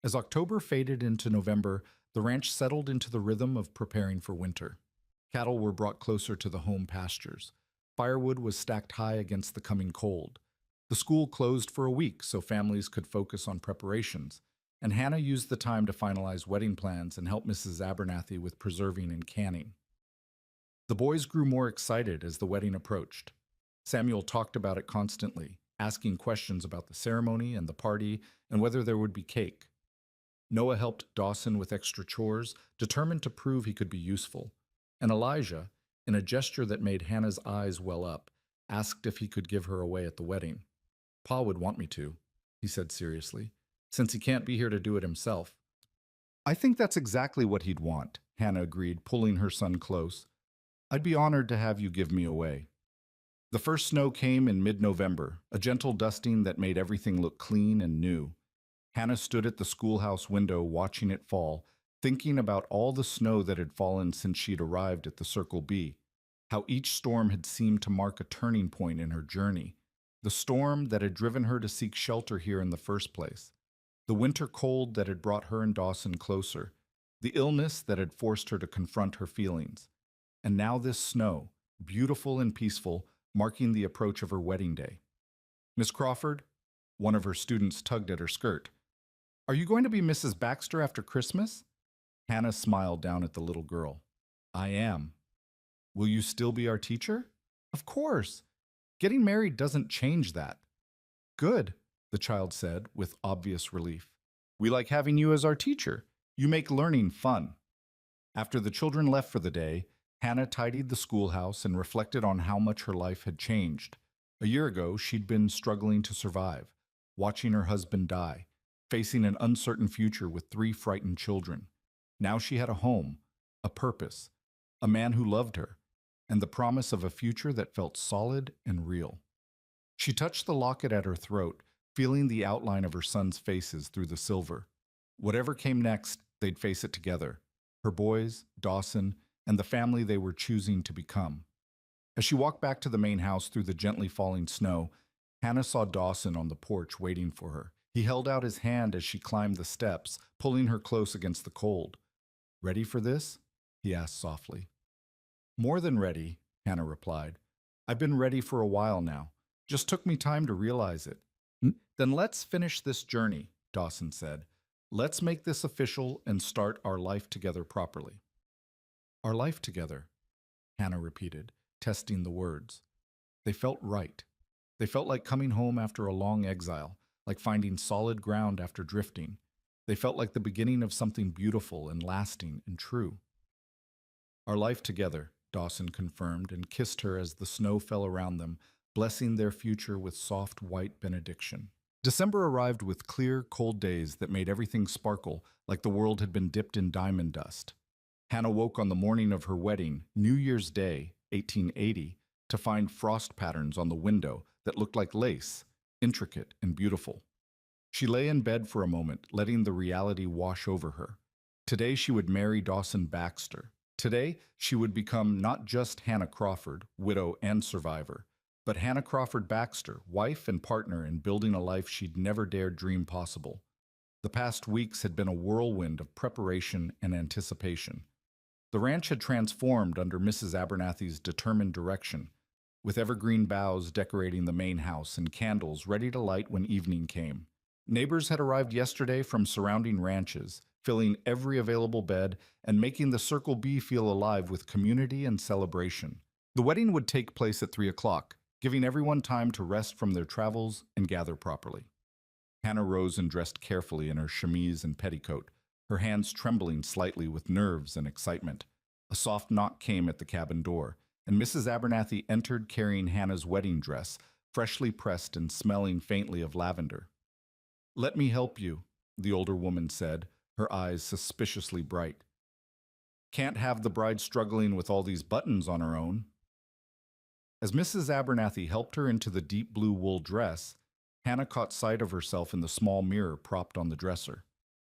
As October faded into November, the ranch settled into the rhythm of preparing for winter. Cattle were brought closer to the home pastures. Firewood was stacked high against the coming cold. The school closed for a week so families could focus on preparations, and Hannah used the time to finalize wedding plans and help Mrs. Abernathy with preserving and canning. The boys grew more excited as the wedding approached. Samuel talked about it constantly, asking questions about the ceremony and the party and whether there would be cake. Noah helped Dawson with extra chores, determined to prove he could be useful. And Elijah, in a gesture that made Hannah's eyes well up, asked if he could give her away at the wedding. "Pa would want me to," he said seriously, "since he can't be here to do it himself." "I think that's exactly what he'd want," Hannah agreed, pulling her son close. "I'd be honored to have you give me away." The first snow came in mid-November, a gentle dusting that made everything look clean and new. Hannah stood at the schoolhouse window watching it fall, thinking about all the snow that had fallen since she'd arrived at the Circle B, how each storm had seemed to mark a turning point in her journey, the storm that had driven her to seek shelter here in the first place, the winter cold that had brought her and Dawson closer, the illness that had forced her to confront her feelings, and now this snow, beautiful and peaceful, marking the approach of her wedding day. "Miss Crawford," one of her students tugged at her skirt, "are you going to be Mrs. Baxter after Christmas?" Hannah smiled down at the little girl. "I am." Will you still be our teacher? Of course. Getting married doesn't change that. Good, the child said with obvious relief. We like having you as our teacher. You make learning fun. After the children left for the day, Hannah tidied the schoolhouse and reflected on how much her life had changed. A year ago, she'd been struggling to survive, watching her husband die, facing an uncertain future with three frightened children. Now she had a home, a purpose, a man who loved her, and the promise of a future that felt solid and real. She touched the locket at her throat, feeling the outline of her son's faces through the silver. Whatever came next, they'd face it together. Her boys, Dawson, and the family they were choosing to become. As she walked back to the main house through the gently falling snow, Hannah saw Dawson on the porch waiting for her. He held out his hand as she climbed the steps, pulling her close against the cold. Ready for this? He asked softly. More than ready, Hannah replied. I've been ready for a while now. Just took me time to realize it. Then let's finish this journey, Dawson said. Let's make this official and start our life together properly. Our life together, Hannah repeated, testing the words. They felt right. They felt like coming home after a long exile, like finding solid ground after drifting. They felt like the beginning of something beautiful and lasting and true. Our life together, Dawson confirmed and kissed her as the snow fell around them, blessing their future with soft white benediction. December arrived with clear, cold days that made everything sparkle like the world had been dipped in diamond dust. Hannah woke on the morning of her wedding, New Year's Day, 1880, to find frost patterns on the window that looked like lace, intricate and beautiful. She lay in bed for a moment, letting the reality wash over her. Today she would marry Dawson Baxter. Today she would become not just Hannah Crawford, widow and survivor, but Hannah Crawford Baxter, wife and partner in building a life she'd never dared dream possible. The past weeks had been a whirlwind of preparation and anticipation. The ranch had transformed under Mrs. Abernathy's determined direction, with evergreen boughs decorating the main house and candles ready to light when evening came. Neighbors had arrived yesterday from surrounding ranches, filling every available bed and making the Circle B feel alive with community and celebration. The wedding would take place at 3 o'clock, giving everyone time to rest from their travels and gather properly. Hannah rose and dressed carefully in her chemise and petticoat, her hands trembling slightly with nerves and excitement. A soft knock came at the cabin door, and Mrs. Abernathy entered carrying Hannah's wedding dress, freshly pressed and smelling faintly of lavender. "Let me help you," the older woman said, her eyes suspiciously bright. "Can't have the bride struggling with all these buttons on her own." As Mrs. Abernathy helped her into the deep blue wool dress, Hannah caught sight of herself in the small mirror propped on the dresser.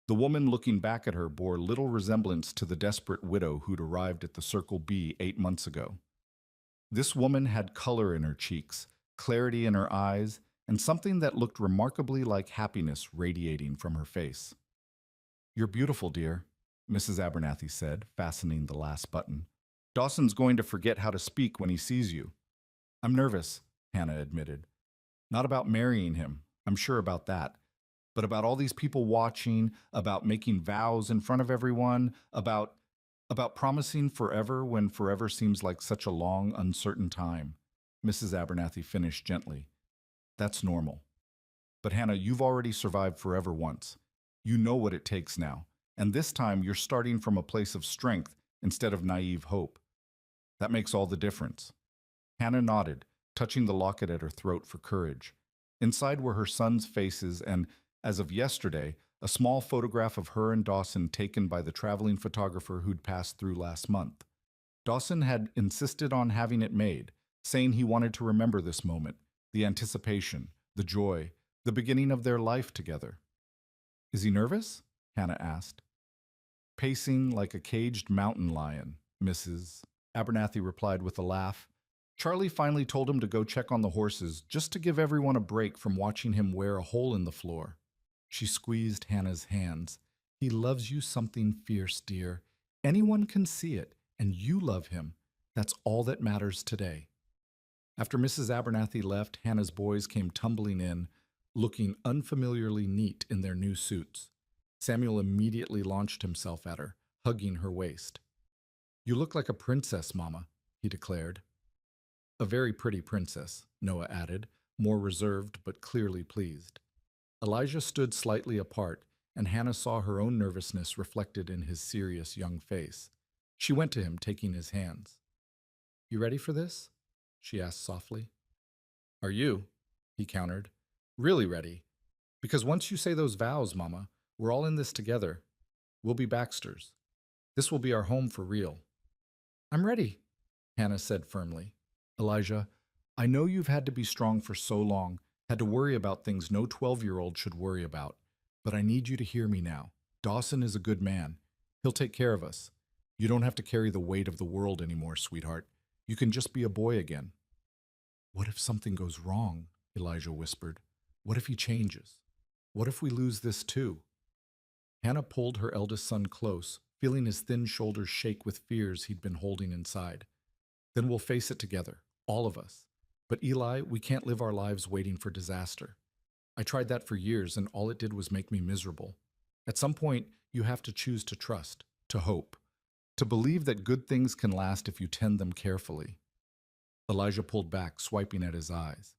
The woman looking back at her bore little resemblance to the desperate widow who'd arrived at the Circle B 8 months ago. This woman had color in her cheeks, clarity in her eyes, and something that looked remarkably like happiness radiating from her face. "You're beautiful, dear," Mrs. Abernathy said, fastening the last button. "Dawson's going to forget how to speak when he sees you." "I'm nervous," Hannah admitted. "Not about marrying him, I'm sure about that, but about all these people watching, about making vows in front of everyone, about promising forever when forever seems like such a long, uncertain time." Mrs. Abernathy finished gently. "That's normal. But Hannah, you've already survived forever once. You know what it takes now, and this time you're starting from a place of strength instead of naive hope. That makes all the difference." Hannah nodded, touching the locket at her throat for courage. Inside were her sons' faces and, as of yesterday, a small photograph of her and Dawson taken by the traveling photographer who'd passed through last month. Dawson had insisted on having it made, saying he wanted to remember this moment, the anticipation, the joy, the beginning of their life together. "Is he nervous?" Hannah asked. "Pacing like a caged mountain lion," Mrs. Abernathy replied with a laugh. "Charlie finally told him to go check on the horses, just to give everyone a break from watching him wear a hole in the floor." She squeezed Hannah's hands. "He loves you something fierce, dear. Anyone can see it, and you love him. That's all that matters today." After Mrs. Abernathy left, Hannah's boys came tumbling in, looking unfamiliarly neat in their new suits. Samuel immediately launched himself at her, hugging her waist. "You look like a princess, Mama." he declared. A very pretty princess, Noah added, more reserved but clearly pleased. Elijah stood slightly apart, and Hannah saw her own nervousness reflected in his serious young face. She went to him, taking his hands. You ready for this? She asked softly. Are you? He countered. Really ready? Because once you say those vows, Mama, we're all in this together. We'll be Baxters. This will be our home for real. I'm ready, Hannah said firmly. Elijah, I know you've had to be strong for so long, had to worry about things no 12-year-old should worry about, but I need you to hear me now. Dawson is a good man. He'll take care of us. You don't have to carry the weight of the world anymore, sweetheart. You can just be a boy again. What if something goes wrong? Elijah whispered. What if he changes? What if we lose this too? Hannah pulled her eldest son close, feeling his thin shoulders shake with fears he'd been holding inside. Then we'll face it together, all of us. But Eli, we can't live our lives waiting for disaster. I tried that for years, and all it did was make me miserable. At some point, you have to choose to trust, to hope, to believe that good things can last if you tend them carefully. Elijah pulled back, swiping at his eyes.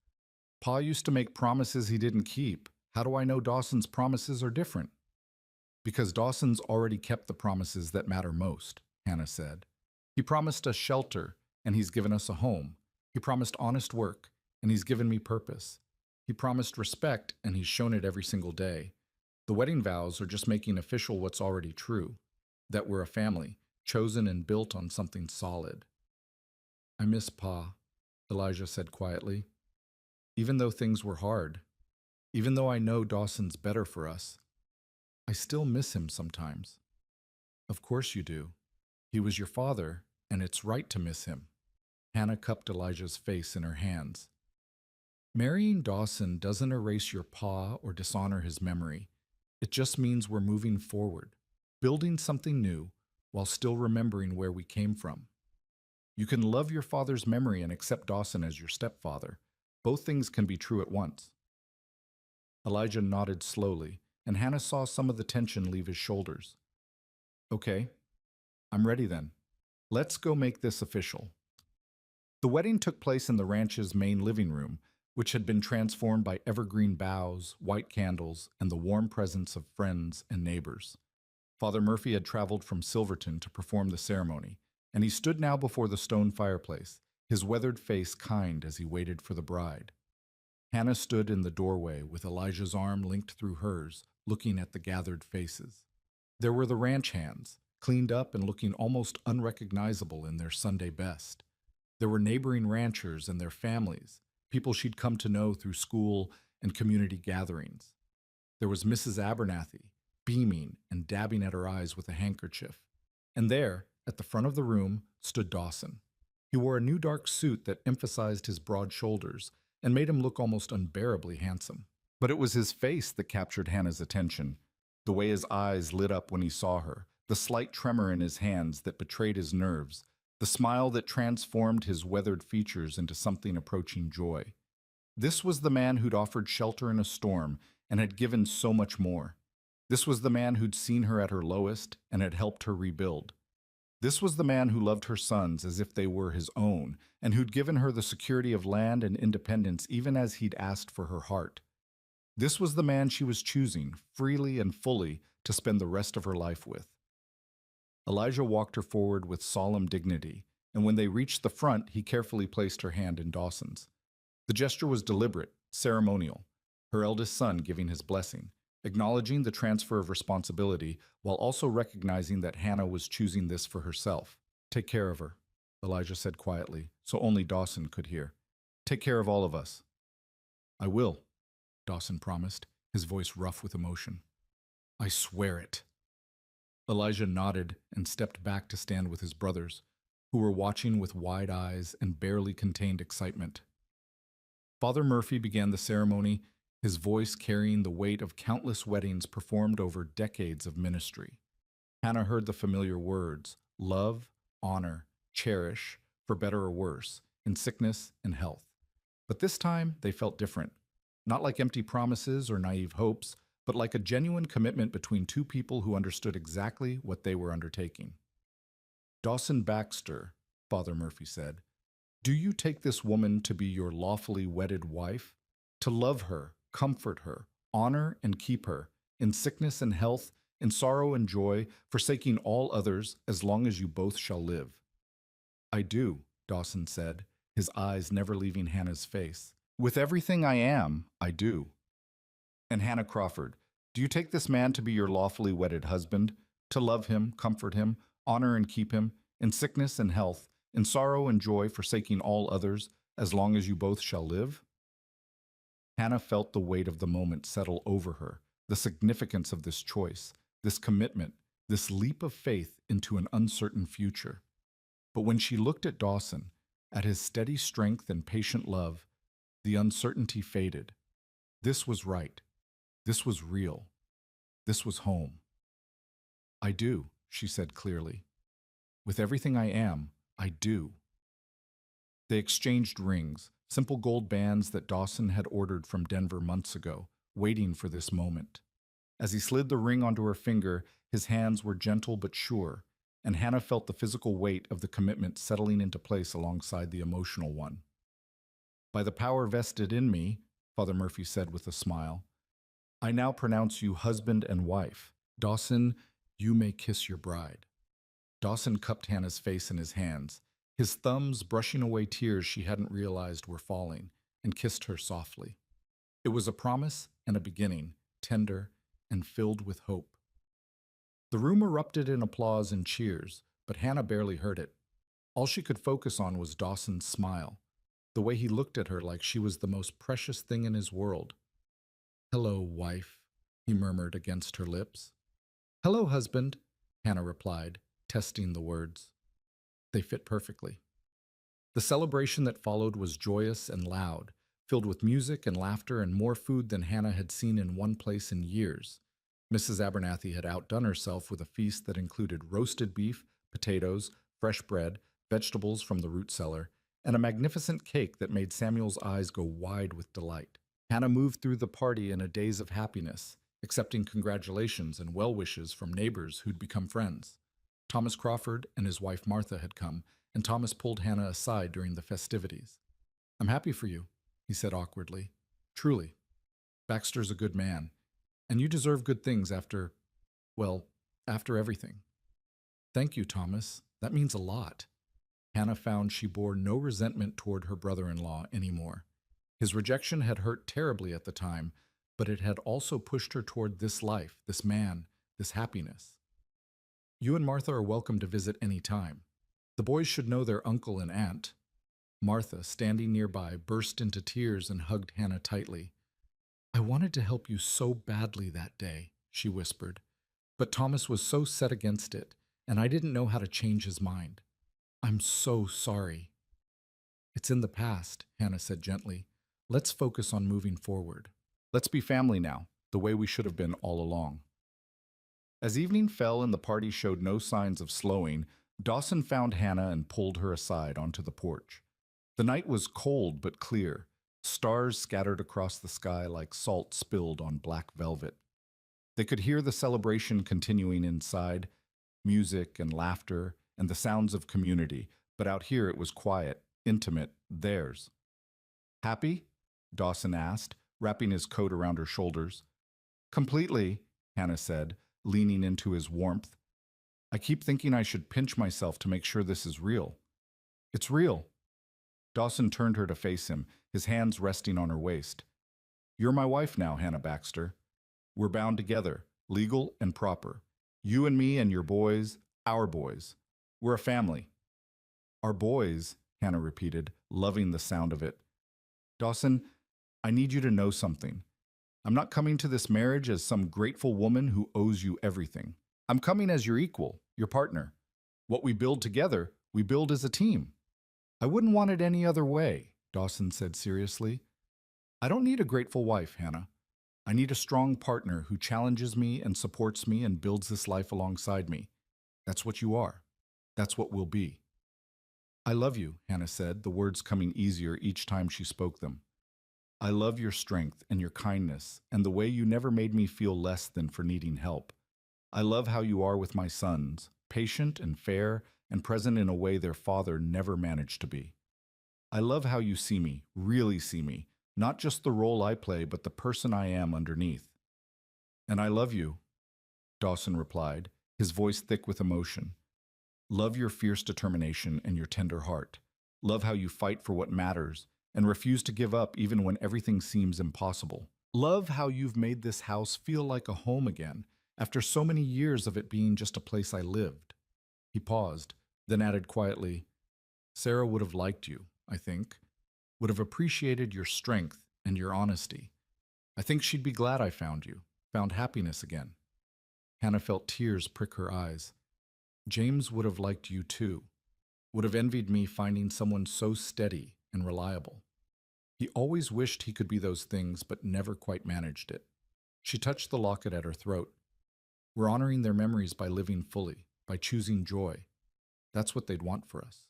Pa used to make promises he didn't keep. How do I know Dawson's promises are different? Because Dawson's already kept the promises that matter most, Hannah said. He promised us shelter, and he's given us a home. He promised honest work, and he's given me purpose. He promised respect, and he's shown it every single day. The wedding vows are just making official what's already true, that we're a family, chosen and built on something solid. I miss Pa, Elijah said quietly. Even though things were hard, even though I know Dawson's better for us, I still miss him sometimes. Of course you do. He was your father, and it's right to miss him. Hannah cupped Elijah's face in her hands. Marrying Dawson doesn't erase your pa or dishonor his memory. It just means we're moving forward, building something new while still remembering where we came from. You can love your father's memory and accept Dawson as your stepfather. Both things can be true at once. Elijah nodded slowly, and Hannah saw some of the tension leave his shoulders. Okay, I'm ready then. Let's go make this official. The wedding took place in the ranch's main living room, which had been transformed by evergreen boughs, white candles, and the warm presence of friends and neighbors. Father Murphy had traveled from Silverton to perform the ceremony, and he stood now before the stone fireplace, his weathered face kind as he waited for the bride. Hannah stood in the doorway with Elijah's arm linked through hers, looking at the gathered faces. There were the ranch hands, cleaned up and looking almost unrecognizable in their Sunday best. There were neighboring ranchers and their families, people she'd come to know through school and community gatherings. There was Mrs. Abernathy, beaming and dabbing at her eyes with a handkerchief. And there, at the front of the room, stood Dawson. He wore a new dark suit that emphasized his broad shoulders and made him look almost unbearably handsome. But it was his face that captured Hannah's attention, the way his eyes lit up when he saw her, the slight tremor in his hands that betrayed his nerves, the smile that transformed his weathered features into something approaching joy. This was the man who'd offered shelter in a storm and had given so much more. This was the man who'd seen her at her lowest and had helped her rebuild. This was the man who loved her sons as if they were his own, and who'd given her the security of land and independence even as he'd asked for her heart. This was the man she was choosing, freely and fully, to spend the rest of her life with. Elijah walked her forward with solemn dignity, and when they reached the front, he carefully placed her hand in Dawson's. The gesture was deliberate, ceremonial, her eldest son giving his blessing, acknowledging the transfer of responsibility while also recognizing that Hannah was choosing this for herself. Take care of her, Elijah said quietly, so only Dawson could hear. Take care of all of us. I will, Dawson promised, his voice rough with emotion. I swear it. Elijah nodded and stepped back to stand with his brothers, who were watching with wide eyes and barely contained excitement. Father Murphy began the ceremony, his voice carrying the weight of countless weddings performed over decades of ministry. Hannah heard the familiar words, love, honor, cherish, for better or worse, in sickness and health. But this time, they felt different. Not like empty promises or naive hopes, but like a genuine commitment between two people who understood exactly what they were undertaking. Dawson Baxter, Father Murphy said. Do you take this woman to be your lawfully wedded wife? To love her, comfort her, honor and keep her, in sickness and health, in sorrow and joy, forsaking all others, as long as you both shall live? I do, Dawson said, his eyes never leaving Hannah's face. With everything I am, I do. And Hannah Crawford, do you take this man to be your lawfully wedded husband, to love him, comfort him, honor and keep him, in sickness and health, in sorrow and joy, forsaking all others, as long as you both shall live? Hannah felt the weight of the moment settle over her, the significance of this choice, this commitment, this leap of faith into an uncertain future. But when she looked at Dawson, at his steady strength and patient love, the uncertainty faded. This was right. This was real. This was home. I do, she said clearly. With everything I am, I do. They exchanged rings, simple gold bands that Dawson had ordered from Denver months ago, waiting for this moment. As he slid the ring onto her finger, his hands were gentle but sure, and Hannah felt the physical weight of the commitment settling into place alongside the emotional one. By the power vested in me, Father Murphy said with a smile, I now pronounce you husband and wife. Dawson, you may kiss your bride. Dawson cupped Hannah's face in his hands, his thumbs brushing away tears she hadn't realized were falling, and kissed her softly. It was a promise and a beginning, tender and filled with hope. The room erupted in applause and cheers, but Hannah barely heard it. All she could focus on was Dawson's smile, the way he looked at her like she was the most precious thing in his world. Hello, wife, he murmured against her lips. Hello, husband, Hannah replied, testing the words. They fit perfectly. The celebration that followed was joyous and loud, filled with music and laughter and more food than Hannah had seen in one place in years. Mrs. Abernathy had outdone herself with a feast that included roasted beef, potatoes, fresh bread, vegetables from the root cellar, and a magnificent cake that made Samuel's eyes go wide with delight. Hannah moved through the party in a daze of happiness, accepting congratulations and well wishes from neighbors who'd become friends. Thomas Crawford and his wife Martha had come, and Thomas pulled Hannah aside during the festivities. I'm happy for you, he said awkwardly. Truly. Baxter's a good man, and you deserve good things after everything. Thank you, Thomas. That means a lot. Hannah found she bore no resentment toward her brother-in-law anymore. His rejection had hurt terribly at the time, but it had also pushed her toward this life, this man, this happiness. You and Martha are welcome to visit any time. The boys should know their uncle and aunt. Martha, standing nearby, burst into tears and hugged Hannah tightly. I wanted to help you so badly that day, she whispered, but Thomas was so set against it, and I didn't know how to change his mind. I'm so sorry. It's in the past, Hannah said gently. Let's focus on moving forward. Let's be family now, the way we should have been all along. As evening fell and the party showed no signs of slowing, Dawson found Hannah and pulled her aside onto the porch. The night was cold but clear, stars scattered across the sky like salt spilled on black velvet. They could hear the celebration continuing inside, music and laughter and the sounds of community, but out here it was quiet, intimate, theirs. Happy? Dawson asked, wrapping his coat around her shoulders. Completely, Hannah said, leaning into his warmth. I keep thinking I should pinch myself to make sure this is real. It's real. Dawson turned her to face him, his hands resting on her waist. You're my wife now, Hannah Baxter. We're bound together, legal and proper. You and me and your boys, our boys. We're a family. Our boys, Hannah repeated, loving the sound of it. Dawson, I need you to know something. I'm not coming to this marriage as some grateful woman who owes you everything. I'm coming as your equal, your partner. What we build together, we build as a team. I wouldn't want it any other way, Dawson said seriously. I don't need a grateful wife, Hannah. I need a strong partner who challenges me and supports me and builds this life alongside me. That's what you are. That's what we'll be. I love you, Hannah said, the words coming easier each time she spoke them. I love your strength and your kindness and the way you never made me feel less than for needing help. I love how you are with my sons, patient and fair and present in a way their father never managed to be. I love how you see me, really see me, not just the role I play, but the person I am underneath. And I love you, Dawson replied, his voice thick with emotion. Love your fierce determination and your tender heart. Love how you fight for what matters and refuse to give up even when everything seems impossible. Love how you've made this house feel like a home again, after so many years of it being just a place I lived. He paused, then added quietly, Sarah would have liked you, I think, would have appreciated your strength and your honesty. I think she'd be glad I found you, found happiness again. Hannah felt tears prick her eyes. James would have liked you too, would have envied me finding someone so steady and reliable. He always wished he could be those things, but never quite managed it. She touched the locket at her throat. We're honoring their memories by living fully, by choosing joy. That's what they'd want for us.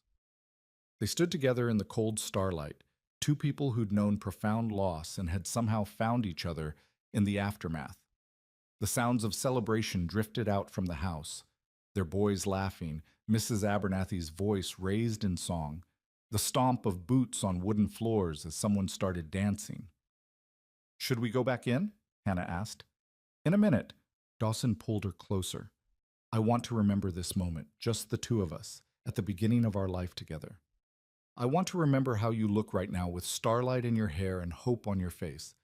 They stood together in the cold starlight, two people who'd known profound loss and had somehow found each other in the aftermath. The sounds of celebration drifted out from the house, their boys laughing, Mrs. Abernathy's voice raised in song, the stomp of boots on wooden floors as someone started dancing. Should we go back in? Hannah asked. In a minute. Dawson pulled her closer. I want to remember this moment, just the two of us, at the beginning of our life together. I want to remember how you look right now with starlight in your hair and hope on your face.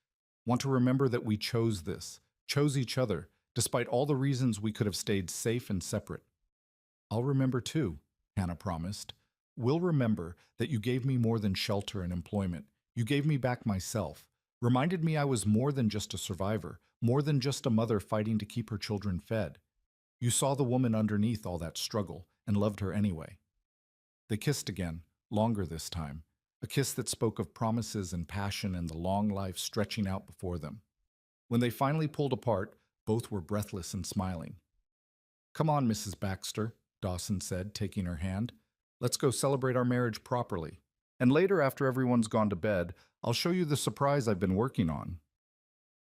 Want to remember that we chose this, chose each other, despite all the reasons we could have stayed safe and separate. I'll remember too, Hannah promised. We'll remember that you gave me more than shelter and employment. You gave me back myself, reminded me I was more than just a survivor, more than just a mother fighting to keep her children fed. You saw the woman underneath all that struggle and loved her anyway. They kissed again, longer this time, a kiss that spoke of promises and passion and the long life stretching out before them. When they finally pulled apart, both were breathless and smiling. Come on, Mrs. Baxter, Dawson said, taking her hand. Let's go celebrate our marriage properly. And later, after everyone's gone to bed, I'll show you the surprise I've been working on.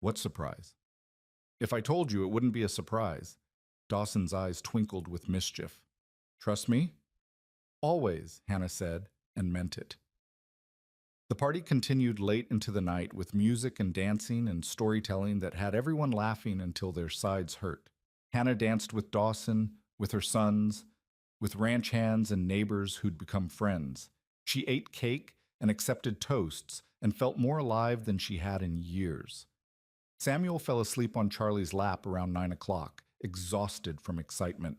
What surprise? If I told you, it wouldn't be a surprise. Dawson's eyes twinkled with mischief. Trust me? Always, Hannah said, and meant it. The party continued late into the night with music and dancing and storytelling that had everyone laughing until their sides hurt. Hannah danced with Dawson, with her sons, with ranch hands and neighbors who'd become friends. She ate cake and accepted toasts and felt more alive than she had in years. Samuel fell asleep on Charlie's lap around 9 o'clock, exhausted from excitement.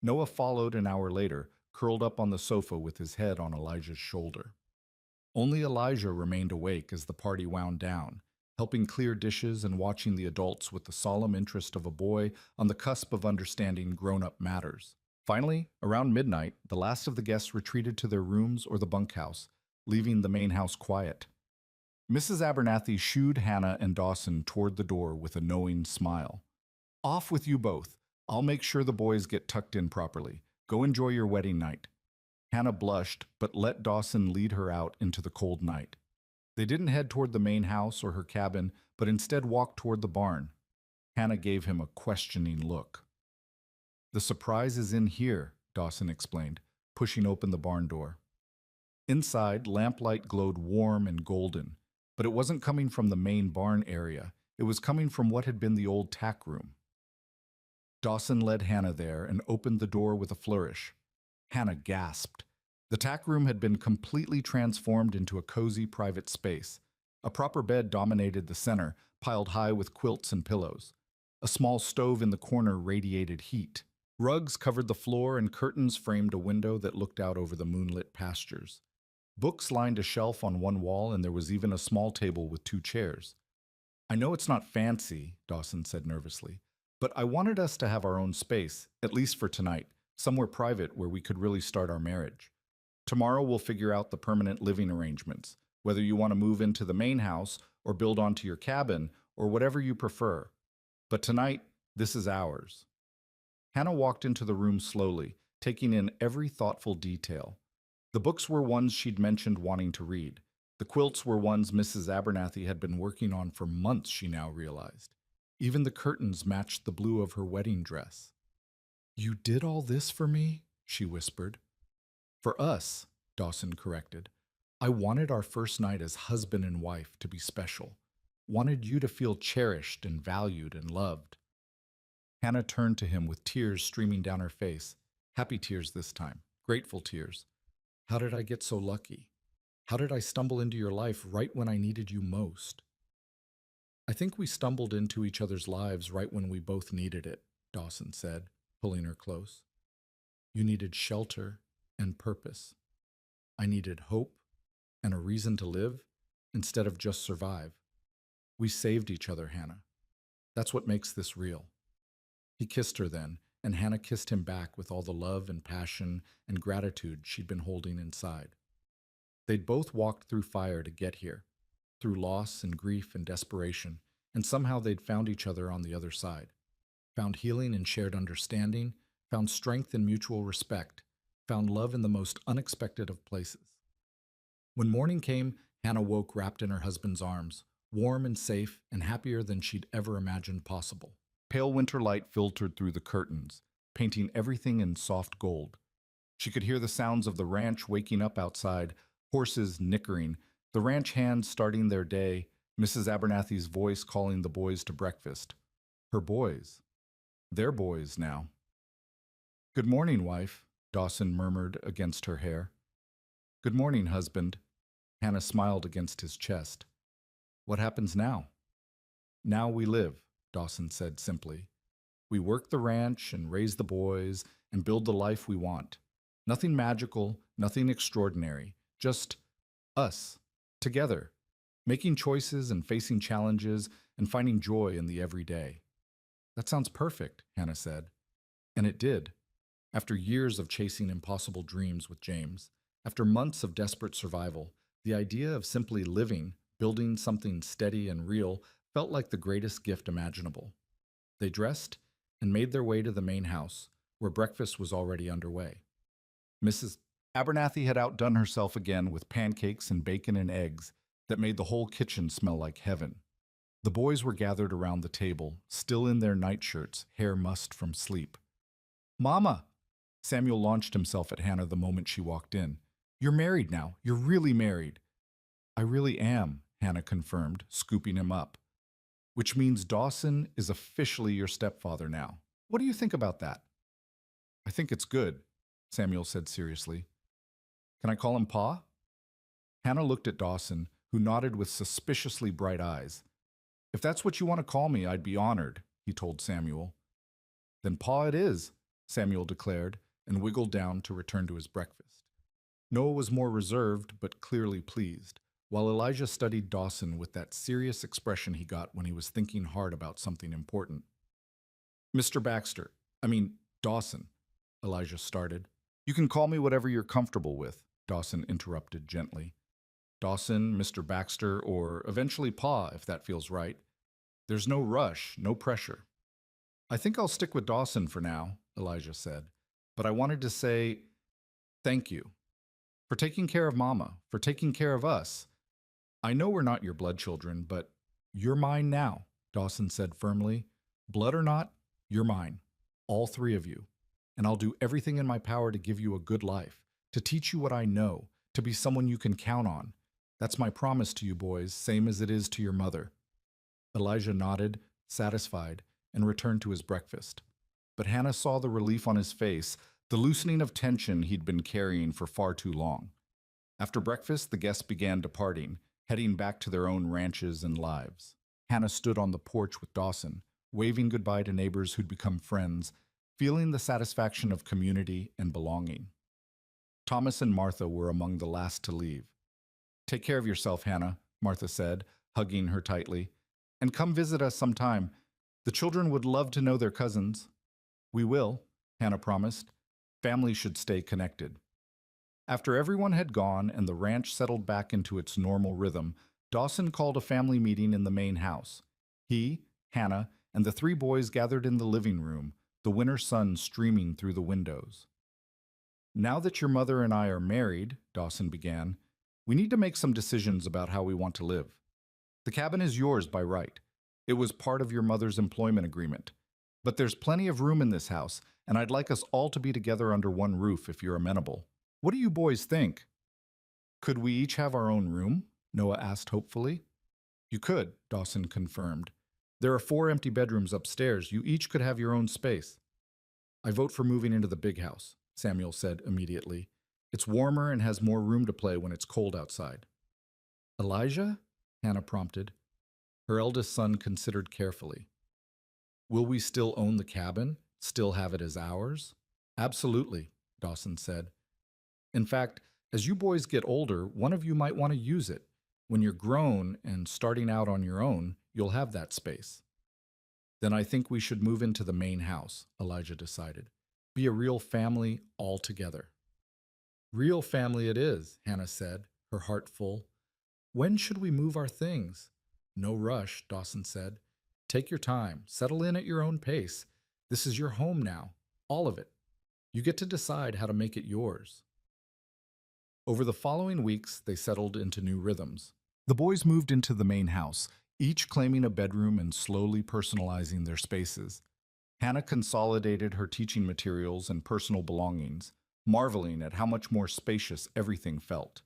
Noah followed an hour later, curled up on the sofa with his head on Elijah's shoulder. Only Elijah remained awake as the party wound down, helping clear dishes and watching the adults with the solemn interest of a boy on the cusp of understanding grown-up matters. Finally, around midnight, the last of the guests retreated to their rooms or the bunkhouse, leaving the main house quiet. Mrs. Abernathy shooed Hannah and Dawson toward the door with a knowing smile. Off with you both. I'll make sure the boys get tucked in properly. Go enjoy your wedding night. Hannah blushed, but let Dawson lead her out into the cold night. They didn't head toward the main house or her cabin, but instead walked toward the barn. Hannah gave him a questioning look. The surprise is in here, Dawson explained, pushing open the barn door. Inside, lamplight glowed warm and golden, but it wasn't coming from the main barn area. It was coming from what had been the old tack room. Dawson led Hannah there and opened the door with a flourish. Hannah gasped. The tack room had been completely transformed into a cozy private space. A proper bed dominated the center, piled high with quilts and pillows. A small stove in the corner radiated heat. Rugs covered the floor and curtains framed a window that looked out over the moonlit pastures. Books lined a shelf on one wall, and there was even a small table with 2 chairs. I know it's not fancy, Dawson said nervously, but I wanted us to have our own space, at least for tonight, somewhere private where we could really start our marriage. Tomorrow we'll figure out the permanent living arrangements, whether you want to move into the main house or build onto your cabin or whatever you prefer. But tonight, this is ours. Hannah walked into the room slowly, taking in every thoughtful detail. The books were ones she'd mentioned wanting to read. The quilts were ones Mrs. Abernathy had been working on for months, she now realized. Even the curtains matched the blue of her wedding dress. You did all this for me? She whispered. For us, Dawson corrected. I wanted our first night as husband and wife to be special. Wanted you to feel cherished and valued and loved. Hannah turned to him with tears streaming down her face. Happy tears this time, grateful tears. How did I get so lucky? How did I stumble into your life right when I needed you most? I think we stumbled into each other's lives right when we both needed it, Dawson said, pulling her close. You needed shelter and purpose. I needed hope and a reason to live instead of just survive. We saved each other, Hannah. That's what makes this real. He kissed her then, and Hannah kissed him back with all the love and passion and gratitude she'd been holding inside. They'd both walked through fire to get here, through loss and grief and desperation, and somehow they'd found each other on the other side. Found healing in shared understanding, found strength in mutual respect, found love in the most unexpected of places. When morning came, Hannah woke wrapped in her husband's arms, warm and safe and happier than she'd ever imagined possible. Pale winter light filtered through the curtains, painting everything in soft gold. She could hear the sounds of the ranch waking up outside, horses nickering, the ranch hands starting their day, Mrs. Abernathy's voice calling the boys to breakfast. Her boys. Their boys now. Good morning, wife, Dawson murmured against her hair. Good morning, husband. Hannah smiled against his chest. What happens now? Now we live, Dawson said simply. We work the ranch and raise the boys and build the life we want. Nothing magical, nothing extraordinary, just us, together, making choices and facing challenges and finding joy in the everyday. That sounds perfect, Hannah said. And it did. After years of chasing impossible dreams with James, after months of desperate survival, the idea of simply living, building something steady and real, felt like the greatest gift imaginable. They dressed and made their way to the main house, where breakfast was already underway. Mrs. Abernathy had outdone herself again with pancakes and bacon and eggs that made the whole kitchen smell like heaven. The boys were gathered around the table, still in their nightshirts, hair mussed from sleep. Mama! Samuel launched himself at Hannah the moment she walked in. You're married now. You're really married. I really am, Hannah confirmed, scooping him up. Which means Dawson is officially your stepfather now. What do you think about that? I think it's good, Samuel said seriously. Can I call him Pa? Hannah looked at Dawson, who nodded with suspiciously bright eyes. If that's what you want to call me, I'd be honored, he told Samuel. Then Pa it is, Samuel declared, and wiggled down to return to his breakfast. Noah was more reserved, but clearly pleased, while Elijah studied Dawson with that serious expression he got when he was thinking hard about something important. Mr. Baxter, Dawson, Elijah started. You can call me whatever you're comfortable with, Dawson interrupted gently. Dawson, Mr. Baxter, or eventually Pa, if that feels right. There's no rush, no pressure. I think I'll stick with Dawson for now, Elijah said, but I wanted to say thank you for taking care of Mama, for taking care of us. I know we're not your blood children, but you're mine now, Dawson said firmly. Blood or not, you're mine, all three of you, and I'll do everything in my power to give you a good life, to teach you what I know, to be someone you can count on. That's my promise to you boys, same as it is to your mother. Elijah nodded, satisfied, and returned to his breakfast. But Hannah saw the relief on his face, the loosening of tension he'd been carrying for far too long. After breakfast, the guests began departing, heading back to their own ranches and lives. Hannah stood on the porch with Dawson, waving goodbye to neighbors who'd become friends, feeling the satisfaction of community and belonging. Thomas and Martha were among the last to leave. Take care of yourself, Hannah, Martha said, hugging her tightly. And come visit us sometime. The children would love to know their cousins. We will, Hannah promised. Families should stay connected. After everyone had gone and the ranch settled back into its normal rhythm, Dawson called a family meeting in the main house. He, Hannah, and the three boys gathered in the living room, the winter sun streaming through the windows. Now that your mother and I are married, Dawson began, we need to make some decisions about how we want to live. The cabin is yours by right. It was part of your mother's employment agreement. But there's plenty of room in this house, and I'd like us all to be together under one roof if you're amenable. What do you boys think? Could we each have our own room? Noah asked hopefully. You could, Dawson confirmed. There are 4 empty bedrooms upstairs. You each could have your own space. I vote for moving into the big house, Samuel said immediately. It's warmer and has more room to play when it's cold outside. Elijah? Hannah prompted. Her eldest son considered carefully. Will we still own the cabin? Still have it as ours? Absolutely, Dawson said. In fact, as you boys get older, one of you might want to use it. When you're grown and starting out on your own, you'll have that space. Then I think we should move into the main house, Elijah decided. Be a real family all together. Real family it is, Hannah said, her heart full. When should we move our things? No rush, Dawson said. Take your time, settle in at your own pace. This is your home now, all of it. You get to decide how to make it yours. Over the following weeks, they settled into new rhythms. The boys moved into the main house, each claiming a bedroom and slowly personalizing their spaces. Hannah consolidated her teaching materials and personal belongings, marveling at how much more spacious everything felt.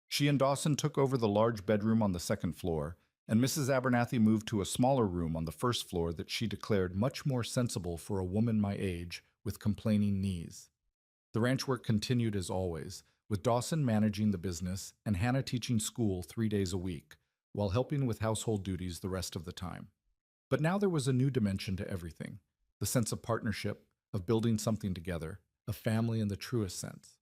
She and Dawson took over the large bedroom on the second floor, and Mrs. Abernathy moved to a smaller room on the first floor that she declared much more sensible for a woman my age with complaining knees. The ranch work continued as always, with Dawson managing the business and Hannah teaching school 3 days a week, while helping with household duties the rest of the time. But now there was a new dimension to everything, the sense of partnership, of building something together, a family in the truest sense.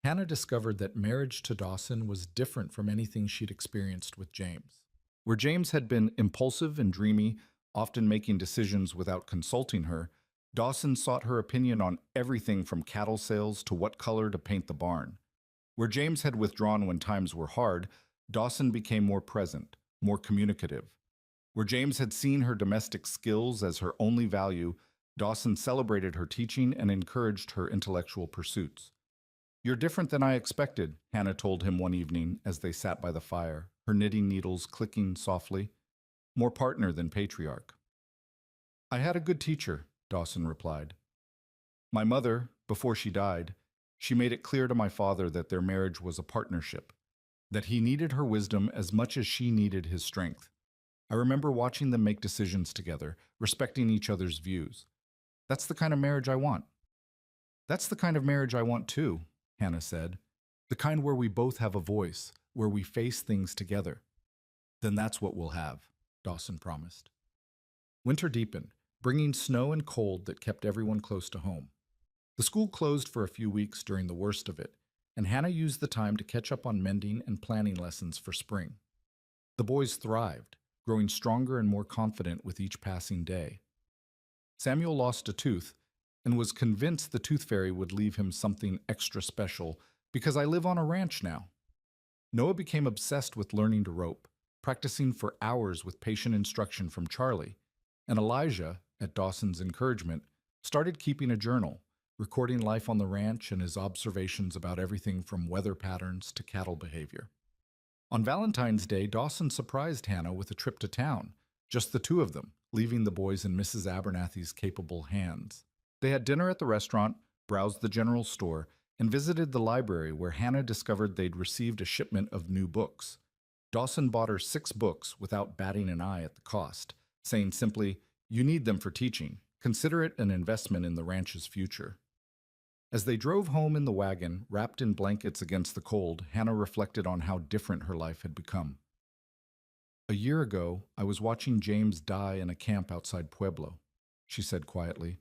Hannah discovered that marriage to Dawson was different from anything she'd experienced with James. Where James had been impulsive and dreamy, often making decisions without consulting her, Dawson sought her opinion on everything from cattle sales to what color to paint the barn. Where James had withdrawn when times were hard, Dawson became more present, more communicative. Where James had seen her domestic skills as her only value, Dawson celebrated her teaching and encouraged her intellectual pursuits. You're different than I expected, Hannah told him one evening as they sat by the fire, her knitting needles clicking softly. More partner than patriarch. I had a good teacher, Dawson replied. My mother, before she died, she made it clear to my father that their marriage was a partnership, that he needed her wisdom as much as she needed his strength. I remember watching them make decisions together, respecting each other's views. That's the kind of marriage I want. That's the kind of marriage I want too, Hannah said. The kind where we both have a voice, where we face things together. Then that's what we'll have, Dawson promised. Winter deepened, bringing snow and cold that kept everyone close to home. The school closed for a few weeks during the worst of it, and Hannah used the time to catch up on mending and planning lessons for spring. The boys thrived, growing stronger and more confident with each passing day. Samuel lost a tooth and was convinced the tooth fairy would leave him something extra special because I live on a ranch now. Noah became obsessed with learning to rope, practicing for hours with patient instruction from Charlie, and Elijah, at Dawson's encouragement, started keeping a journal, recording life on the ranch and his observations about everything from weather patterns to cattle behavior. On Valentine's Day, Dawson surprised Hannah with a trip to town, just the two of them, leaving the boys in Mrs. Abernathy's capable hands. They had dinner at the restaurant, browsed the general store, and visited the library where Hannah discovered they'd received a shipment of new books. Dawson bought her 6 books without batting an eye at the cost, saying simply, "You need them for teaching. Consider it an investment in the ranch's future." As they drove home in the wagon, wrapped in blankets against the cold, Hannah reflected on how different her life had become. A year ago, I was watching James die in a camp outside Pueblo, she said quietly.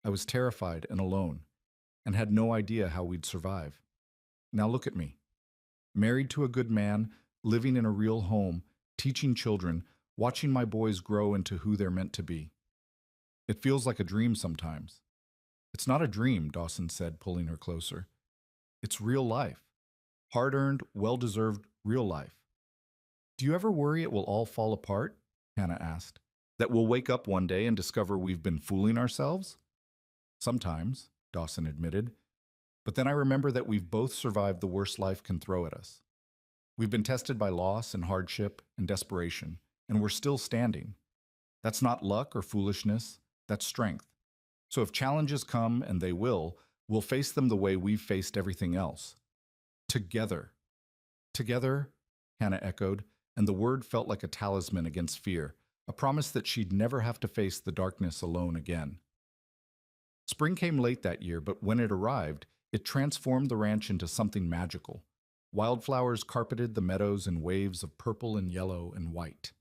I was terrified and alone, and had no idea how we'd survive. Now look at me. Married to a good man, living in a real home, teaching children, watching my boys grow into who they're meant to be. It feels like a dream sometimes. It's not a dream, Dawson said, pulling her closer. It's real life. Hard-earned, well-deserved real life. Do you ever worry it will all fall apart? Hannah asked. That we'll wake up one day and discover we've been fooling ourselves? Sometimes, Dawson admitted. But then I remember that we've both survived the worst life can throw at us. We've been tested by loss and hardship and desperation, and we're still standing. That's not luck or foolishness, that's strength. So if challenges come, and they will, We'll face them the way we've faced everything else. Together. Together, Hannah echoed, and the word felt like a talisman against fear, a promise that she'd never have to face the darkness alone again. Spring came late that year, but when it arrived, it transformed the ranch into something magical. Wildflowers carpeted the meadows in waves of purple and yellow and white.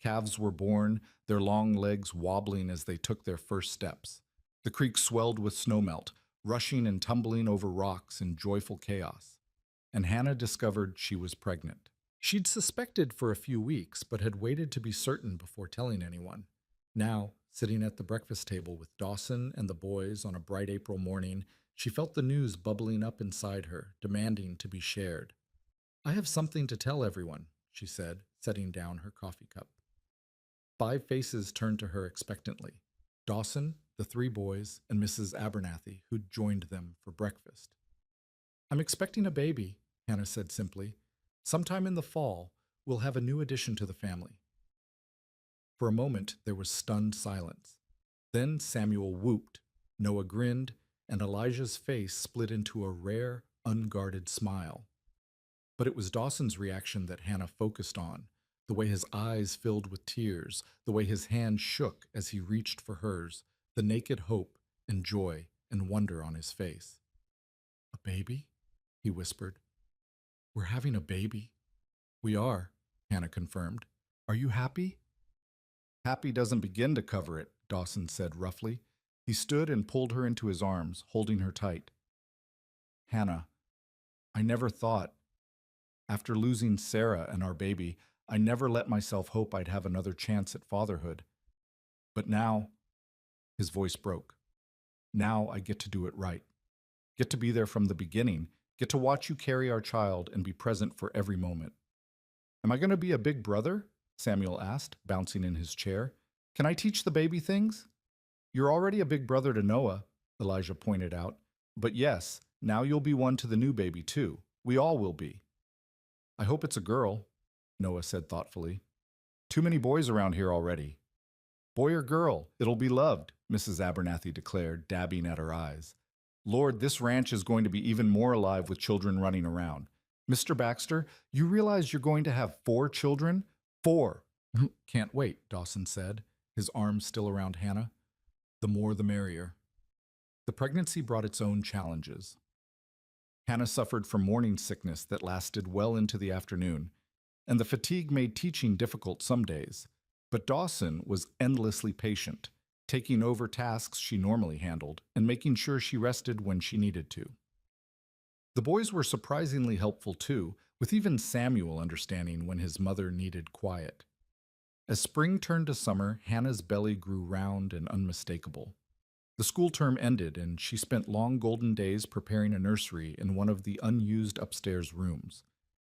Calves were born, their long legs wobbling as they took their first steps. The creek swelled with snowmelt, rushing and tumbling over rocks in joyful chaos. And Hannah discovered she was pregnant. She'd suspected for a few weeks, but had waited to be certain before telling anyone. Now, sitting at the breakfast table with Dawson and the boys on a bright April morning, she felt the news bubbling up inside her, demanding to be shared. "I have something to tell everyone," she said, setting down her coffee cup. 5 faces turned to her expectantly. Dawson, the 3 boys, and Mrs. Abernathy, who'd joined them for breakfast. "I'm expecting a baby," Hannah said simply. "Sometime in the fall, we'll have a new addition to the family." For a moment, there was stunned silence. Then Samuel whooped, Noah grinned, and Elijah's face split into a rare, unguarded smile. But it was Dawson's reaction that Hannah focused on, the way his eyes filled with tears, the way his hand shook as he reached for hers, the naked hope and joy and wonder on his face. "A baby?" he whispered. "We're having a baby." "We are," Hannah confirmed. "Are you happy?" "Happy doesn't begin to cover it," Dawson said roughly. He stood and pulled her into his arms, holding her tight. "Hannah, I never thought. After losing Sarah and our baby, I never let myself hope I'd have another chance at fatherhood. But now," his voice broke, "now I get to do it right. Get to be there from the beginning, get to watch you carry our child and be present for every moment." "Am I going to be a big brother?" Samuel asked, bouncing in his chair. "Can I teach the baby things?" "You're already a big brother to Noah," Elijah pointed out. "But yes, now you'll be one to the new baby too. We all will be." "I hope it's a girl," Noah said thoughtfully. "Too many boys around here already." "Boy or girl, it'll be loved," Mrs. Abernathy declared, dabbing at her eyes. "Lord, this ranch is going to be even more alive with children running around. Mr. Baxter, you realize you're going to have 4 children? 4! "Can't wait," Dawson said, his arms still around Hannah. "The more the merrier." The pregnancy brought its own challenges. Hannah suffered from morning sickness that lasted well into the afternoon, and the fatigue made teaching difficult some days. But Dawson was endlessly patient, taking over tasks she normally handled and making sure she rested when she needed to. The boys were surprisingly helpful too, with even Samuel understanding when his mother needed quiet. As spring turned to summer, Hannah's belly grew round and unmistakable. The school term ended, and she spent long golden days preparing a nursery in one of the unused upstairs rooms.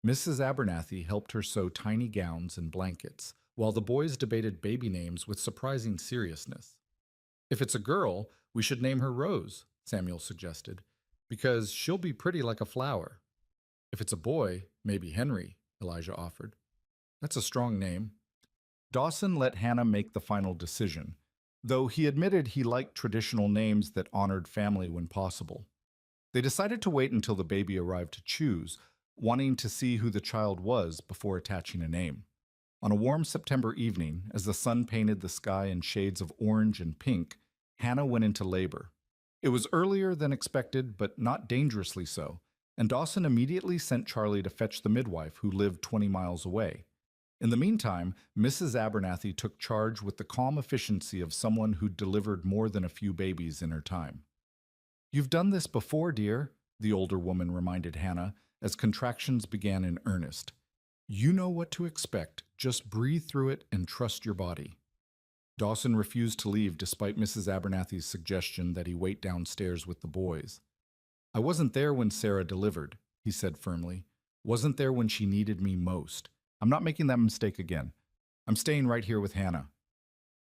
Mrs. Abernathy helped her sew tiny gowns and blankets, while the boys debated baby names with surprising seriousness. "If it's a girl, we should name her Rose," Samuel suggested, "because she'll be pretty like a flower." "If it's a boy, maybe Henry," Elijah offered. "That's a strong name." Dawson let Hannah make the final decision, though he admitted he liked traditional names that honored family when possible. They decided to wait until the baby arrived to choose, wanting to see who the child was before attaching a name. On a warm September evening, as the sun painted the sky in shades of orange and pink, Hannah went into labor. It was earlier than expected, but not dangerously so, and Dawson immediately sent Charlie to fetch the midwife, who lived 20 miles away. In the meantime, Mrs. Abernathy took charge with the calm efficiency of someone who'd delivered more than a few babies in her time. "You've done this before, dear," the older woman reminded Hannah as contractions began in earnest. "You know what to expect. Just breathe through it and trust your body." Dawson refused to leave despite Mrs. Abernathy's suggestion that he wait downstairs with the boys. "I wasn't there when Sarah delivered," he said firmly. "Wasn't there when she needed me most. I'm not making that mistake again. I'm staying right here with Hannah."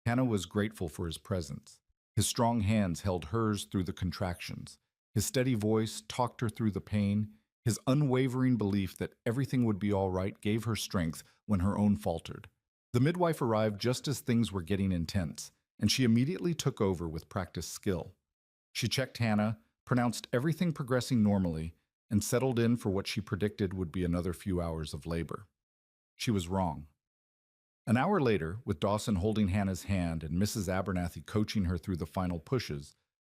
Hannah was grateful for his presence. His strong hands held hers through the contractions. His steady voice talked her through the pain. His unwavering belief that everything would be all right gave her strength when her own faltered. The midwife arrived just as things were getting intense, and she immediately took over with practiced skill. She checked Hannah, pronounced everything progressing normally, and settled in for what she predicted would be another few hours of labor. She was wrong. An hour later, with Dawson holding Hannah's hand and Mrs. Abernathy coaching her through the final pushes,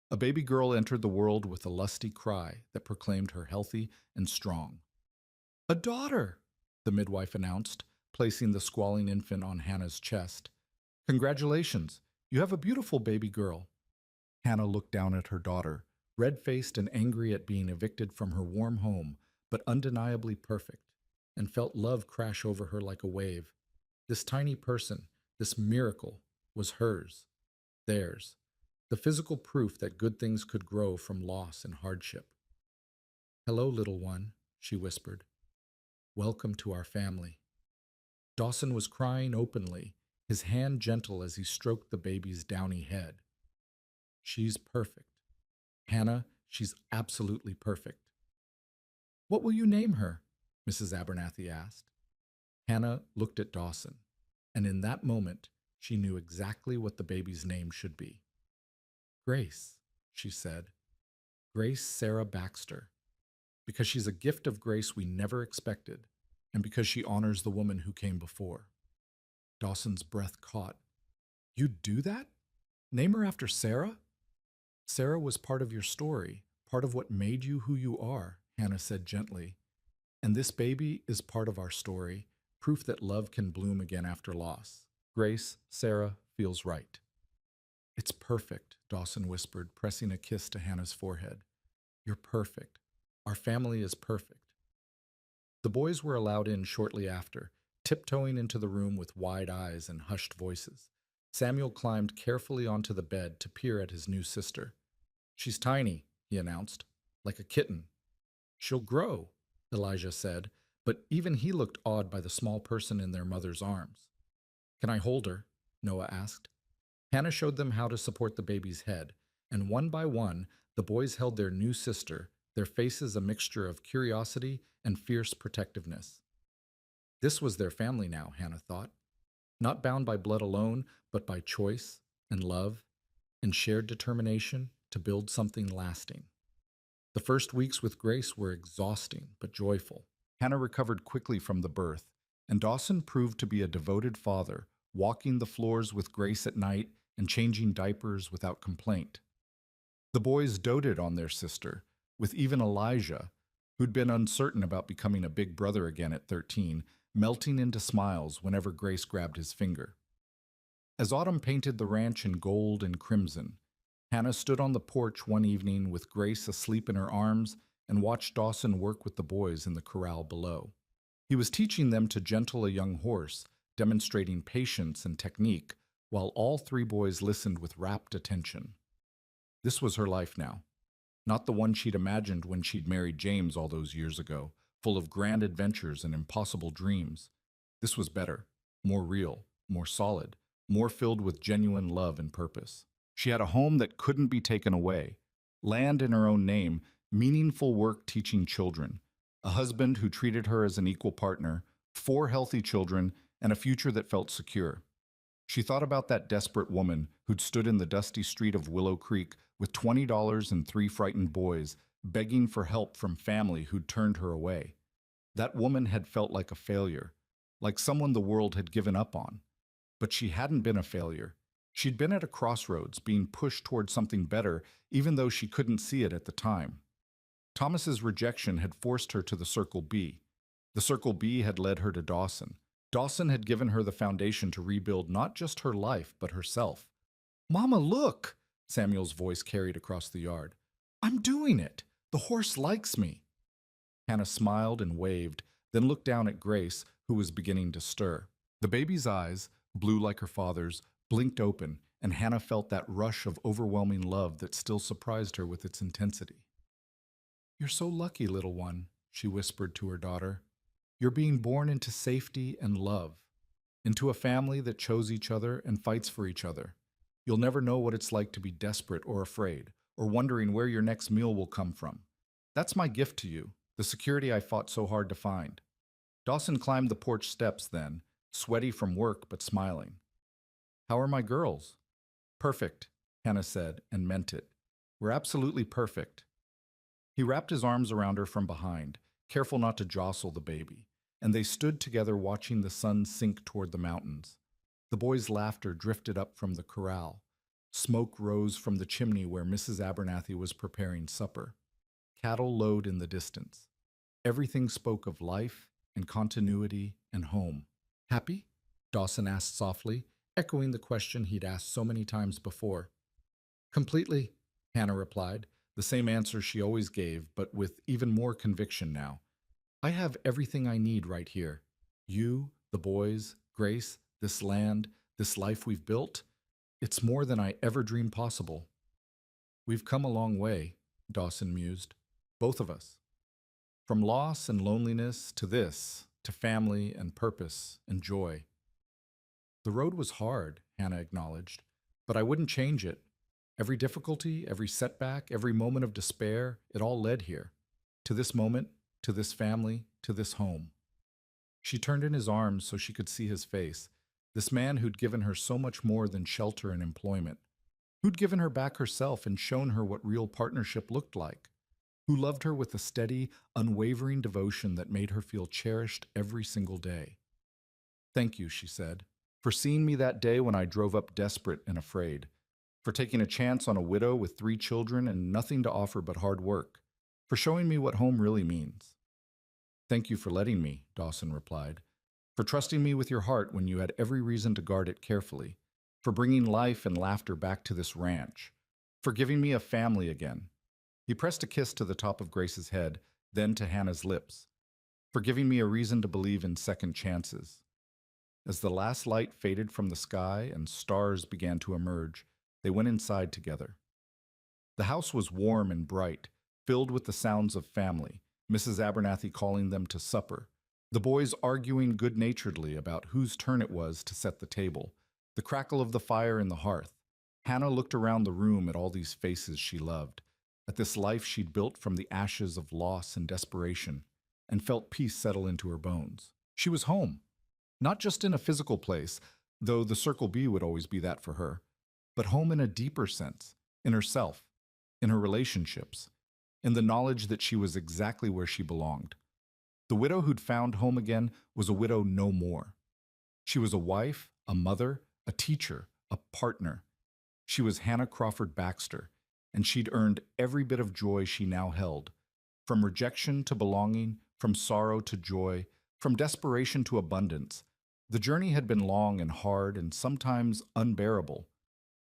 a baby girl entered the world with a lusty cry that proclaimed her healthy and strong. "A daughter," the midwife announced, placing the squalling infant on Hannah's chest. "Congratulations, you have a beautiful baby girl." Hannah looked down at her daughter, red-faced and angry at being evicted from her warm home, but undeniably perfect, and felt love crash over her like a wave. This tiny person, this miracle, was hers, theirs, the physical proof that good things could grow from loss and hardship. "Hello, little one," she whispered. "Welcome to our family." Dawson was crying openly, his hand gentle as he stroked the baby's downy head. "She's perfect. Hannah, she's absolutely perfect." "What will you name her?" Mrs. Abernathy asked. Hannah looked at Dawson, and in that moment, she knew exactly what the baby's name should be. "Grace," she said. "Grace Sarah Baxter. Because she's a gift of grace we never expected, and because she honors the woman who came before." Dawson's breath caught. "You'd do that? Name her after Sarah?" "Sarah was part of your story, part of what made you who you are," Hannah said gently. "And this baby is part of our story, proof that love can bloom again after loss. Grace, Sarah, feels right." "It's perfect," Dawson whispered, pressing a kiss to Hannah's forehead. "You're perfect. Our family is perfect." The boys were allowed in shortly after, tiptoeing into the room with wide eyes and hushed voices. Samuel climbed carefully onto the bed to peer at his new sister. "She's tiny," he announced, "like a kitten." "She'll grow," Elijah said, but even he looked awed by the small person in their mother's arms. "Can I hold her?" Noah asked. Hannah showed them how to support the baby's head, and one by one, the boys held their new sister, their faces a mixture of curiosity and fierce protectiveness. This was their family now, Hannah thought. Not bound by blood alone, but by choice and love and shared determination to build something lasting. The first weeks with Grace were exhausting but joyful. Hannah recovered quickly from the birth, and Dawson proved to be a devoted father, walking the floors with Grace at night and changing diapers without complaint. The boys doted on their sister, with even Elijah, who'd been uncertain about becoming a big brother again at 13, melting into smiles whenever Grace grabbed his finger. As autumn painted the ranch in gold and crimson, Hannah stood on the porch one evening with Grace asleep in her arms and watched Dawson work with the boys in the corral below. He was teaching them to gentle a young horse, demonstrating patience and technique, while all three boys listened with rapt attention. This was her life now, not the one she'd imagined when she'd married James all those years ago, full of grand adventures and impossible dreams. This was better, more real, more solid, more filled with genuine love and purpose. She had a home that couldn't be taken away, land in her own name, meaningful work teaching children, a husband who treated her as an equal partner, 4 healthy children, and a future that felt secure. She thought about that desperate woman who'd stood in the dusty street of Willow Creek with $20 and 3 frightened boys, begging for help from family who'd turned her away. That woman had felt like a failure, like someone the world had given up on. But she hadn't been a failure. She'd been at a crossroads, being pushed towards something better, even though she couldn't see it at the time. Thomas's rejection had forced her to the Circle B. The Circle B had led her to Dawson. Dawson had given her the foundation to rebuild not just her life, but herself. "Mama, look!" Samuel's voice carried across the yard. "I'm doing it! The horse likes me!" Hannah smiled and waved, then looked down at Grace, who was beginning to stir. The baby's eyes, blue like her father's, blinked open, and Hannah felt that rush of overwhelming love that still surprised her with its intensity. "You're so lucky, little one," she whispered to her daughter. "You're being born into safety and love, into a family that chose each other and fights for each other. You'll never know what it's like to be desperate or afraid, or wondering where your next meal will come from. That's my gift to you, the security I fought so hard to find." Dawson climbed the porch steps then, sweaty from work but smiling. "How are my girls?" "Perfect," Hannah said, and meant it. "We're absolutely perfect. He wrapped his arms around her from behind, careful not to jostle the baby, and they stood together watching the sun sink toward the mountains. The boys' laughter drifted up from the corral. Smoke rose from the chimney where Mrs. Abernathy was preparing supper. Cattle lowed in the distance. Everything spoke of life and continuity and home. Happy? Dawson asked softly, echoing the question he'd asked so many times before. Completely, Hannah replied, the same answer she always gave, but with even more conviction now. I have everything I need right here. You, the boys, Grace, this land, this life we've built. It's more than I ever dreamed possible. We've come a long way, Dawson mused. Both of us. From loss and loneliness to this, to family and purpose and joy. The road was hard, Hannah acknowledged, but I wouldn't change it. Every difficulty, every setback, every moment of despair, it all led here. To this moment, to this family, to this home. She turned in his arms so she could see his face, this man who'd given her so much more than shelter and employment, who'd given her back herself and shown her what real partnership looked like, who loved her with a steady, unwavering devotion that made her feel cherished every single day. Thank you, she said, for seeing me that day when I drove up desperate and afraid, for taking a chance on a widow with 3 children and nothing to offer but hard work, for showing me what home really means. Thank you for letting me, Dawson replied, for trusting me with your heart when you had every reason to guard it carefully, for bringing life and laughter back to this ranch, for giving me a family again. He pressed a kiss to the top of Grace's head, then to Hannah's lips, for giving me a reason to believe in second chances. As the last light faded from the sky and stars began to emerge, they went inside together. The house was warm and bright, filled with the sounds of family, Mrs. Abernathy calling them to supper, the boys arguing good-naturedly about whose turn it was to set the table, the crackle of the fire in the hearth. Hannah looked around the room at all these faces she loved, at this life she'd built from the ashes of loss and desperation, and felt peace settle into her bones. She was home, not just in a physical place, though the Circle B would always be that for her, but home in a deeper sense, in herself, in her relationships, in the knowledge that she was exactly where she belonged. The widow who'd found home again was a widow no more. She was a wife, a mother, a teacher, a partner. She was Hannah Crawford Baxter, and she'd earned every bit of joy she now held. From rejection to belonging, from sorrow to joy, from desperation to abundance. The journey had been long and hard and sometimes unbearable,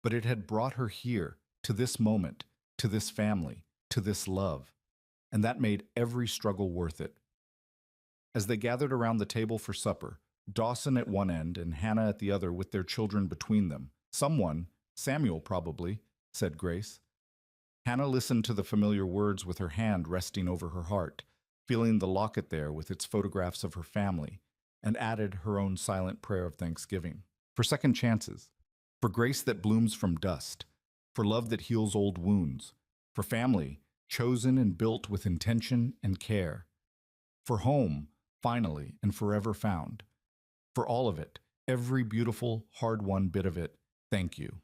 but it had brought her here, to this moment, to this family, to this love, and that made every struggle worth it. As they gathered around the table for supper, Dawson at one end and Hannah at the other with their children between them, someone, Samuel probably, said Grace. Hannah listened to the familiar words with her hand resting over her heart, feeling the locket there with its photographs of her family, and added her own silent prayer of thanksgiving. For second chances, for grace that blooms from dust, for love that heals old wounds, for family chosen and built with intention and care, for home, finally and forever found. For all of it, every beautiful, hard-won bit of it, thank you.